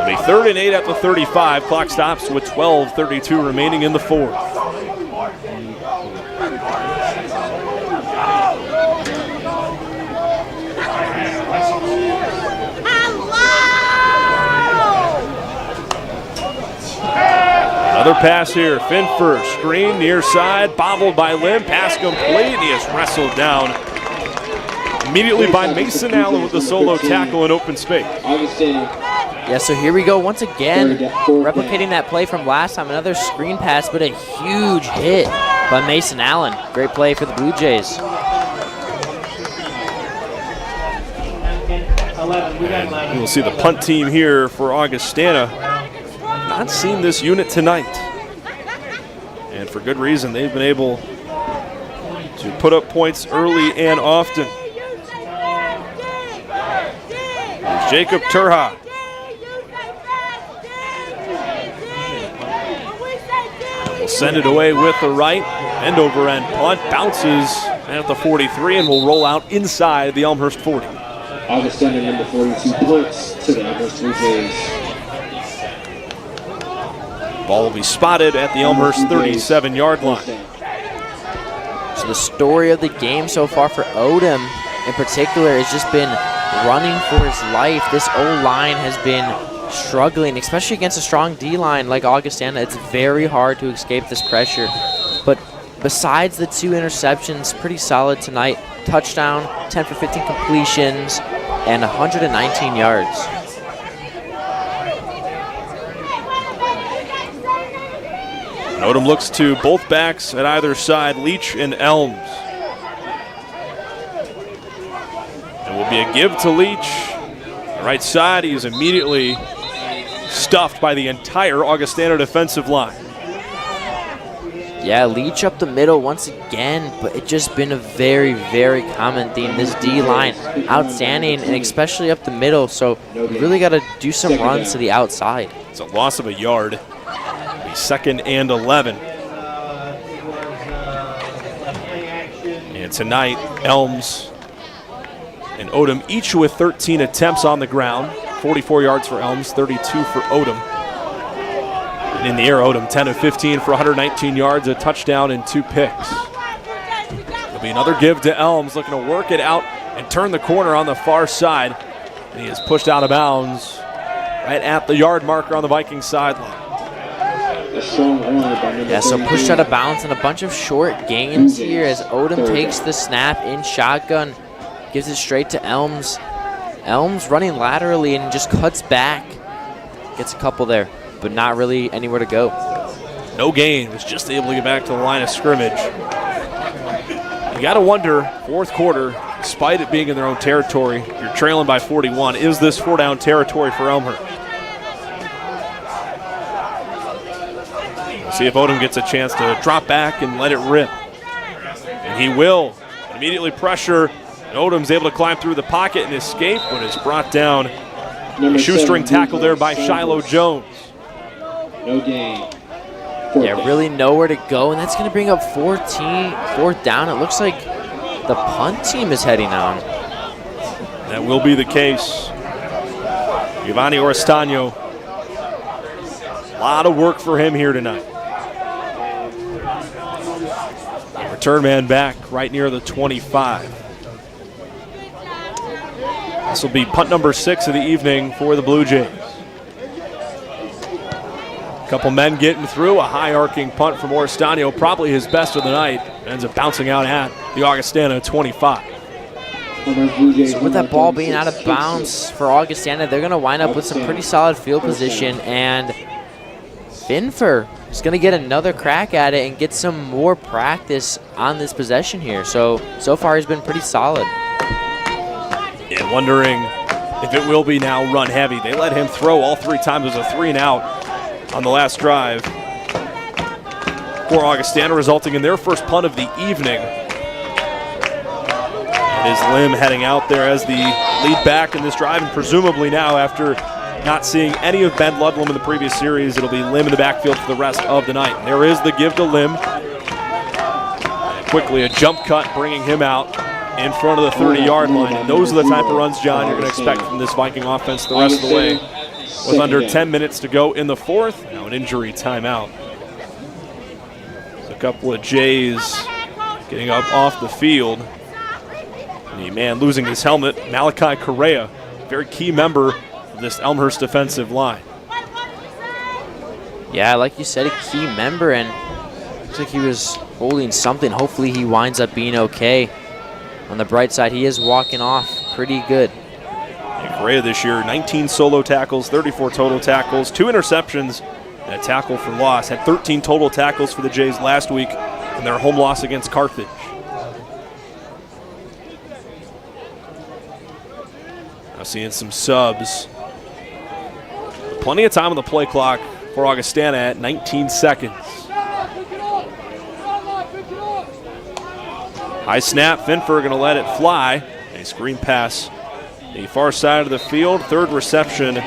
be 3rd and 8 at the 35. Clock stops with 12:32 remaining in the 4th. Another pass here. Finfer, screen near side, bobbled by Lim. Pass complete. He is wrestled down immediately by Mason Allen with the solo tackle in open space. Yeah, so here we go once again, replicating that play from last time. Another screen pass, but a huge hit by Mason Allen. Great play for the Blue Jays. And we'll see the punt team here for Augustana. Not seen this unit tonight. And for good reason. They've been able to put up points early and often. There's Jacob Turha. send it away with the right. End over end punt. Bounces at the 43 and will roll out inside the Elmhurst 40. Augustana number 42 punts to the Elmhurst Blue Jays. Ball will be spotted at the Elmhurst 37-yard line. So the story of the game so far for Odom in particular has just been running for his life. This O-line has been struggling, especially against a strong D-line like Augustana. It's very hard to escape this pressure. But besides the 2 interceptions, pretty solid tonight. Touchdown, 10 for 15 completions, and 119 yards. Odom looks to both backs at either side, Leach and Elms. It will be a give to Leach. Right side, he is immediately stuffed by the entire Augustana defensive line. Yeah, Leach up the middle once again, but it's just been a very, very common theme. This D-line, outstanding, and especially up the middle, so you really got to do some runs to the outside. It's a loss of a yard. 2nd and 11. And tonight, Elms and Odom each with 13 attempts on the ground. 44 yards for Elms, 32 for Odom. And in the air, Odom 10 of 15 for 119 yards, a touchdown and 2 picks. There'll be another give to Elms, looking to work it out and turn the corner on the far side. And he is pushed out of bounds right at the yard marker on the Vikings sideline. Yeah, so pushed out of bounds and a bunch of short gains here as Odom takes the snap in shotgun, gives it straight to Elms. Elms running laterally and just cuts back. Gets a couple there, but not really anywhere to go. No gain, was just able to get back to the line of scrimmage. You got to wonder, 4th quarter, despite it being in their own territory, you're trailing by 41. Is this 4-down territory for Elmhurst? See if Odom gets a chance to drop back and let it rip. And he will. Immediately pressure. And Odom's able to climb through the pocket and escape, but it's brought down. A shoestring tackle there by Shiloh Jones. No gain. Yeah, really nowhere to go, and that's going to bring up 4th down. It looks like the punt team is heading on. That will be the case. Giovanni Orestano. A lot of work for him here tonight. Return man back right near the 25. This will be punt number 6 of the evening for the Blue Jays. A couple men getting through, a high arcing punt from Orestano, probably his best of the night. Ends up bouncing out at the Augustana 25. So with that ball being out of bounds for Augustana, they're going to wind up with some pretty solid field position, and Finfer is going to get another crack at it and get some more practice on this possession here. So far he's been pretty solid. And wondering if it will be now run heavy. They let him throw all 3 times. It was a 3-and-out on the last drive for Augustana, resulting in their first punt of the evening. It is Lim heading out there as the lead back in this drive, and presumably now, after not seeing any of Ben Ludlam in the previous series, it'll be Lim in the backfield for the rest of the night. And there is the give to Lim. And quickly a jump cut bringing him out in front of the 30-yard line. And those are the type of runs, John, you're going to expect from this Viking offense the rest of the way. With under 10 minutes to go in the 4th, now an injury timeout. So a couple of Jays getting up off the field. And a man losing his helmet, Malachi Correa, very key member of this Elmhurst defensive line. Yeah, like you said, a key member, and looks like he was holding something. Hopefully he winds up being okay. On the bright side, he is walking off pretty good. And Correa this year, 19 solo tackles, 34 total tackles, 2 interceptions, and a tackle for loss. Had 13 total tackles for the Jays last week in their home loss against Carthage. Now seeing some subs. Plenty of time on the play clock for Augustana at 19 seconds. High snap, Finfer going to let it fly. A screen pass the far side of the field. 3rd reception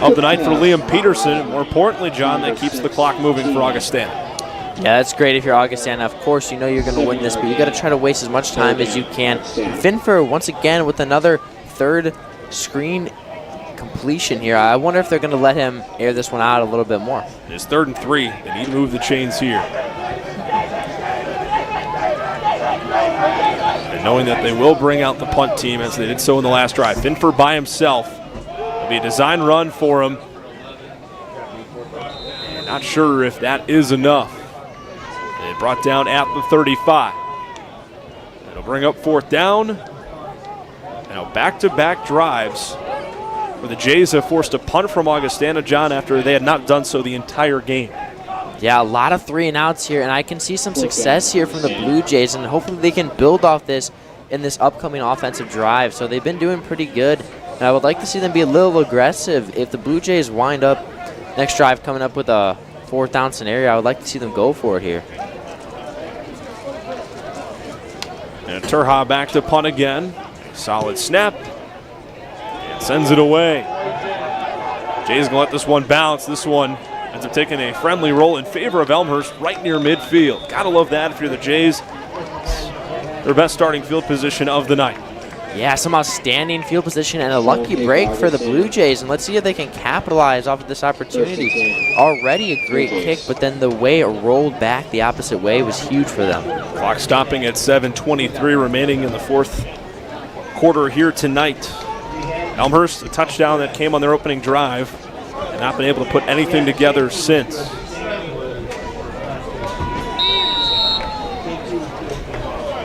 of the night for Liam Peterson. More importantly, John, that keeps the clock moving for Augustana. Yeah, that's great if you're Augustana. Of course, you know you're going to win this, but you got to try to waste as much time as you can. Finfer, once again, with another third screen completion here. I wonder if they're going to let him air this one out a little bit more. It's 3rd and 3. They need to move the chains here. And knowing that they will bring out the punt team as they did so in the last drive. Finfer by himself. It'll be a design run for him. And not sure if that is enough. They brought down at the 35. It'll bring up 4th down. Now back-to-back drives where the Jays have forced a punt from Augustana, John, after they had not done so the entire game. Yeah, a lot of 3-and-outs here, and I can see some success here from the Blue Jays, and hopefully they can build off this in this upcoming offensive drive. So they've been doing pretty good, and I would like to see them be a little aggressive. If the Blue Jays wind up next drive coming up with a 4th down scenario, I would like to see them go for it here. And Turha back to punt again. Solid snap. And sends it away. Jay's going to let this one bounce. This one ends up taking a friendly roll in favor of Elmhurst right near midfield. Gotta love that if you're the Jays. Their best starting field position of the night. Yeah, some outstanding field position and a lucky break for the Blue Jays. And let's see if they can capitalize off of this opportunity. Already a great kick, but then the way it rolled back the opposite way was huge for them. Clock stopping at 7:23 remaining in the 4th quarter here tonight. Elmhurst, a touchdown that came on their opening drive, and not been able to put anything together since.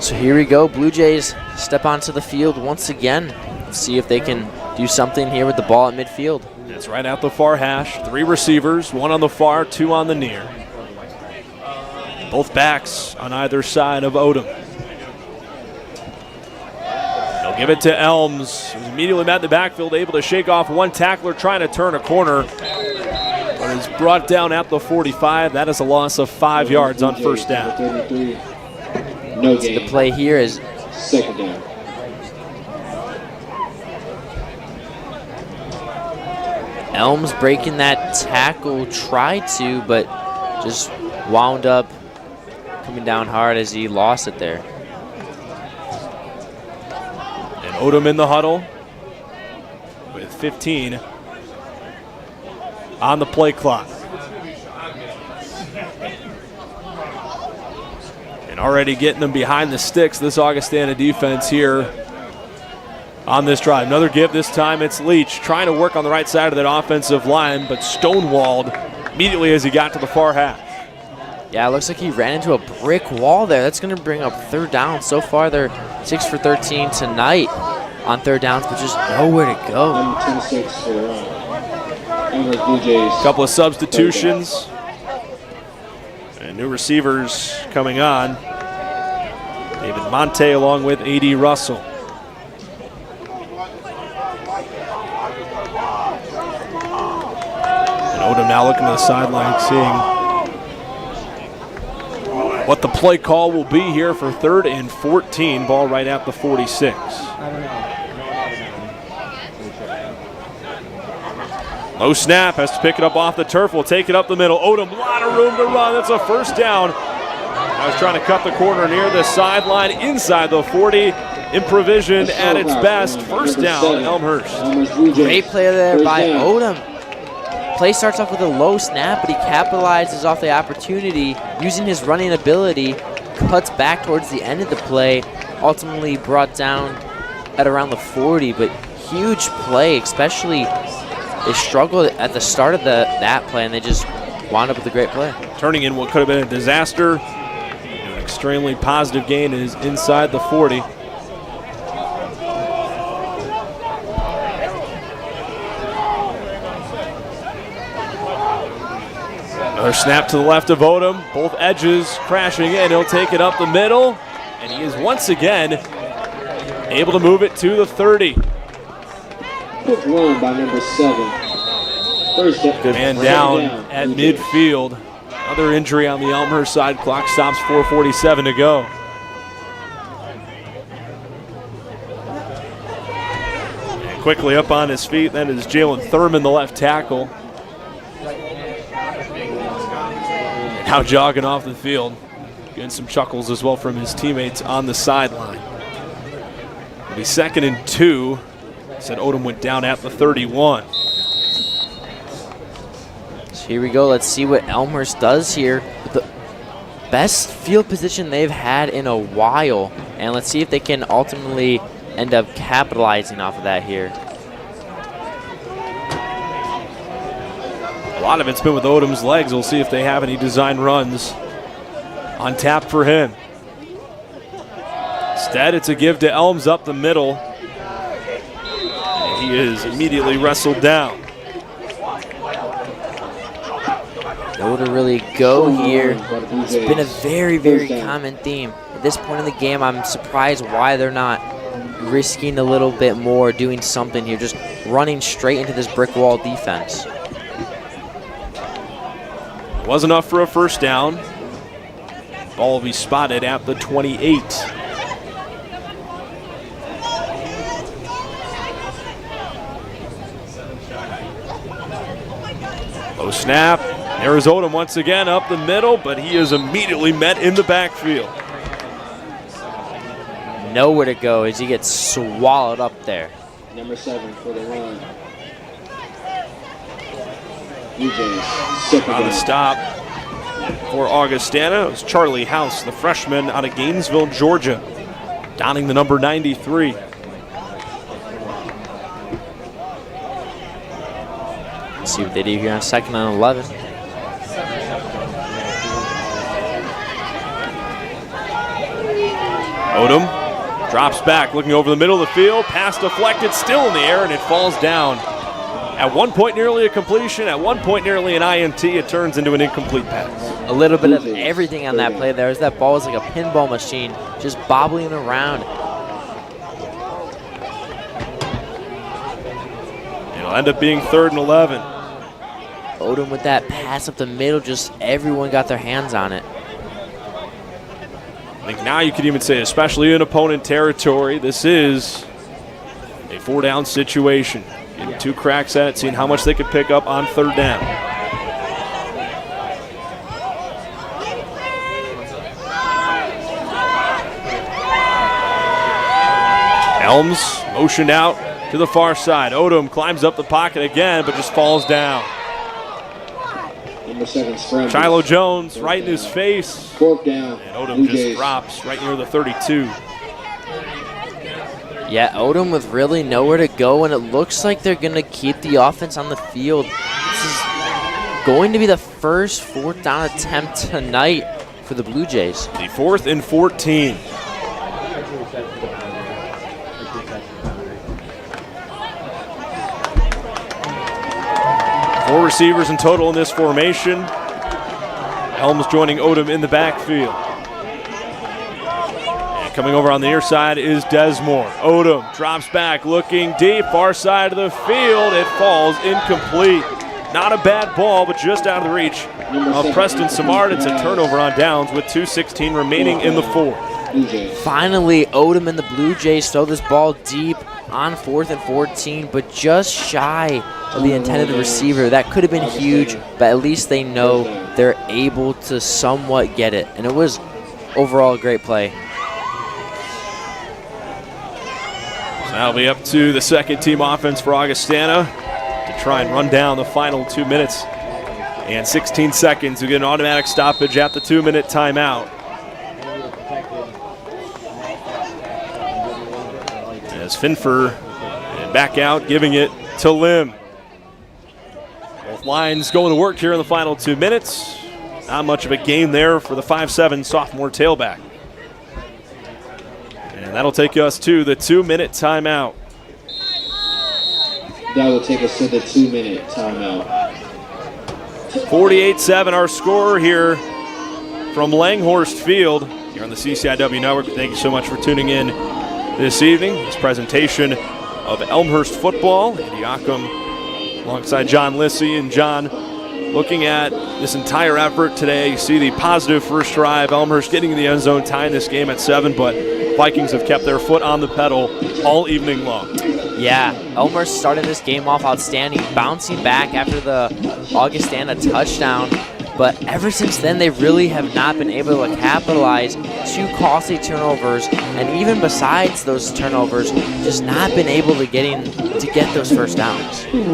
So here we go. Blue Jays step onto the field once again. Let's see if they can do something here with the ball at midfield. It's right out the far hash. 3 receivers, 1 on the far, 2 on the near. Both backs on either side of Odom. They'll give it to Elms, who's immediately met in the backfield, able to shake off one tackler trying to turn a corner. But is brought down at the 45. That is a loss of 5 yards on 1st down. No gain. gain. The play here is 2nd down. Elms breaking that tackle, tried to, but just wound up coming down hard as he lost it there. And Odom in the huddle with 15 on the play clock. And already getting them behind the sticks, this Augustana defense here on this drive. Another give this time, it's Leach trying to work on the right side of that offensive line, but stonewalled immediately as he got to the far hash. Yeah, it looks like he ran into a brick wall there. That's going to bring up 3rd down. So far, they're 6 for 13 tonight on 3rd downs, but just nowhere to go. A couple of substitutions. And new receivers coming on. David Monte along with A.D. Russell. Odom now looking to the sideline, seeing what the play call will be here for 3rd and 14. Ball right at the 46. Low snap, has to pick it up off the turf. Will take it up the middle. Odom, a lot of room to run. That's a 1st down. I was trying to cut the corner near the sideline inside the 40. Improvision at its best. 1st down, Elmhurst. Great play there by Odom. Play starts off with a low snap, but he capitalizes off the opportunity using his running ability, cuts back towards the end of the play, ultimately brought down at around the 40, but huge play, especially they struggled at the start of that play, and they just wound up with a great play. Turning in what could have been a disaster. An extremely positive gain is inside the 40. Another snap to the left of Odom. Both edges crashing in. He'll take it up the middle. And he is once again able to move it to the 30. Quick run by number 7. Good man down at midfield. Another injury on the Elmhurst side. Clock stops, 4:47 to go. And quickly up on his feet. Then is Jalen Thurman, the left tackle. Now jogging off the field. Getting some chuckles as well from his teammates on the sideline. It'll be 2nd and 2. Said Odom went down at the 31. So here we go. Let's see what Elmhurst does here. The best field position they've had in a while. And let's see if they can ultimately end up capitalizing off of that here. A lot of it's been with Odom's legs. We'll see if they have any design runs on tap for him. Instead, it's a give to Elms up the middle. And he is immediately wrestled down. Nowhere to really go here. It's been a very, very common theme. At this point in the game, I'm surprised why they're not risking a little bit more, doing something here, just running straight into this brick wall defense. Was enough for a first down. Ball will be spotted at the 28. Low snap. There's Odom once again up the middle, but he is immediately met in the backfield. Nowhere to go as he gets swallowed up there. Number 7 for the run. UJ's on the stop for Augustana, it was Charlie House, the freshman out of Gainesville, Georgia, donning the number 93. Let's see what they do here on 2nd and 11. Odom drops back, looking over the middle of the field. Pass deflected, still in the air, and it falls down. At one point, nearly a completion. At one point, nearly an INT. It turns into an incomplete pass. A little bit of everything on that play there. As that ball was like a pinball machine, just bobbling around. It'll end up being 3rd and 11. Odom with that pass up the middle, just everyone got their hands on it. I think now you could even say, especially in opponent territory, this is a 4-down situation. Getting 2 cracks at it, seeing how much they could pick up on 3rd down. Elms motioned out to the far side. Odom climbs up the pocket again, but just falls down. Number 7, Shiloh Jones right in his face. 4th down. And Odom just drops right near the 32. Yeah, Odom with really nowhere to go, and it looks like they're going to keep the offense on the field. This is going to be the first 4th down attempt tonight for the Blue Jays. The 4th and 14. Four receivers in total in this formation. Elms joining Odom in the backfield. Coming over on the near side is Desmore. Odom drops back, looking deep, far side of the field. It falls incomplete. Not a bad ball, but just out of the reach of Preston Samard. It's a turnover on downs with 2:16 remaining in the 4th. Finally, Odom and the Blue Jays throw this ball deep on 4th and 14, but just shy of the intended receiver. That could have been huge, but at least they know they're able to somewhat get it. And it was overall a great play. So that'll be up to the second team offense for Augustana to try and run down the final 2 minutes and 16 seconds. We get an automatic stoppage at the 2-minute timeout. As Finfer back out, giving it to Lim. Both lines going to work here in the final 2 minutes. Not much of a gain there for the 5'7" sophomore tailback. And that'll take us to the 2-minute timeout. That will take us to the 2-minute timeout. 48-7 our score here from Langhorst Field here on the CCIW Network. Thank you so much for tuning in this evening. This presentation of Elmhurst football. Andy Ockham alongside John Lissy. And John, looking at this entire effort today, you see the positive first drive. Elmhurst getting in the end zone, tying this game at 7, but Vikings have kept their foot on the pedal all evening long. Yeah, Elmhurst started this game off outstanding, bouncing back after the Augustana touchdown. But ever since then, they really have not been able to capitalize. 2 costly turnovers, and even besides those turnovers, just not been able to get those first downs. It'll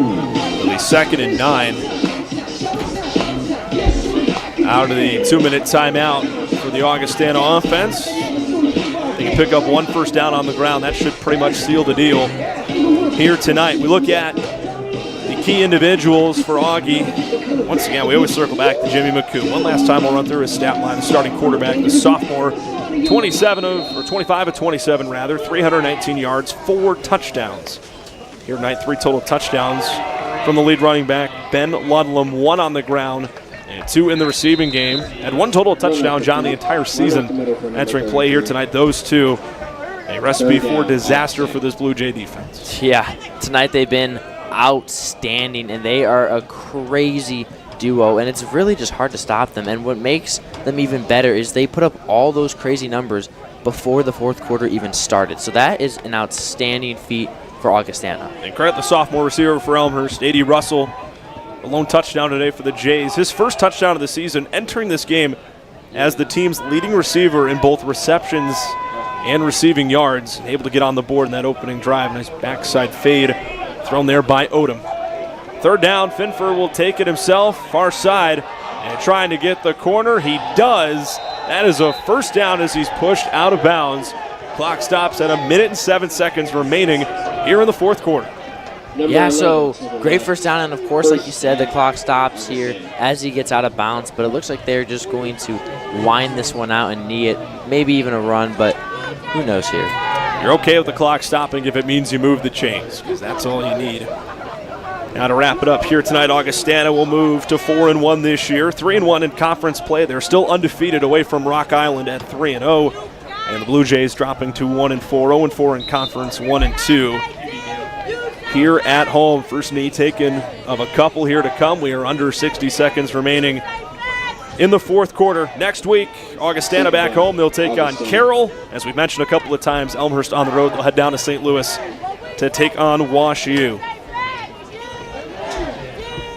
be 2nd and 9. Out of the 2-minute timeout for the Augustana offense. They can pick up 1 first down on the ground. That should pretty much seal the deal here tonight. We look at the key individuals for Augie. Once again, we always circle back to Jimmy McCoo. One last time, we'll run through his stat line. The starting quarterback, the sophomore, 25 of 27 rather, 319 yards, 4 touchdowns. Here tonight, 3 total touchdowns from the lead running back, Ben Ludlam, 1 on the ground and 2 in the receiving game. Had 1 total touchdown, John, the entire season entering play here tonight. Those 2, a recipe for disaster for this Blue Jay defense. Yeah, tonight they've been outstanding, and they are a crazy duo, and it's really just hard to stop them. And what makes them even better is they put up all those crazy numbers before the 4th quarter even started. So that is an outstanding feat for Augustana. And credit the sophomore receiver for Elmhurst, A.D. Russell, a lone touchdown today for the Jays. His first touchdown of the season, entering this game as the team's leading receiver in both receptions and receiving yards, able to get on the board in that opening drive. Nice backside fade thrown there by Odom. 3rd down, Finfer will take it himself, far side, and trying to get the corner. He does. That is a first down as he's pushed out of bounds. Clock stops at 1 minute and 7 seconds remaining here in the 4th quarter. Yeah, so great first down, and of course, like you said, the clock stops here as he gets out of bounds, but it looks like they're just going to wind this one out and knee it, maybe even a run, but who knows here. You're okay with the clock stopping if it means you move the chains, because that's all you need. Now to wrap it up here tonight, Augustana will move to 4-1 this year, 3-1 in conference play. They're still undefeated away from Rock Island at 3-0, and the Blue Jays dropping to 1-4, 0-4 in conference, 1-2 here at home. First knee taken of a couple here to come. We are under 60 seconds remaining in the 4th quarter. Next week, Augustana back home. They'll take on Carroll. As we mentioned a couple of times, Elmhurst on the road. They'll head down to St. Louis to take on Wash U.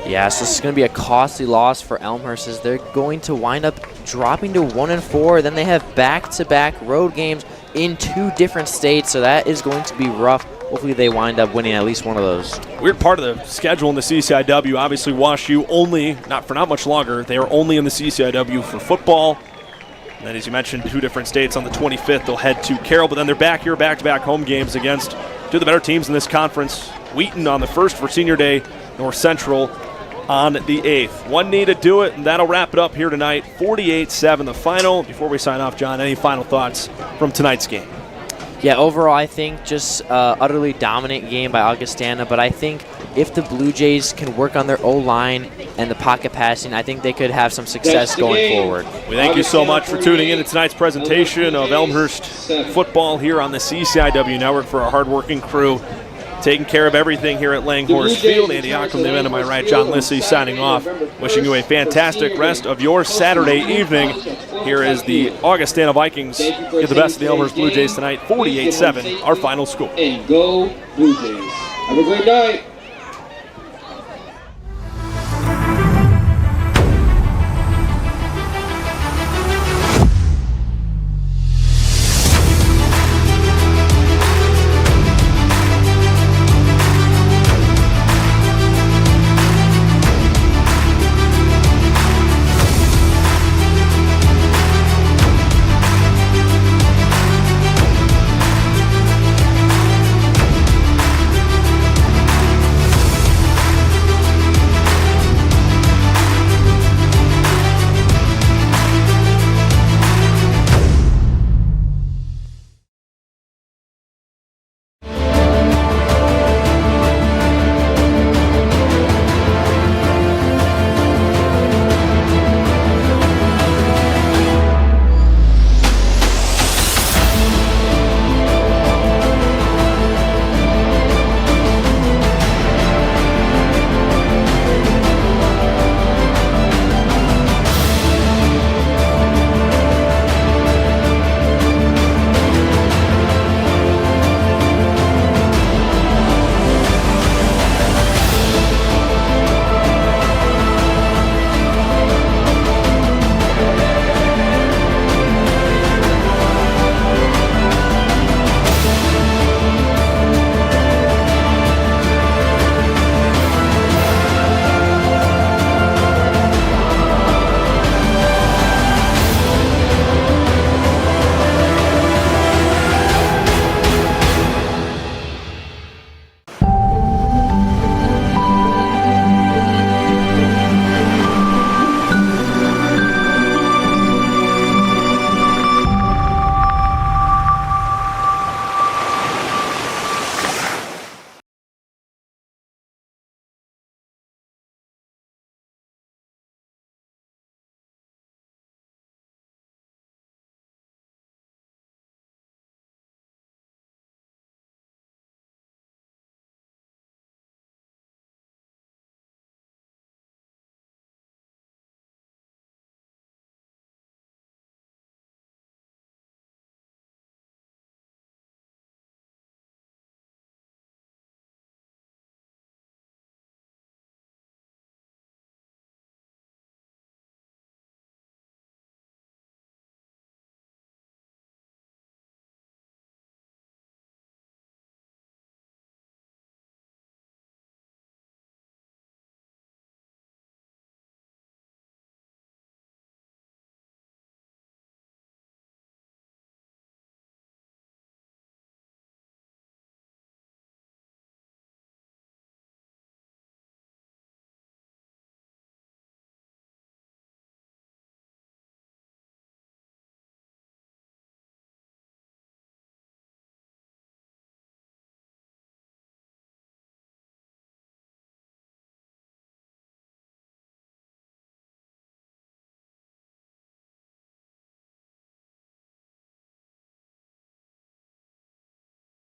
Yeah, so this is going to be a costly loss for Elmhurst as they're going to wind up dropping to 1-4. Then they have back-to-back road games in 2 different states, so that is going to be rough. Hopefully they wind up winning at least one of those. Weird part of the schedule in the CCIW. Obviously, Wash U only, not much longer, they are only in the CCIW for football. And then, as you mentioned, 2 different states. On the 25th, they'll head to Carroll, but then they're back here, back-to-back home games against 2 of the better teams in this conference. Wheaton on the 1st for Senior Day, North Central on the 8th. 1 knee to do it, and that'll wrap it up here tonight. 48-7 the final. Before we sign off, John, any final thoughts from tonight's game? Yeah, overall, I think just utterly dominant game by Augustana, but I think if the Blue Jays can work on their O-line and the pocket passing, I think they could have some success going forward. We thank you so much for tuning in to tonight's presentation of Elmhurst football here on the CCIW Network. For our hardworking crew taking care of everything here at Langhorse Field. Andy Ockham, the man to my right, John Lissy signing off. Wishing you a fantastic rest of your Saturday evening. Here is the Augustana Vikings get the best of the Elmhurst Blue Jays tonight, 48-7, our final score. And go Blue Jays. Have a great night.